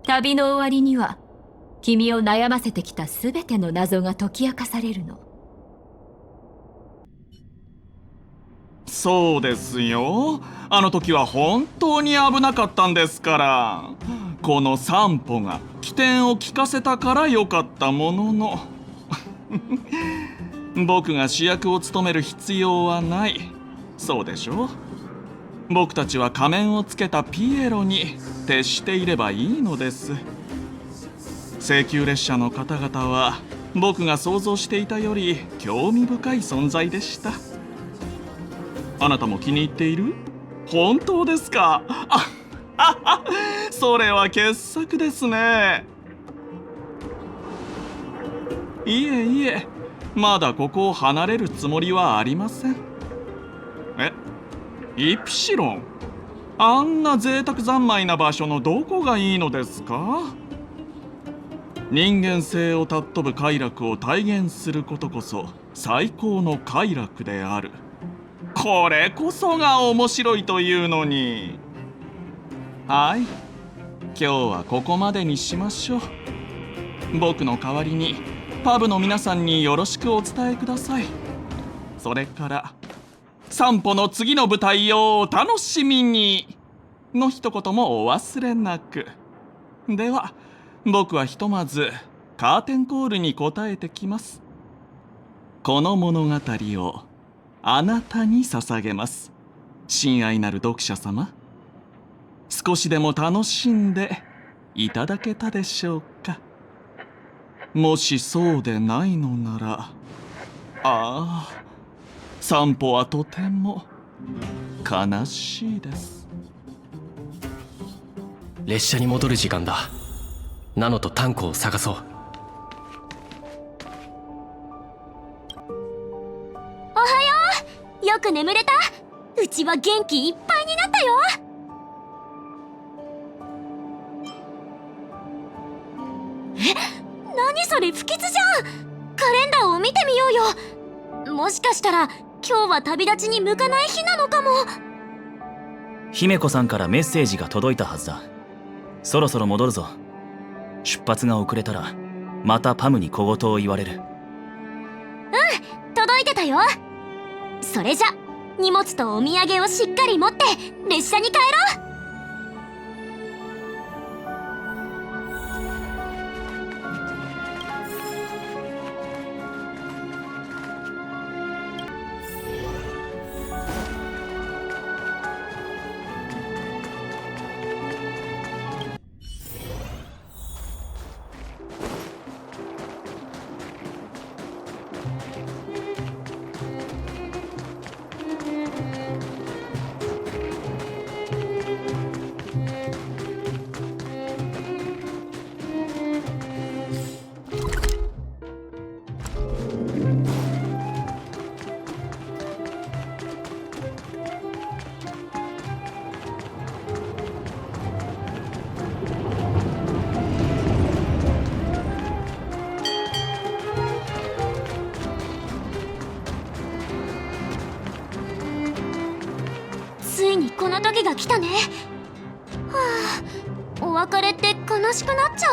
旅の終わりには君を悩ませてきた全ての謎が解き明かされるの。そうですよ。あの時は本当に危なかったんですから。この散歩が起点を聞かせたからよかったものの僕が主役を務める必要はない。そうでしょ？僕たちは仮面をつけたピエロに徹していればいいのです。請求列車の方々は僕が想像していたより興味深い存在でした。あなたも気に入っている？本当ですか？それは傑作ですね。いえいえ、まだここを離れるつもりはありません。イプシロン、あんな贅沢三昧な場所のどこがいいのですか？人間性を尊ぶ快楽を体現することこそ最高の快楽である。これこそが面白いというのに。はい、今日はここまでにしましょう。僕の代わりにパブの皆さんによろしくお伝えください。それから散歩の次の舞台をお楽しみにの一言もお忘れなく。では僕はひとまずカーテンコールに答えてきます。この物語をあなたに捧げます。親愛なる読者様、少しでも楽しんでいただけたでしょうか。もしそうでないのなら、散歩はとても悲しいです。列車に戻る時間だ。ナノとタンコを探そう。おはよう。よく眠れた？うちは元気いっぱいになったよ。え、何それ不吉じゃん。カレンダーを見てみようよ。もしかしたら今日は旅立ちに向かない日なのかも。姫子さんからメッセージが届いたはずだ。そろそろ戻るぞ。出発が遅れたらまたパムに小言を言われる。うん、届いてたよ。それじゃ荷物とお土産をしっかり持って列車に帰ろう。ついにこの時が来たね。はあ、お別れって悲しくなっちゃ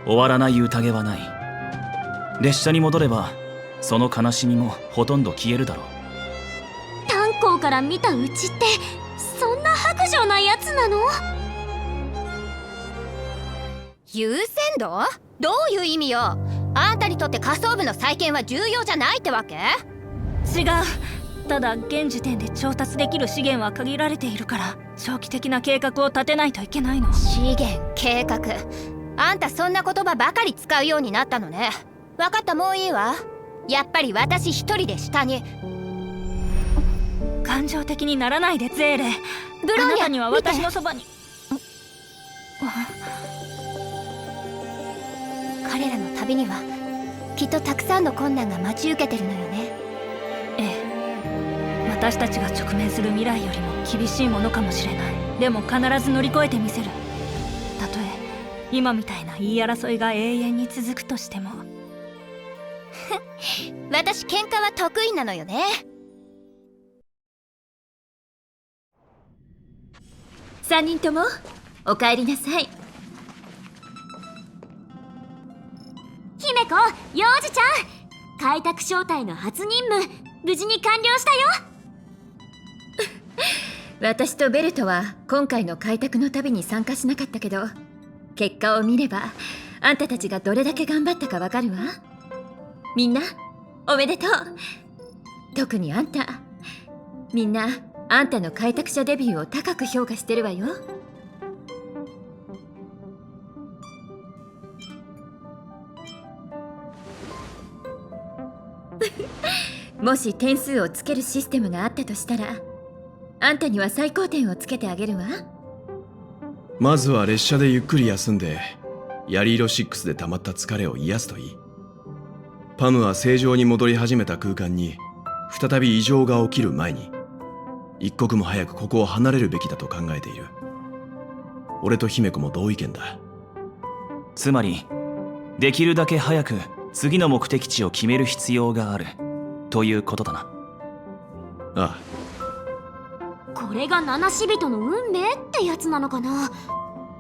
う。終わらない宴はない。列車に戻ればその悲しみもほとんど消えるだろう。炭鉱から見たうちってそんな薄情なやつなの？優先度？どういう意味よ。あんたにとって下層部の再建は重要じゃないってわけ？違う。ただ現時点で調達できる資源は限られているから長期的な計画を立てないといけないの。資源計画、あんたそんな言葉ばかり使うようになったのね。分かった、もういいわ。やっぱり私一人で下に。感情的にならないでゼーレ。ブローニャ、あなたには私のそばに。彼らの旅にはきっとたくさんの困難が待ち受けてるのよね。ええ、私たちが直面する未来よりも厳しいものかもしれない。でも必ず乗り越えてみせる。たとえ今みたいな言い争いが永遠に続くとしても。私喧嘩は得意なのよね。3人ともお帰りなさい。姫子、幼児ちゃん、開拓招待の初任務無事に完了したよ。私とベルトは今回の開拓の旅に参加しなかったけど、結果を見ればあんたたちがどれだけ頑張ったかわかるわ。みんなおめでとう。特にあんた。みんなあんたの開拓者デビューを高く評価してるわよ。もし点数をつけるシステムがあったとしたら、あんたには最高点をつけてあげるわ。まずは列車でゆっくり休んで槍色6で溜まった疲れを癒すといい。パムは正常に戻り始めた空間に再び異常が起きる前に一刻も早くここを離れるべきだと考えている。俺と姫子も同意見だ。つまりできるだけ早く次の目的地を決める必要があるということだな。ああ。これが七死人の運命ってやつなのかな。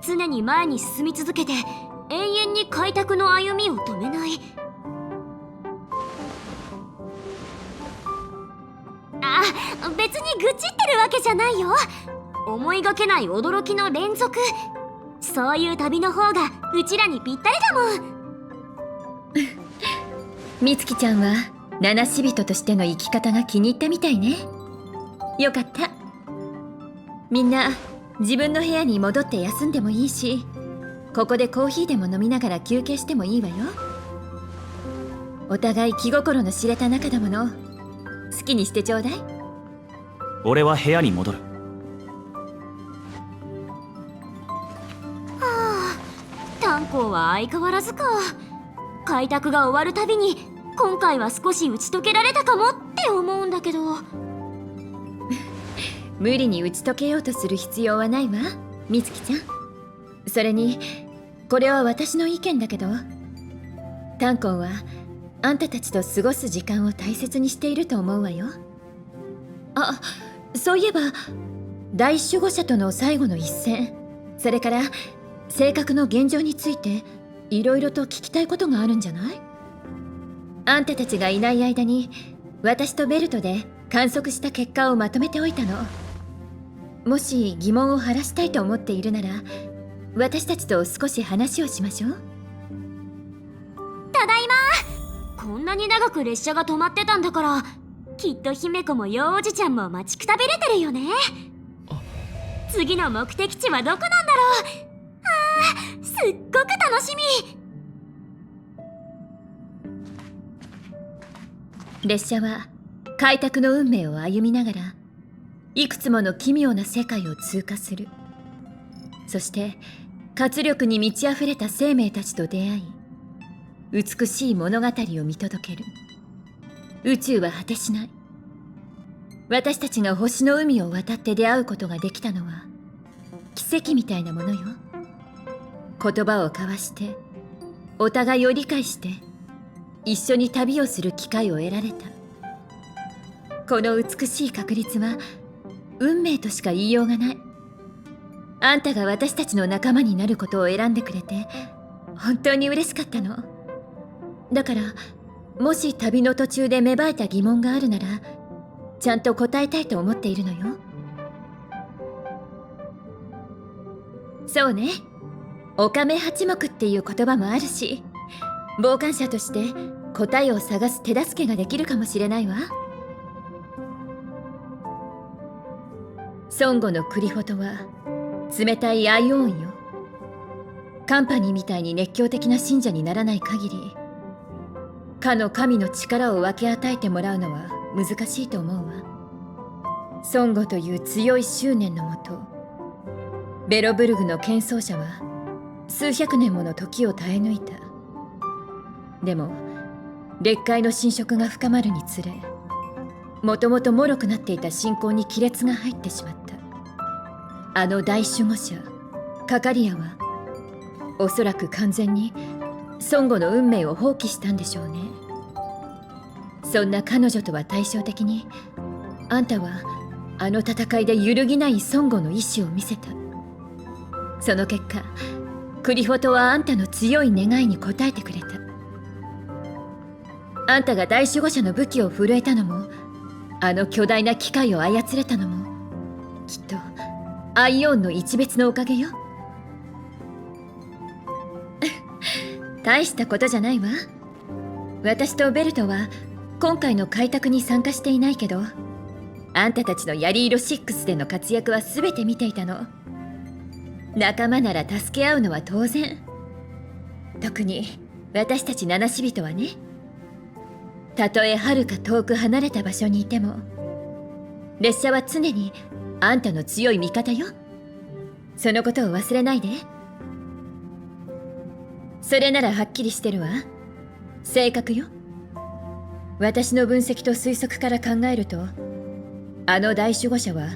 常に前に進み続けて永遠に開拓の歩みを止めない。あ、別に愚痴ってるわけじゃないよ。思いがけない驚きの連続。そういう旅の方がうちらにぴったりだもん。みつきちゃんは七死人としての生き方が気に入ったみたいね。よかった。みんな自分の部屋に戻って休んでもいいし、ここでコーヒーでも飲みながら休憩してもいいわよ。お互い気心の知れた仲だもの。好きにしてちょうだい。俺は部屋に戻る。炭鉱は相変わらずか。開拓が終わるたびに今回は少し打ち解けられたかもって思うんだけど。無理に打ち解けようとする必要はないわ、美月ちゃん。それにこれは私の意見だけど、炭鉱はあんたたちと過ごす時間を大切にしていると思うわよ。あ、そういえば大守護者との最後の一戦、それから性格の現状についていろいろと聞きたいことがあるんじゃない？あんたたちがいない間に私とベルトで観測した結果をまとめておいたの。もし疑問を晴らしたいと思っているなら、私たちと少し話をしましょう。ただいま。こんなに長く列車が止まってたんだから、きっと姫子もようじちゃんも待ちくたびれてるよね。次の目的地はどこなんだろう。すっごく楽しみ。列車は開拓の運命を歩みながらいくつもの奇妙な世界を通過する。そして活力に満ち溢れた生命たちと出会い、美しい物語を見届ける。宇宙は果てしない。私たちが星の海を渡って出会うことができたのは奇跡みたいなものよ。言葉を交わしてお互いを理解して一緒に旅をする機会を得られた。この美しい確率は運命としか言いようがない。あんたが私たちの仲間になることを選んでくれて本当に嬉しかったの。だからもし旅の途中で芽生えた疑問があるならちゃんと答えたいと思っているのよ。そうね、オカメ八目っていう言葉もあるし、傍観者として答えを探す手助けができるかもしれないわ。孫悟のクリフォトは冷たいアイオーンよ。カンパニーみたいに熱狂的な信者にならない限り、かの神の力を分け与えてもらうのは難しいと思うわ。孫悟という強い執念のもと、ベロブルグの剣奏者は数百年もの時を耐え抜いた。でも裂解の侵食が深まるにつれ、もともと脆くなっていた信仰に亀裂が入ってしまった。あの大守護者カカリアはおそらく完全に孫悟の運命を放棄したんでしょうね。そんな彼女とは対照的に、あんたはあの戦いで揺るぎない孫悟の意志を見せた。その結果クリフォトはあんたの強い願いに応えてくれた。あんたが大守護者の武器を震えたのも、あの巨大な機械を操れたのも、きっとアイオンの一別のおかげよ。大したことじゃないわ。私とベルトは今回の開拓に参加していないけど、あんたたちの槍色6での活躍は全て見ていたの。仲間なら助け合うのは当然。特に私たち七死人はね。たとえ遥か遠く離れた場所にいても、列車は常にあんたの強い味方よ。そのことを忘れないで。それならはっきりしてるわ。性格よ。私の分析と推測から考えると、あの大守護者は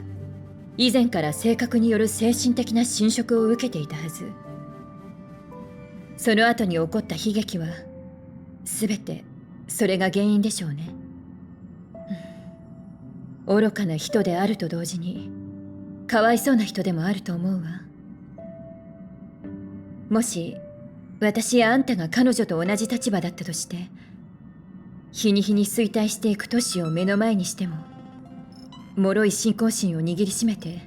以前から性格による精神的な侵食を受けていたはず。その後に起こった悲劇は全てそれが原因でしょうね。愚かな人であると同時にかわいそうな人でもあると思うわ。もし私やあんたが彼女と同じ立場だったとして、日に日に衰退していく都市を目の前にしても、脆い信仰心を握りしめて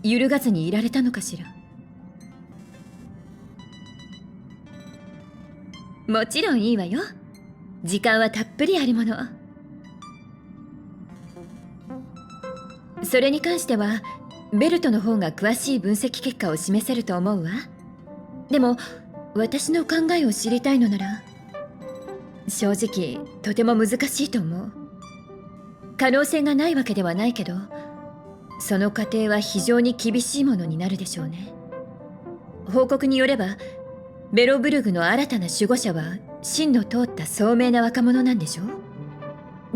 揺るがずにいられたのかしら。もちろんいいわよ。時間はたっぷりあるもの。それに関してはベルトの方が詳しい分析結果を示せると思うわ。でも私の考えを知りたいのなら、正直とても難しいと思う。可能性がないわけではないけど、その過程は非常に厳しいものになるでしょうね。報告によればベロブルグの新たな守護者は芯の通った聡明な若者なんでしょ。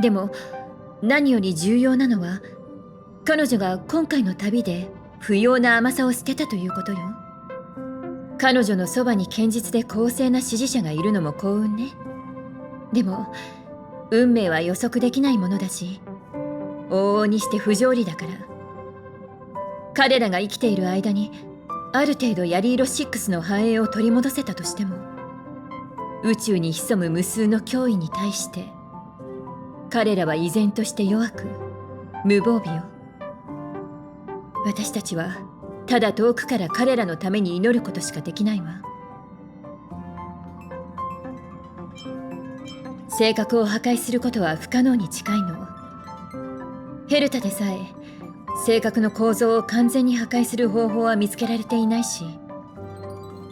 でも何より重要なのは彼女が今回の旅で不要な甘さを捨てたということよ。彼女のそばに堅実で公正な支持者がいるのも幸運ね。でも運命は予測できないものだし、往々にして不条理だから。彼らが生きている間にある程度ヤリーロ6の繁栄を取り戻せたとしても、宇宙に潜む無数の脅威に対して彼らは依然として弱く無防備よ。私たちはただ遠くから彼らのために祈ることしかできないわ。性格を破壊することは不可能に近いの。ヘルタでさえ性格の構造を完全に破壊する方法は見つけられていないし、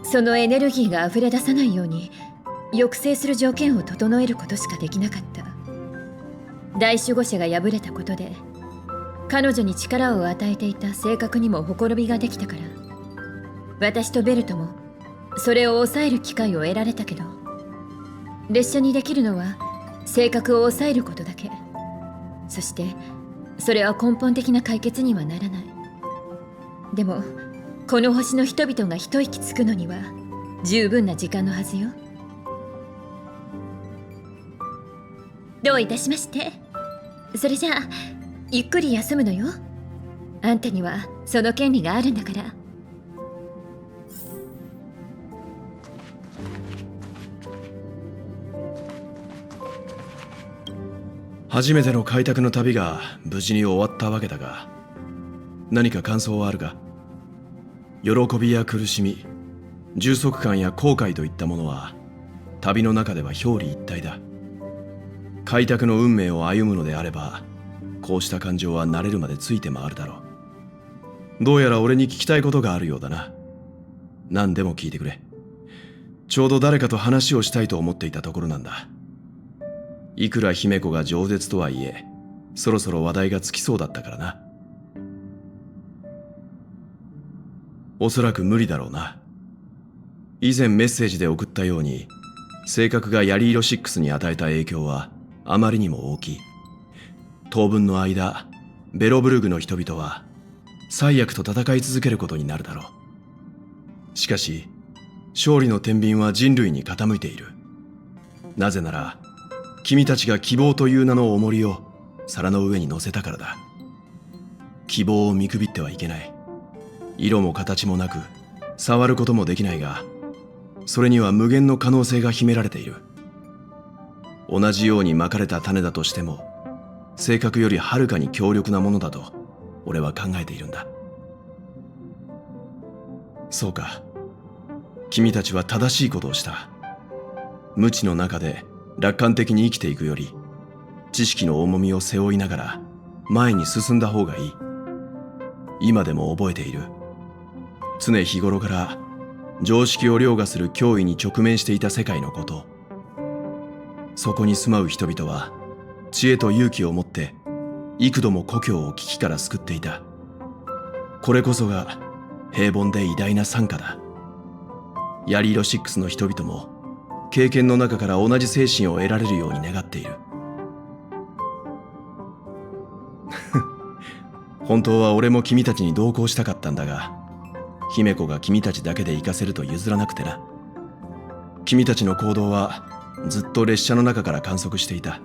そのエネルギーが溢れ出さないように抑制する条件を整えることしかできなかった。大守護者が敗れたことで彼女に力を与えていた性格にもほころびができたから、私とベルトもそれを抑える機会を得られたけど、列車にできるのは性格を抑えることだけ。そしてそれは根本的な解決にはならない。でもこの星の人々が一息つくのには十分な時間のはずよ。どういたしまして。それじゃあゆっくり休むのよ。あんたにはその権利があるんだから。初めての開拓の旅が無事に終わったわけだが、何か感想はあるか？喜びや苦しみ、充足感や後悔といったものは旅の中では表裏一体だ。開拓の運命を歩むのであれば、こうした感情は慣れるまでついて回るだろう。どうやら俺に聞きたいことがあるようだな。何でも聞いてくれ。ちょうど誰かと話をしたいと思っていたところなんだ。いくら姫子が饒舌とはいえ、そろそろ話題がつきそうだったからな。おそらく無理だろうな。以前メッセージで送ったように、性格がヤリーロ6に与えた影響はあまりにも大きい。当分の間、ベロブルグの人々は災悪と戦い続けることになるだろう。しかし、勝利の天秤は人類に傾いている。なぜなら、君たちが希望という名の重りを皿の上に乗せたからだ。希望を見くびってはいけない。色も形もなく、触ることもできないが、それには無限の可能性が秘められている。同じようにまかれた種だとしても、性格よりはるかに強力なものだと俺は考えているんだ。そうか。君たちは正しいことをした。無知の中で楽観的に生きていくより、知識の重みを背負いながら前に進んだ方がいい。今でも覚えている。常日頃から常識を凌駕する脅威に直面していた世界のこと。そこに住まう人々は知恵と勇気を持って幾度も故郷を危機から救っていた。これこそが平凡で偉大な賛歌だ。ヤリーロ6の人々も経験の中から同じ精神を得られるように願っている。本当は俺も君たちに同行したかったんだが、姫子が君たちだけで行かせると譲らなくてな。君たちの行動はずっと列車の中から観測していた。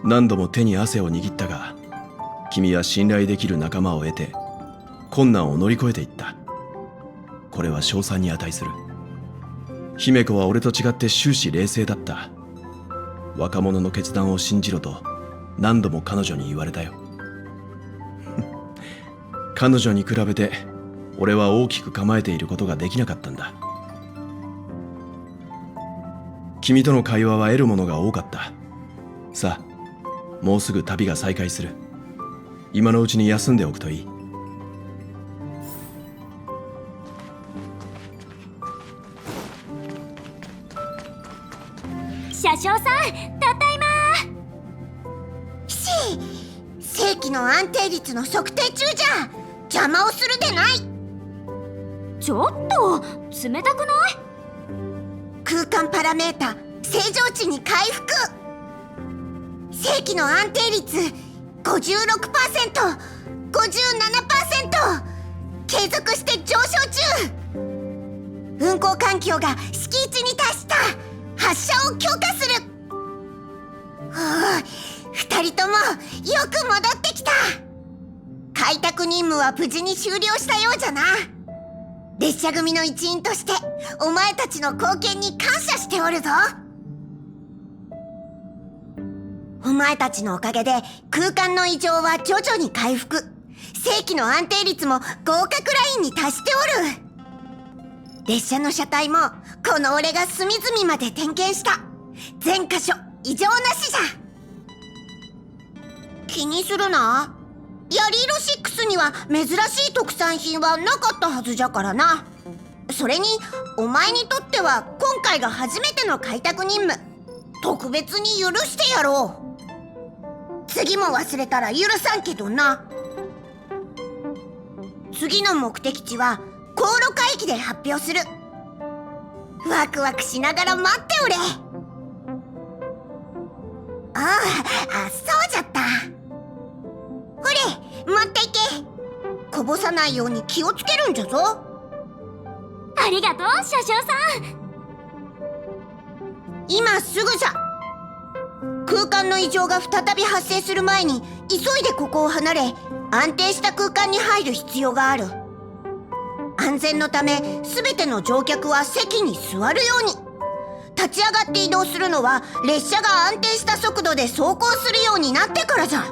何度も手に汗を握ったが、君は信頼できる仲間を得て困難を乗り越えていった。これは称賛に値する。姫子は俺と違って終始冷静だった。若者の決断を信じろと何度も彼女に言われたよ。彼女に比べて俺は大きく構えていることができなかったんだ。君との会話は得るものが多かった。さあ、もうすぐ旅が再開する。今のうちに休んでおくといい。車掌さん、ただいま。騎士、聖気の安定率の測定中じゃ。邪魔をするでない。ちょっと冷たくない？空間パラメータ正常値に回復。正規の安定率 56%、57%、継続して上昇中。運行環境が敷地に達した。発射を許可する。2人ともよく戻ってきた。開拓任務は無事に終了したようじゃな。列車組の一員としてお前たちの貢献に感謝しておるぞ。お前たちのおかげで空間の異常は徐々に回復。正規の安定率も合格ラインに達しておる。列車の車体もこの俺が隅々まで点検した。全箇所異常なしじゃ。気にするな。ヤリーロ6には珍しい特産品はなかったはずじゃからな。それにお前にとっては今回が初めての開拓任務。特別に許してやろう。次も忘れたら許さんけどな。次の目的地は航路会議で発表する。ワクワクしながら待っておれ。そうじゃった。ほれ、持っていけ。こぼさないように気をつけるんじゃぞ。ありがとう、車掌さん。今すぐじゃ。空間の異常が再び発生する前に急いでここを離れ、安定した空間に入る必要がある。安全のため全ての乗客は席に座るように。立ち上がって移動するのは列車が安定した速度で走行するようになってからじゃ。